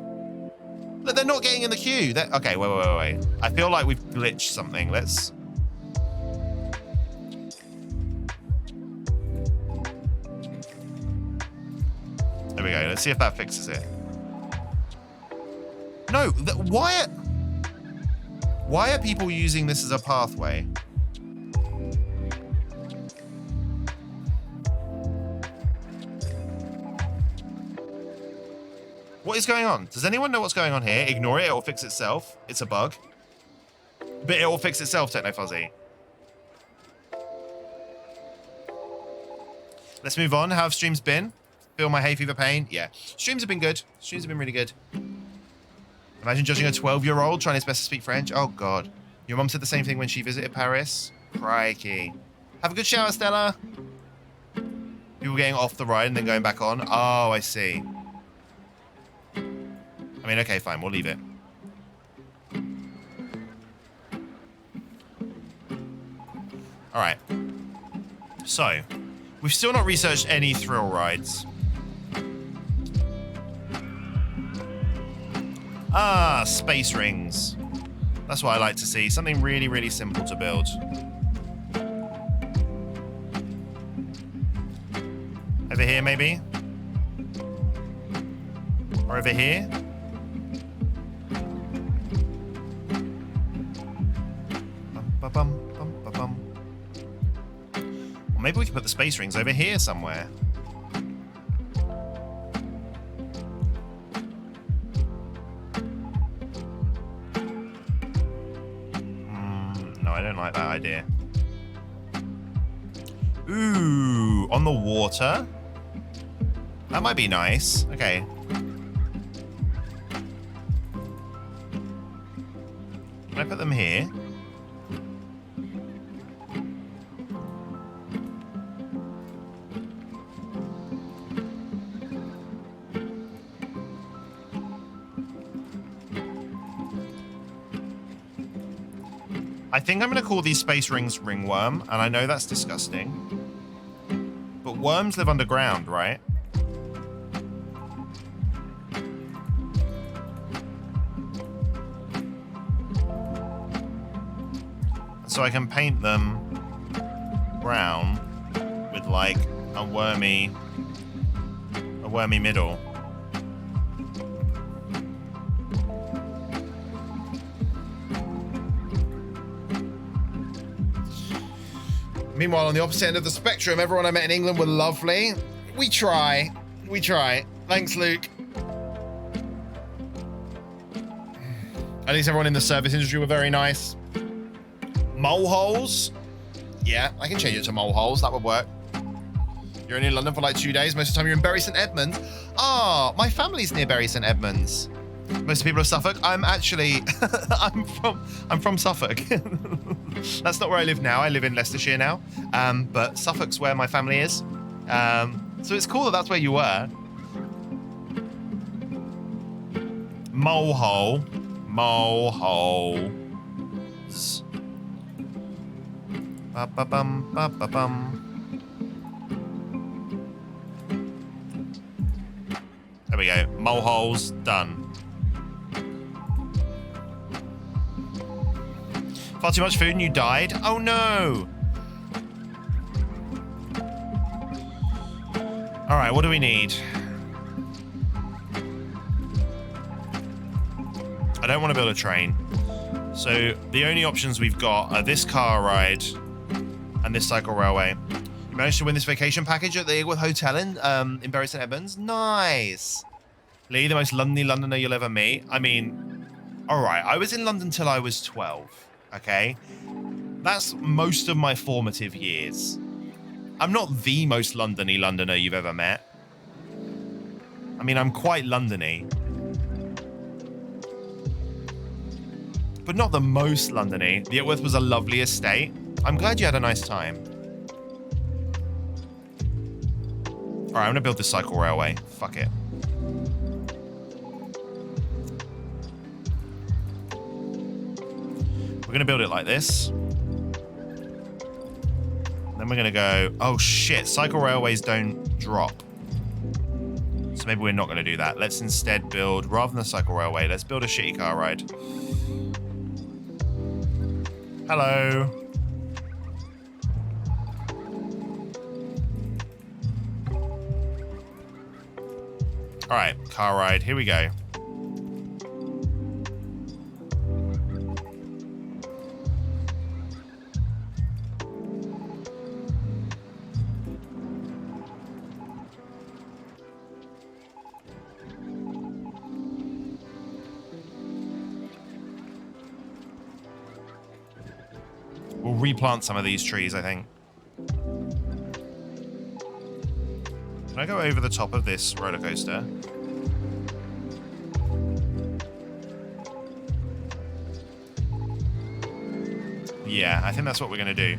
Look, they're not getting in the queue. Okay, wait. I feel like we've glitched something. Let's... There we go. Let's see if that fixes it. No, why are people using this as a pathway? What is going on? Does anyone know what's going on here? Ignore it. It will fix itself. It's a bug. But it will fix itself, Techno Fuzzy. Let's move on. How have streams been? Feel my hay fever pain? Yeah. Streams have been good. Streams have been really good. Imagine judging a 12-year-old trying his best to speak French. Oh, God. Your mum said the same thing when she visited Paris. Crikey. Have a good shower, Stella. People getting off the ride and then going back on. Oh, I see. I mean, okay, fine. We'll leave it. All right. So, we've still not researched any thrill rides. Ah, space rings. That's what I like to see. Something really, really simple to build. Over here, maybe? Or over here? Or maybe we can put the space rings over here somewhere. No, I don't like that idea. Ooh, on the water? That might be nice. Okay. Can I put them here? I think I'm going to call these space rings ringworm, and I know that's disgusting. But worms live underground, right? So I can paint them brown with like a wormy middle. Meanwhile, on the opposite end of the spectrum, everyone I met in England were lovely. We try. We try. Thanks, Luke. At least everyone in the service industry were very nice. Moleholes? Yeah, I can change it to moleholes. That would work. You're only in London for like 2 days. Most of the time you're in Bury St Edmunds. Ah, my family's near Bury St Edmunds. Most people are Suffolk. I'm actually, I'm from Suffolk. That's not where I live now. I live in Leicestershire now. But Suffolk's where my family is. So it's cool that that's where you were. Molehole. Moleholes. Ba-ba-bum, ba-ba-bum. There we go. Moleholes done. Far too much food and you died? Oh no! Alright, what do we need? I don't want to build a train. So the only options we've got are this car ride and this cycle railway. Managed to win this vacation package at the Igworth Hotel in Bury St Edmunds. Nice! Lee, the most Londony Londoner you'll ever meet. I mean, alright, I was in London till I was 12. Okay, that's most of my formative years. I'm not the most Londony Londoner you've ever met. I mean, I'm quite Londony, but not the most Londony. The Itworth was a lovely estate. I'm glad you had a nice time. All right, I'm gonna build this cycle railway. Fuck it. We're going to build it like this. Then we're going to go... Oh, shit. Cycle railways don't drop. So maybe we're not going to do that. Let's instead build... Rather than a cycle railway, let's build a shitty car ride. Hello. All right. Car ride. Here we go. We'll replant some of these trees, I think. Can I go over the top of this roller coaster? Yeah, I think that's what we're going to do.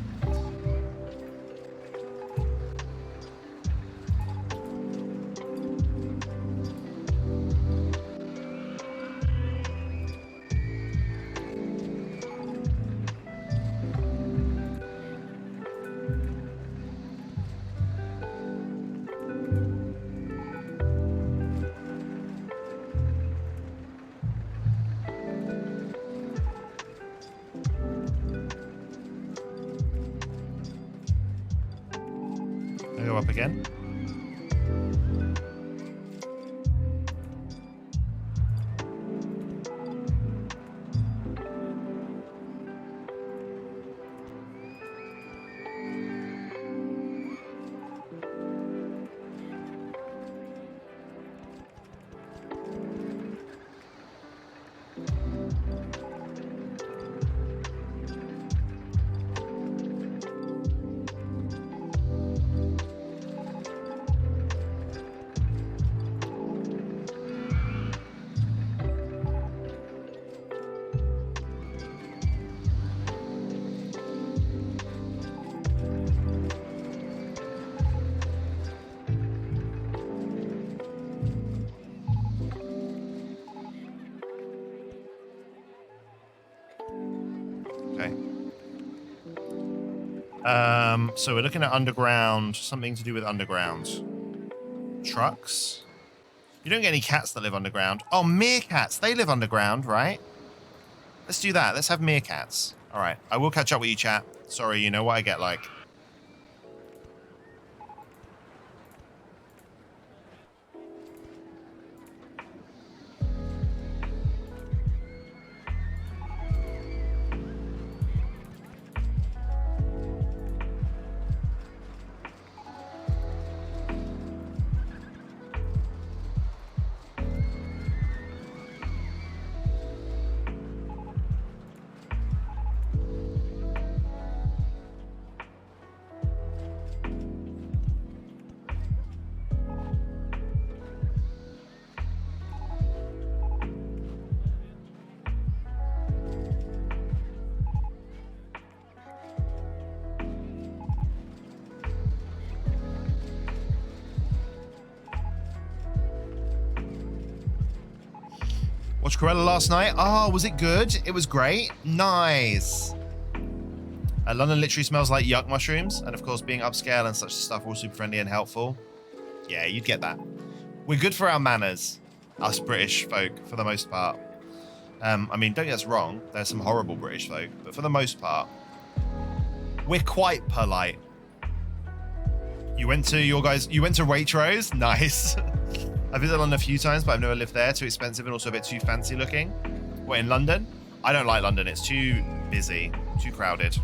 Go up again. Okay. So we're looking at underground, something to do with underground. Trucks? You don't get any cats that live underground. Oh, meerkats. They live underground, right? Let's do that. Let's have meerkats. All right. I will catch up with you, chat. Sorry, you know what I get like. Watched Corella last night. Oh, was it good? It was great. Nice. London literally smells like yuck mushrooms. And of course, being upscale and such stuff are all super friendly and helpful. Yeah, you'd get that. We're good for our manners, us British folk, for the most part. I mean, don't get us wrong. There's some horrible British folk. But for the most part, we're quite polite. You went to Waitrose? Nice. I've visited London a few times, but I've never lived there. Too expensive and also a bit too fancy looking. What, in London? I don't like London. It's too busy, too crowded.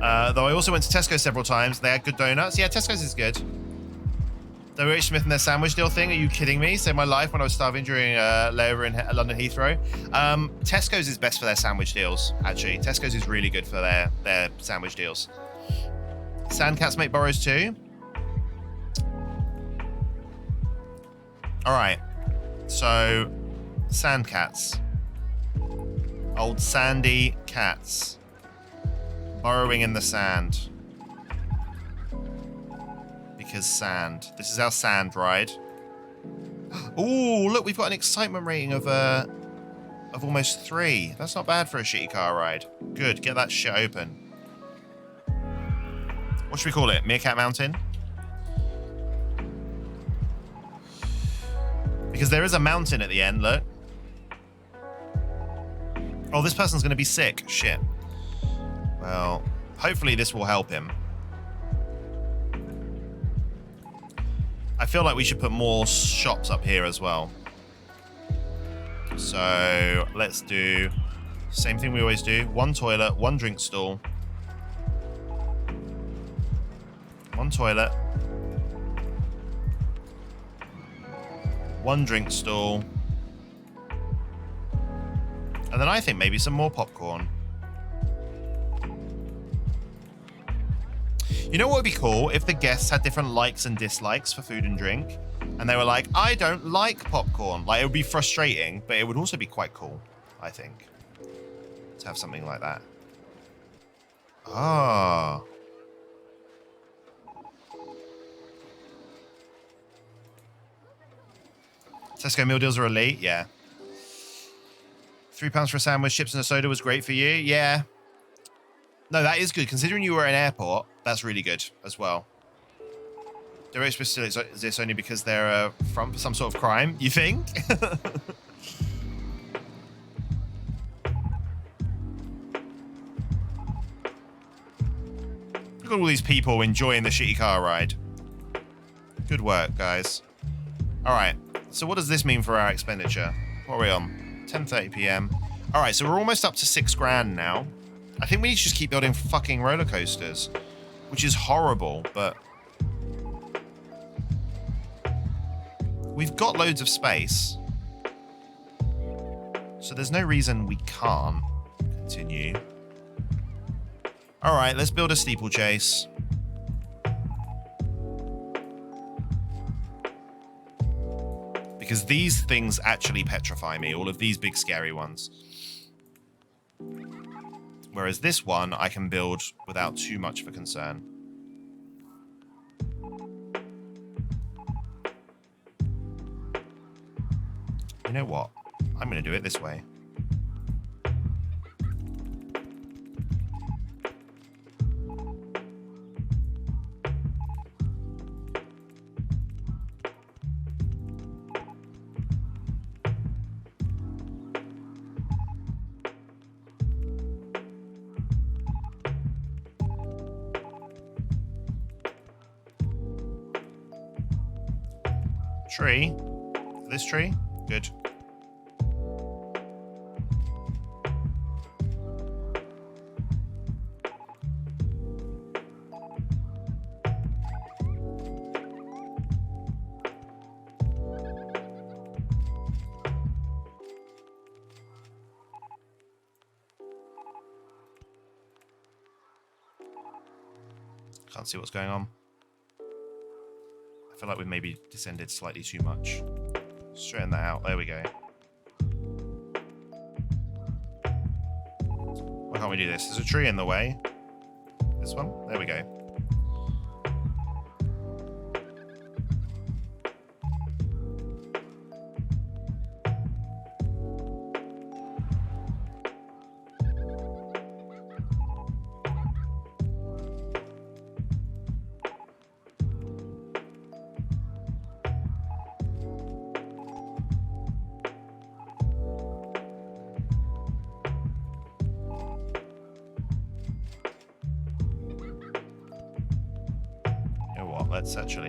Though I also went to Tesco several times. They had good donuts. Yeah, Tesco's is good. WH Smith and their sandwich deal thing. Are you kidding me? Saved my life when I was starving during layover in London Heathrow. Tesco's is best for their sandwich deals, actually. Tesco's is really good for their sandwich deals. Sandcats make burrows too. All right. So, sandcats. Old sandy cats. Burrowing in the sand. Because sand. This is our sand ride. Ooh, look, we've got an excitement rating of almost 3. That's not bad for a shitty car ride. Good, get that shit open. What should we call it? Meerkat Mountain? Because there is a mountain at the end, look. Oh, this person's going to be sick. Shit. Well, hopefully this will help him. I feel like we should put more shops up here as well. So, let's do same thing we always do. 1 toilet, 1 drink stall. 1 toilet. 1 drink stall. And then I think maybe some more popcorn. You know what would be cool? If the guests had different likes and dislikes for food and drink. And they were like, I don't like popcorn. Like, it would be frustrating, but it would also be quite cool, I think. To have something like that. Ah. Tesco meal deals are elite, yeah. £3 for a sandwich, chips and a soda was great for you, yeah. No, that is good. Considering you were at an airport, that's really good as well. Do I still exist only because they're a front for some sort of crime, you think? Look at all these people enjoying the shitty car ride. Good work, guys. All right. So what does this mean for our expenditure? What are we on? 10:30 p.m. All right. So we're almost up to $6,000 now. I think we need to just keep building fucking roller coasters, which is horrible, but we've got loads of space. So there's no reason we can't continue. All right, let's build a steeplechase. Because these things actually petrify me, all of these big scary ones. Whereas this one, I can build without too much of a concern. You know what? I'm going to do it this way. Tree. This tree? Good. Can't see what's going on. I feel like we've maybe descended slightly too much. Straighten that out. There we go. Why can't we do this? There's a tree in the way. This one? There we go.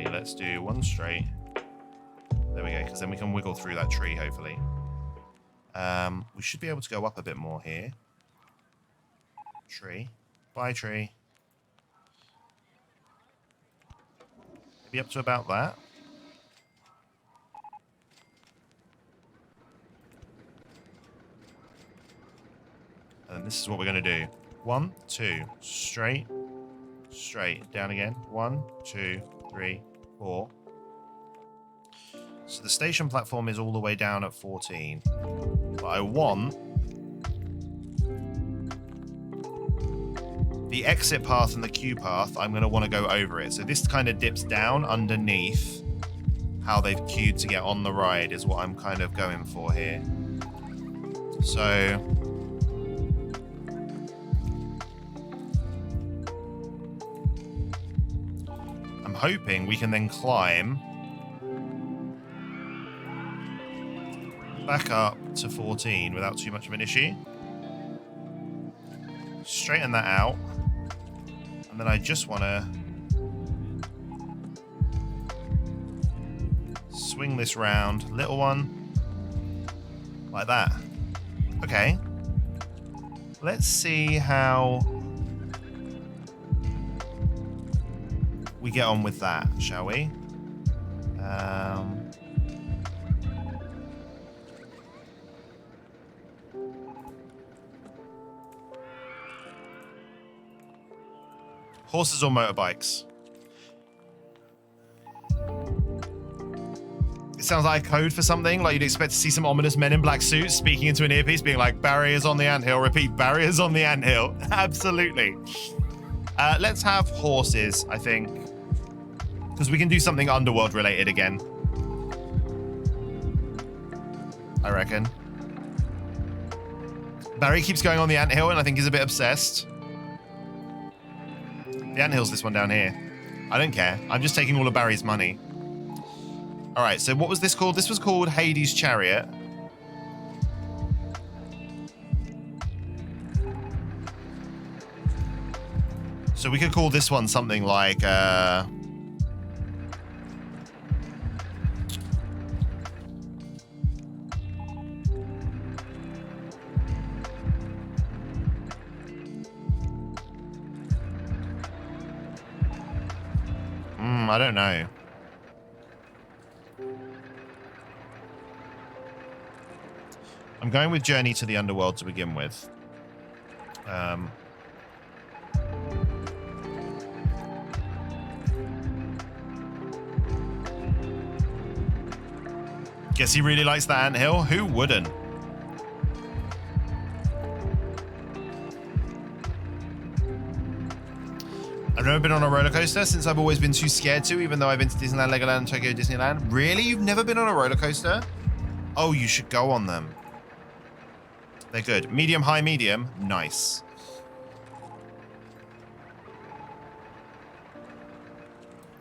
Let's do one straight. There we go, because then we can wiggle through that tree, hopefully. We should be able to go up a bit more here. Tree. Bye, tree. Maybe up to about that. And this is what we're going to do. 1, 2, straight, straight, down again. 1, 2, 3, 4. So the station platform is all the way down at 14. But I want the exit path and the queue path, I'm going to want to go over it. So this kind of dips down underneath how they've queued to get on the ride is what I'm kind of going for here. So I'm hoping we can then climb back up to 14 without too much of an issue. Straighten that out. And then I just want to swing this round. Little one. Like that. Okay. Let's see how we get on with that, shall we? Horses or motorbikes? It sounds like a code for something. Like you'd expect to see some ominous men in black suits speaking into an earpiece, being like, barriers on the anthill. Repeat, barriers on the anthill. Absolutely. Let's have horses, I think. Because we can do something underworld related again. I reckon. Barry keeps going on the anthill, and I think he's a bit obsessed. The anthill's this one down here. I don't care. I'm just taking all of Barry's money. All right, so what was this called? This was called Hades' Chariot. So we could call this one something like... I don't know. I'm going with Journey to the Underworld to begin with. Guess he really likes that anthill. Who wouldn't? I've never been on a roller coaster since I've always been too scared to, even though I've been to Disneyland, Legoland, and Tokyo Disneyland. Really? You've never been on a roller coaster? Oh, you should go on them. They're good. Medium, high, medium. Nice.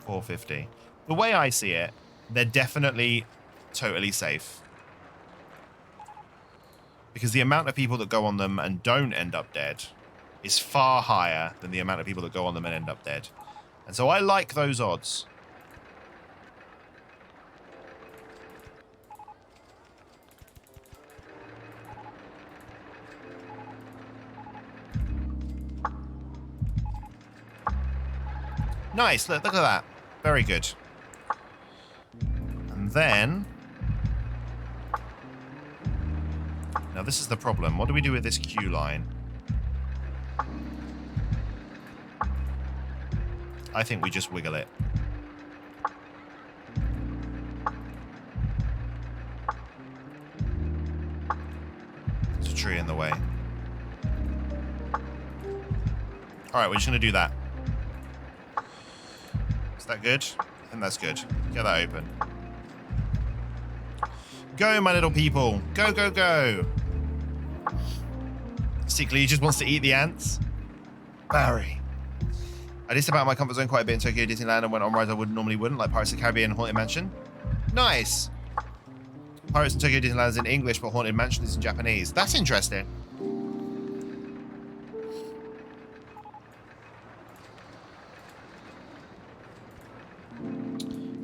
$4.50. The way I see it, they're definitely totally safe. Because the amount of people that go on them and don't end up dead is far higher than the amount of people that go on them and end up dead. And so I like those odds. Nice, look at that. Very good. And then... Now this is the problem. What do we do with this queue line? I think we just wiggle it. There's a tree in the way. Alright, we're just going to do that. Is that good? I think that's good. Get that open. Go, my little people. Go, go, go. Secretly, he just wants to eat the ants. Barry. I did step out of my comfort zone quite a bit in Tokyo Disneyland and went on rides I normally wouldn't, like Pirates of the Caribbean and Haunted Mansion. Nice. Pirates in Tokyo Disneyland is in English, but Haunted Mansion is in Japanese. That's interesting.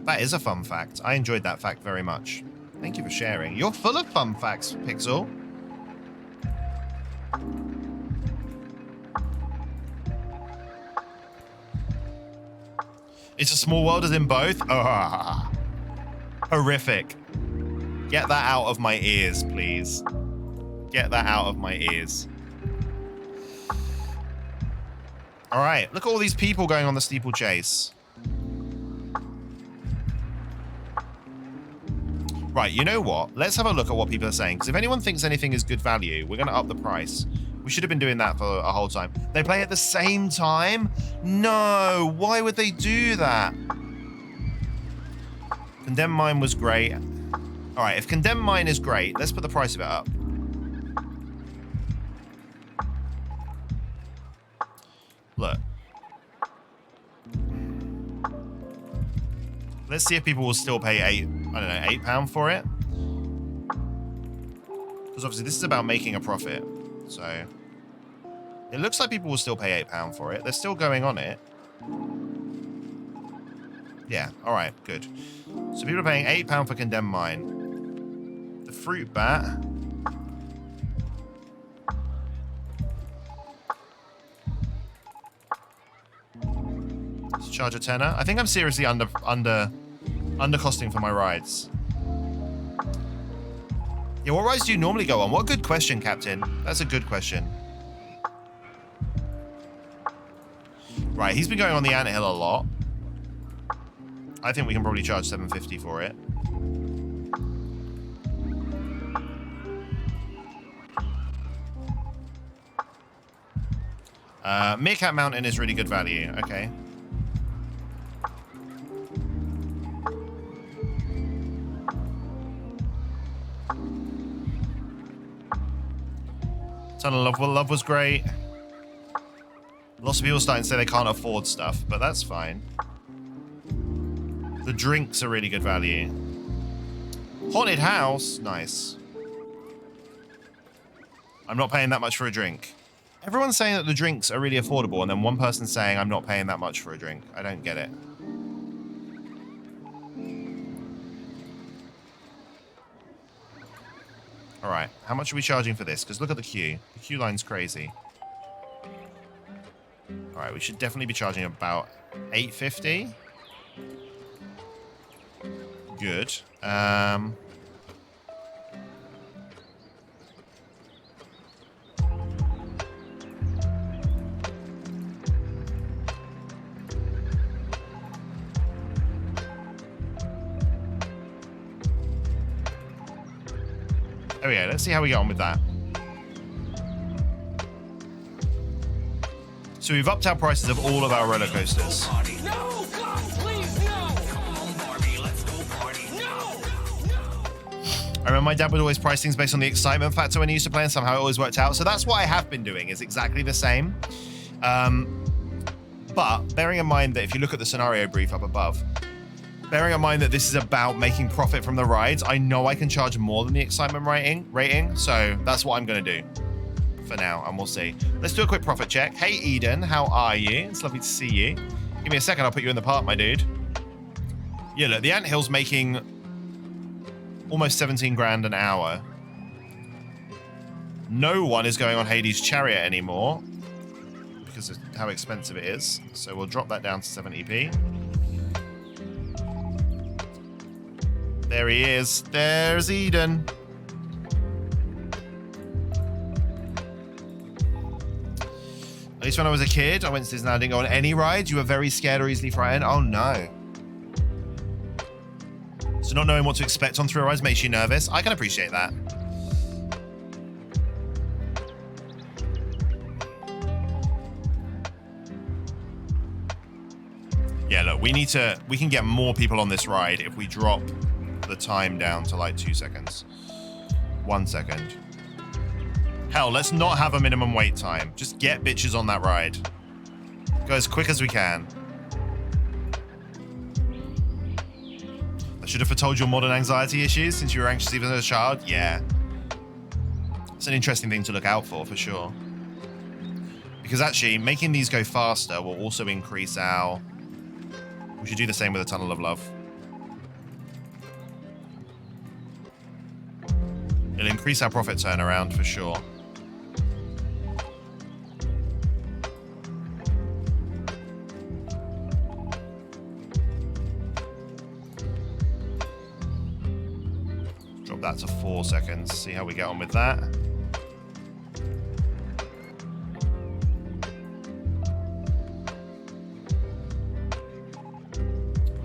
That is a fun fact. I enjoyed that fact very much. Thank you for sharing. You're full of fun facts, Pixel. It's a small world as in both? Oh, horrific. Get that out of my ears, please. Get that out of my ears. All right, look at all these people going on the steeplechase. Right, you know what? Let's have a look at what people are saying. Because if anyone thinks anything is good value, we're going to up the price. We should have been doing that for a whole time. They play at the same time? No, why would they do that? Condemned Mine was great. All right, if Condemned Mine is great, let's put the price of it up. Look. Let's see if people will still pay £8 for it. Because obviously this is about making a profit. So it looks like people will still pay £8 for it. They're still going on it. Yeah, all right, good. So people are paying £8 for Condemned Mine. The Fruit Bat. Let's charge a tenner. I think I'm seriously under costing for my rides. Yeah, what rides do you normally go on? What a good question, Captain. That's a good question. Right, he's been going on the anthill a lot. I think we can probably charge $7.50 for it. Meerkat Mountain is really good value. Okay. Tunnel of Love was great. Lots of people starting to say they can't afford stuff, but that's fine. The drinks are really good value. Haunted House, nice. I'm not paying that much for a drink. Everyone's saying that the drinks are really affordable, and then one person's saying I'm not paying that much for a drink. I don't get it. All right, how much are we charging for this? Because look at the queue. The queue line's crazy. All right, we should definitely be charging about $8.50. Good. Oh yeah, let's see how we get on with that. So we've upped our prices of all of our roller coasters. Party. No, God, please, no. Come on, Barbie, let's go party. No. I remember my dad would always price things based on the excitement factor when he used to play, and somehow it always worked out. So that's what I have been doing, is exactly the same. But bearing in mind that if you look at the scenario brief up above, bearing in mind that this is about making profit from the rides, I know I can charge more than the excitement rating. So that's what I'm going to do for now, and we'll see. Let's do a quick profit check. Hey, Eden, how are you? It's lovely to see you. Give me a second, I'll put you in the park, my dude. Yeah, look, the Anthill's making almost 17 grand an hour. No one is going on Hades' Chariot anymore because of how expensive it is. So we'll drop that down to 70p. There he is. There's Eden. At least when I was a kid, I went to Disneyland, I didn't go on any rides. You were very scared or easily frightened. Oh no. So not knowing what to expect on thrill rides makes you nervous. I can appreciate that. Yeah, look, we can get more people on this ride if we drop the time down to like 2 seconds. 1 second. Hell, let's not have a minimum wait time. Just get bitches on that ride. Go as quick as we can. I should have foretold your modern anxiety issues since you were anxious even as a child. Yeah. It's an interesting thing to look out for sure. Because actually, making these go faster will also increase our... We should do the same with the Tunnel of Love. It'll increase our profit turnaround for sure. Drop that to 4 seconds. See how we get on with that.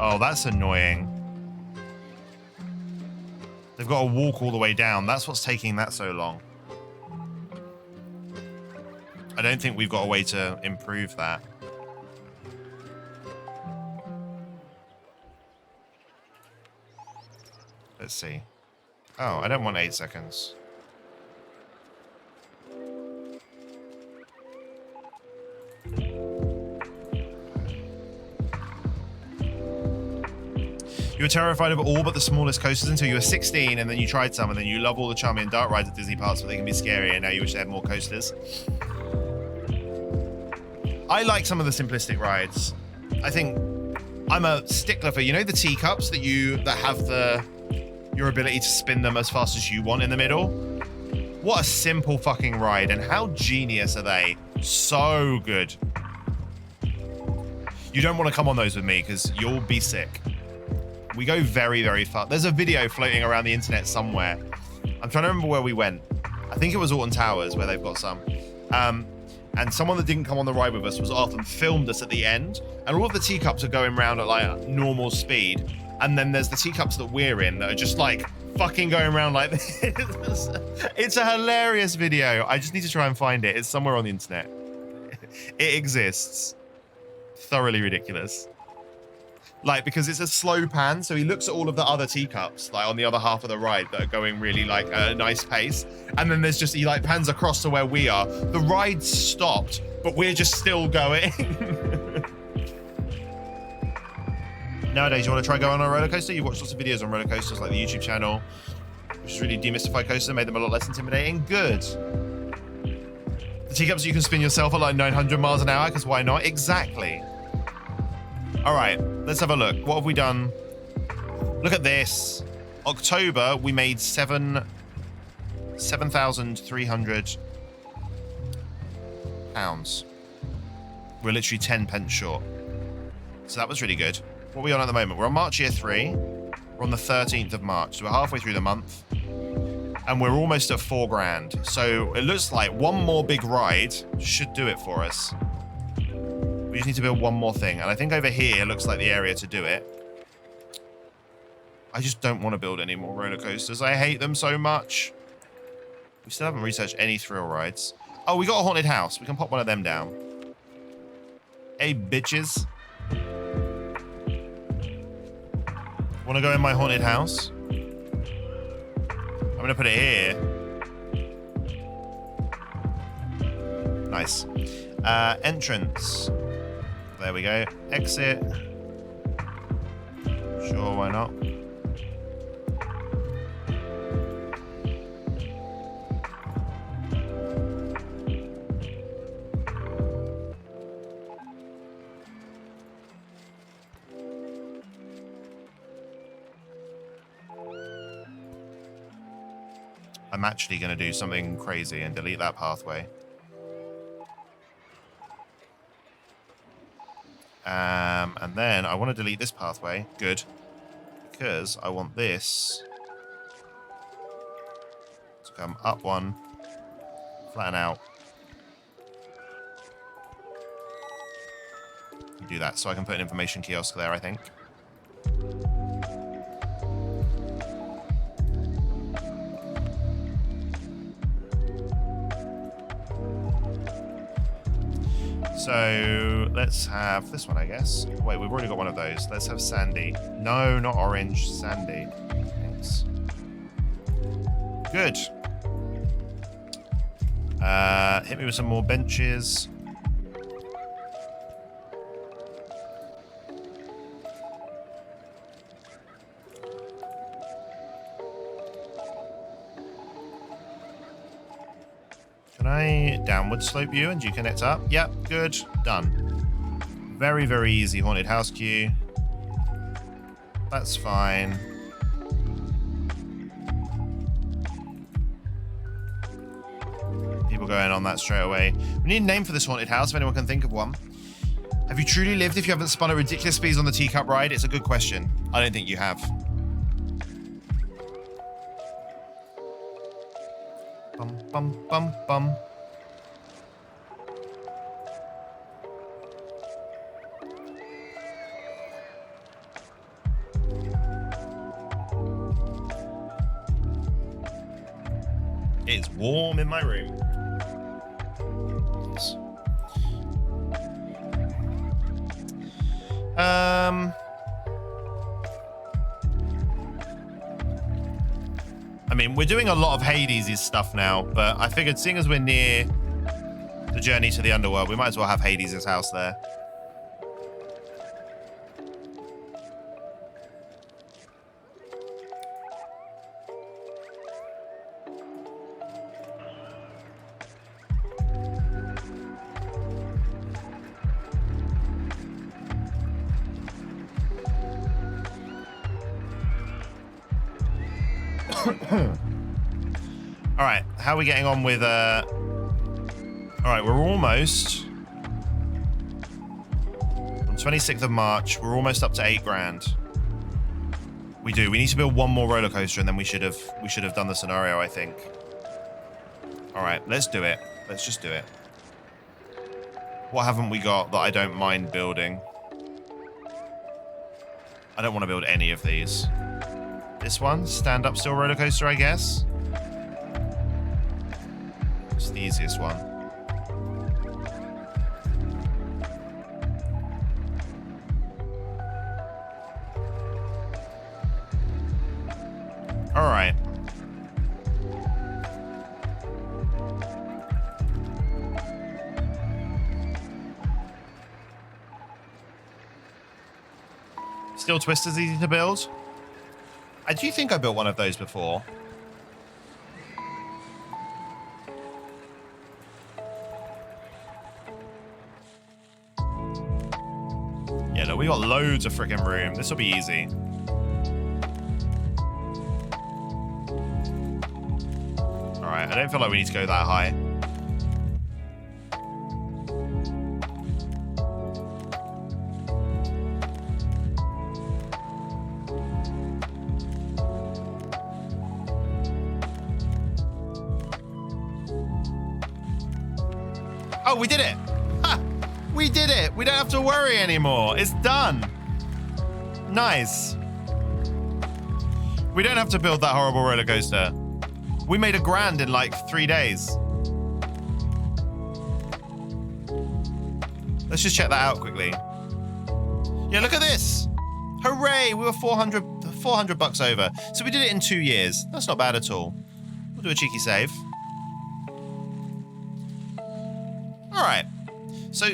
Oh, that's annoying. They've got to walk all the way down. That's what's taking that so long. I don't think we've got a way to improve that. Let's see. Oh, I don't want 8 seconds. You were terrified of all but the smallest coasters until you were 16, and then you tried some, and then you love all the charming and dark rides at Disney parks, but they can be scary, and now you wish they had more coasters. I like some of the simplistic rides. I think I'm a stickler for, you know, the teacups that have your ability to spin them as fast as you want in the middle? What a simple fucking ride, and how genius are they? So good. You don't want to come on those with me, because you'll be sick. We go very, very far. There's a video floating around the internet somewhere. I'm trying to remember where we went. I think it was Alton Towers where they've got some. and someone that didn't come on the ride with us was often filmed us at the end, and all of the teacups are going around at like normal speed, and then there's the teacups that we're in that are just like fucking going around like this. It's a hilarious video. I just need to try and find it. It's somewhere on the internet. It exists. Thoroughly ridiculous. Like, because it's a slow pan, so he looks at all of the other teacups, like on the other half of the ride that are going really like at a nice pace. And then there's just, he like pans across to where we are. The ride's stopped, but we're just still going. Nowadays, you want to try going on a roller coaster? You watch lots of videos on roller coasters, like the YouTube channel, which has really demystified coasters, made them a lot less intimidating. Good. The teacups you can spin yourself at like 900 miles an hour, because why not? Exactly. All right, let's have a look. What have we done? Look at this. October, we made 7,300 pounds. We're literally 10 pence short. So that was really good. What are we on at the moment? We're on March year 3. We're on the 13th of March. So we're halfway through the month. And we're almost at 4 grand. So it looks like one more big ride should do it for us. We just need to build one more thing. And I think over here looks like the area to do it. I just don't want to build any more roller coasters. I hate them so much. We still haven't researched any thrill rides. Oh, we got a haunted house. We can pop one of them down. Hey, bitches. Want to go in my haunted house? I'm going to put it here. Nice. Entrance. There we go. Exit. Sure, why not? I'm actually going to do something crazy and delete that pathway. And then I want to delete this pathway. Good. Because I want this to come up one, flatten out. Do that so I can put an information kiosk there, I think. So let's have this one, I guess. Wait, we've already got one of those. Let's have sandy. No, not orange. Sandy. Thanks. Good. Hit me with some more benches. Can I downward slope you and you connect up? Yep, good. Done. Very, very easy haunted house queue. That's fine. People going on that straight away. We need a name for this haunted house if anyone can think of one. Have you truly lived if you haven't spun at ridiculous speeds on the teacup ride? It's a good question. I don't think you have. Bum, bum, bum, bum. It's warm in my room. Yes. I mean, we're doing a lot of Hades' stuff now, but I figured seeing as we're near the journey to the underworld, we might as well have Hades' house there. All right, how are we getting on with all right, we're almost on 26th of March. We're almost up to 8 grand. We need to build one more roller coaster and then we should have done the scenario, I think. All right, let's do it. Let's just do it. What haven't we got that I don't mind building? I don't want to build any of these. This one, stand-up still roller coaster, I guess. It's the easiest one. All right. Steel Twister's easy to build. I do think I built one of those before. Yeah, look, we got loads of freaking room. This will be easy. All right, I don't feel like we need to go that high. Oh, we did it! Ha! We did it! We don't have to worry anymore. It's done. Nice. We don't have to build that horrible roller coaster. We made $1,000 in like 3 days. Let's just check that out quickly. Yeah, look at this. Hooray! We were 400 bucks over. So we did it in 2 years. That's not bad at all. We'll do a cheeky save. All right. So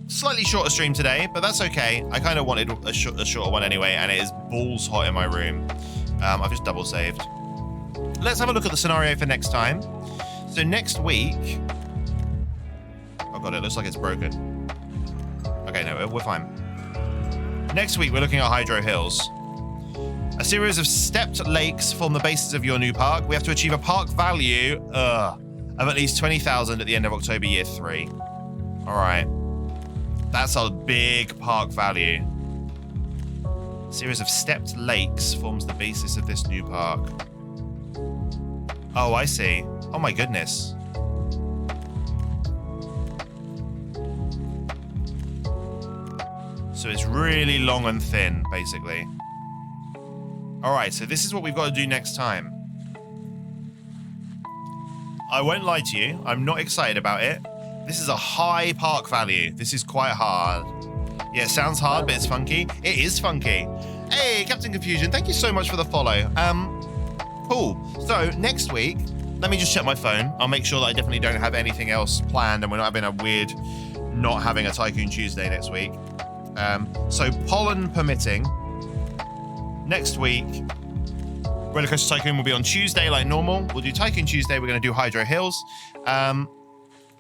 slightly shorter stream today, but that's okay. I kind of wanted a shorter one anyway, and it is balls hot in my room. I've just double saved. Let's have a look at the scenario for next time. So next week... Oh god, it looks like it's broken. Okay, no, we're fine. Next week, we're looking at Hydro Hills. A series of stepped lakes form the basis of your new park. We have to achieve a park value of at least 20,000 at the end of October year 3. All right. That's a big park value. A series of stepped lakes forms the basis of this new park. Oh, I see. Oh my goodness. So it's really long and thin, basically. All right, so this is what we've got to do next time. I won't lie to you. I'm not excited about it. This is a high park value. This is quite hard. Yeah, it sounds hard, but it's funky. It is funky. Hey, Captain Confusion, thank you so much for the follow. Cool. So next week, let me just check my phone. I'll make sure that I definitely don't have anything else planned and we're not having a weird not having a Tycoon Tuesday next week. So pollen permitting, next week, Rollercoaster Tycoon will be on Tuesday like normal. We'll do Tycoon Tuesday. We're going to do Hydro Hills.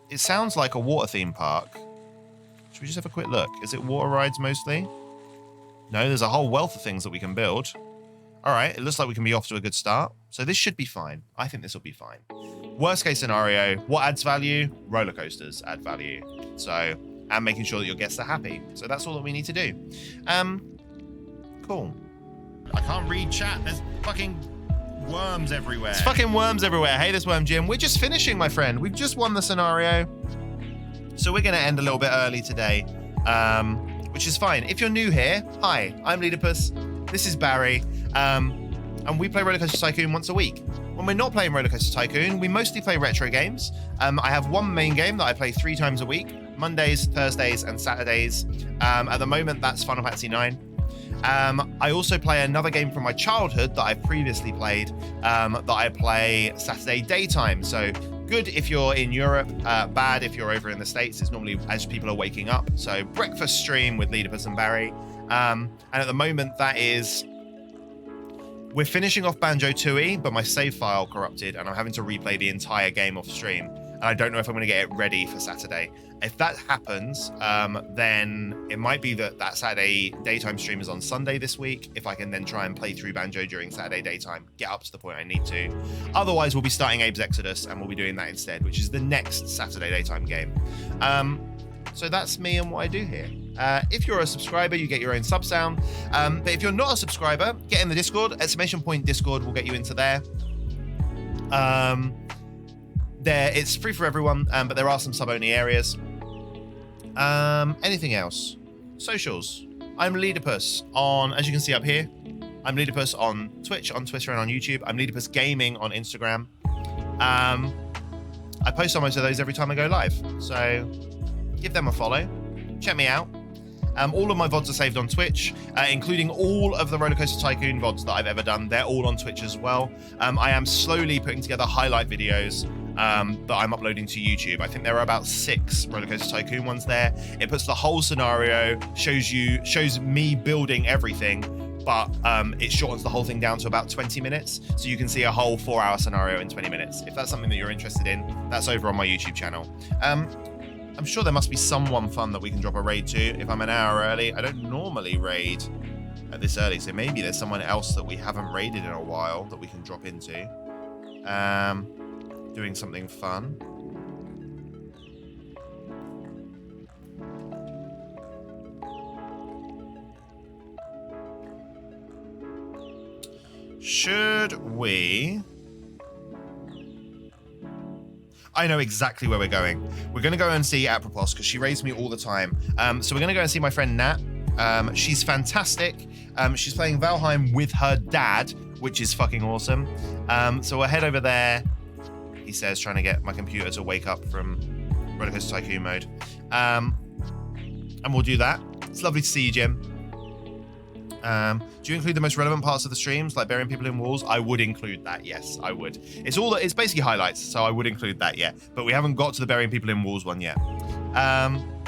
It sounds like a water theme park. Should we just have a quick look? Is it water rides mostly? No, there's a whole wealth of things that we can build. All right, it looks like we can be off to a good start. So this should be fine. I think this will be fine. Worst case scenario, what adds value? Roller coasters add value. So, and making sure that your guests are happy. So that's all that we need to do. Cool. I can't read chat. There's fucking worms everywhere. It's fucking worms everywhere. Hey, this Worm Jim. We're just finishing, my friend. We've just won the scenario. So we're going to end a little bit early today, which is fine. If you're new here, hi, I'm Leedipus. This is Barry. And we play Rollercoaster Tycoon once a week. When we're not playing Rollercoaster Tycoon, we mostly play retro games. I have one main game that I play 3 times a week, Mondays, Thursdays, and Saturdays. At the moment, that's Final Fantasy 9. I also play another game from my childhood that I've previously played, that I play Saturday daytime. So good if you're in Europe, bad if you're over in the States. It's normally as people are waking up. So breakfast stream with Leedipus and Barry. And at the moment, that is... We're finishing off Banjo-Tooie, but my save file corrupted, and I'm having to replay the entire game off stream. And I don't know if I'm going to get it ready for Saturday. If that happens, then it might be that Saturday daytime stream is on Sunday this week. If I can then try and play through Banjo during Saturday daytime, get up to the point I need to. Otherwise, we'll be starting Abe's Exodus, and we'll be doing that instead, which is the next Saturday daytime game. So that's me and what I do here. If you're a subscriber, you get your own sub sound. But if you're not a subscriber, get in the Discord. !Discord will get you into there. It's free for everyone, but there are some sub-only areas. Anything else? Socials. I'm Leedipus on, as you can see up here, I'm Leedipus on Twitch, on Twitter, and on YouTube. I'm Leedipus Gaming on Instagram. I post on most of those every time I go live, so give them a follow. Check me out. All of my VODs are saved on Twitch, including all of the Rollercoaster Tycoon VODs that I've ever done. They're all on Twitch as well. I am slowly putting together highlight videos that I'm uploading to YouTube. I think there are about 6 Rollercoaster Tycoon ones there. It puts the whole scenario, shows me building everything, but it shortens the whole thing down to about 20 minutes. So you can see a whole 4-hour scenario in 20 minutes. If that's something that you're interested in, that's over on my YouTube channel. I'm sure there must be someone fun that we can drop a raid to if I'm an hour early. I don't normally raid at this early, so maybe there's someone else that we haven't raided in a while that we can drop into. Doing something fun. Should we... I know exactly where we're going. We're going to go and see Apropos because she raids me all the time. So we're going to go and see my friend Nat. She's fantastic. She's playing Valheim with her dad, which is fucking awesome. So we'll head over there. He says, trying to get my computer to wake up from Rollercoaster Tycoon mode. And we'll do that. It's lovely to see you, Jim. Do you include the most relevant parts of the streams, like burying people in walls? I would include that, yes, I would. It's basically highlights, so I would include that, yeah. But we haven't got to the burying people in walls one yet.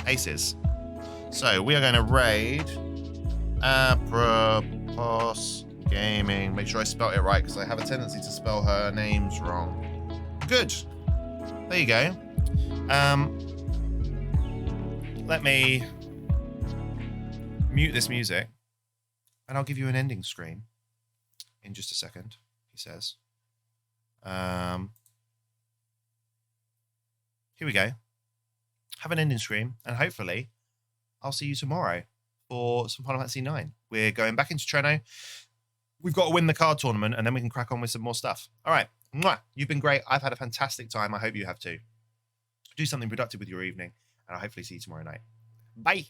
Aces. So we are going to raid Apropos Gaming. Make sure I spelled it right, because I have a tendency to spell her names wrong. Good. There you go. Let me mute this music. And I'll give you an ending screen in just a second, he says. Here we go. Have an ending screen, and hopefully I'll see you tomorrow for some Final Fantasy 9. We're going back into Treno. We've got to win the card tournament, and then we can crack on with some more stuff. All right. Mwah. You've been great. I've had a fantastic time. I hope you have too. Do something productive with your evening, and I'll hopefully see you tomorrow night. Bye.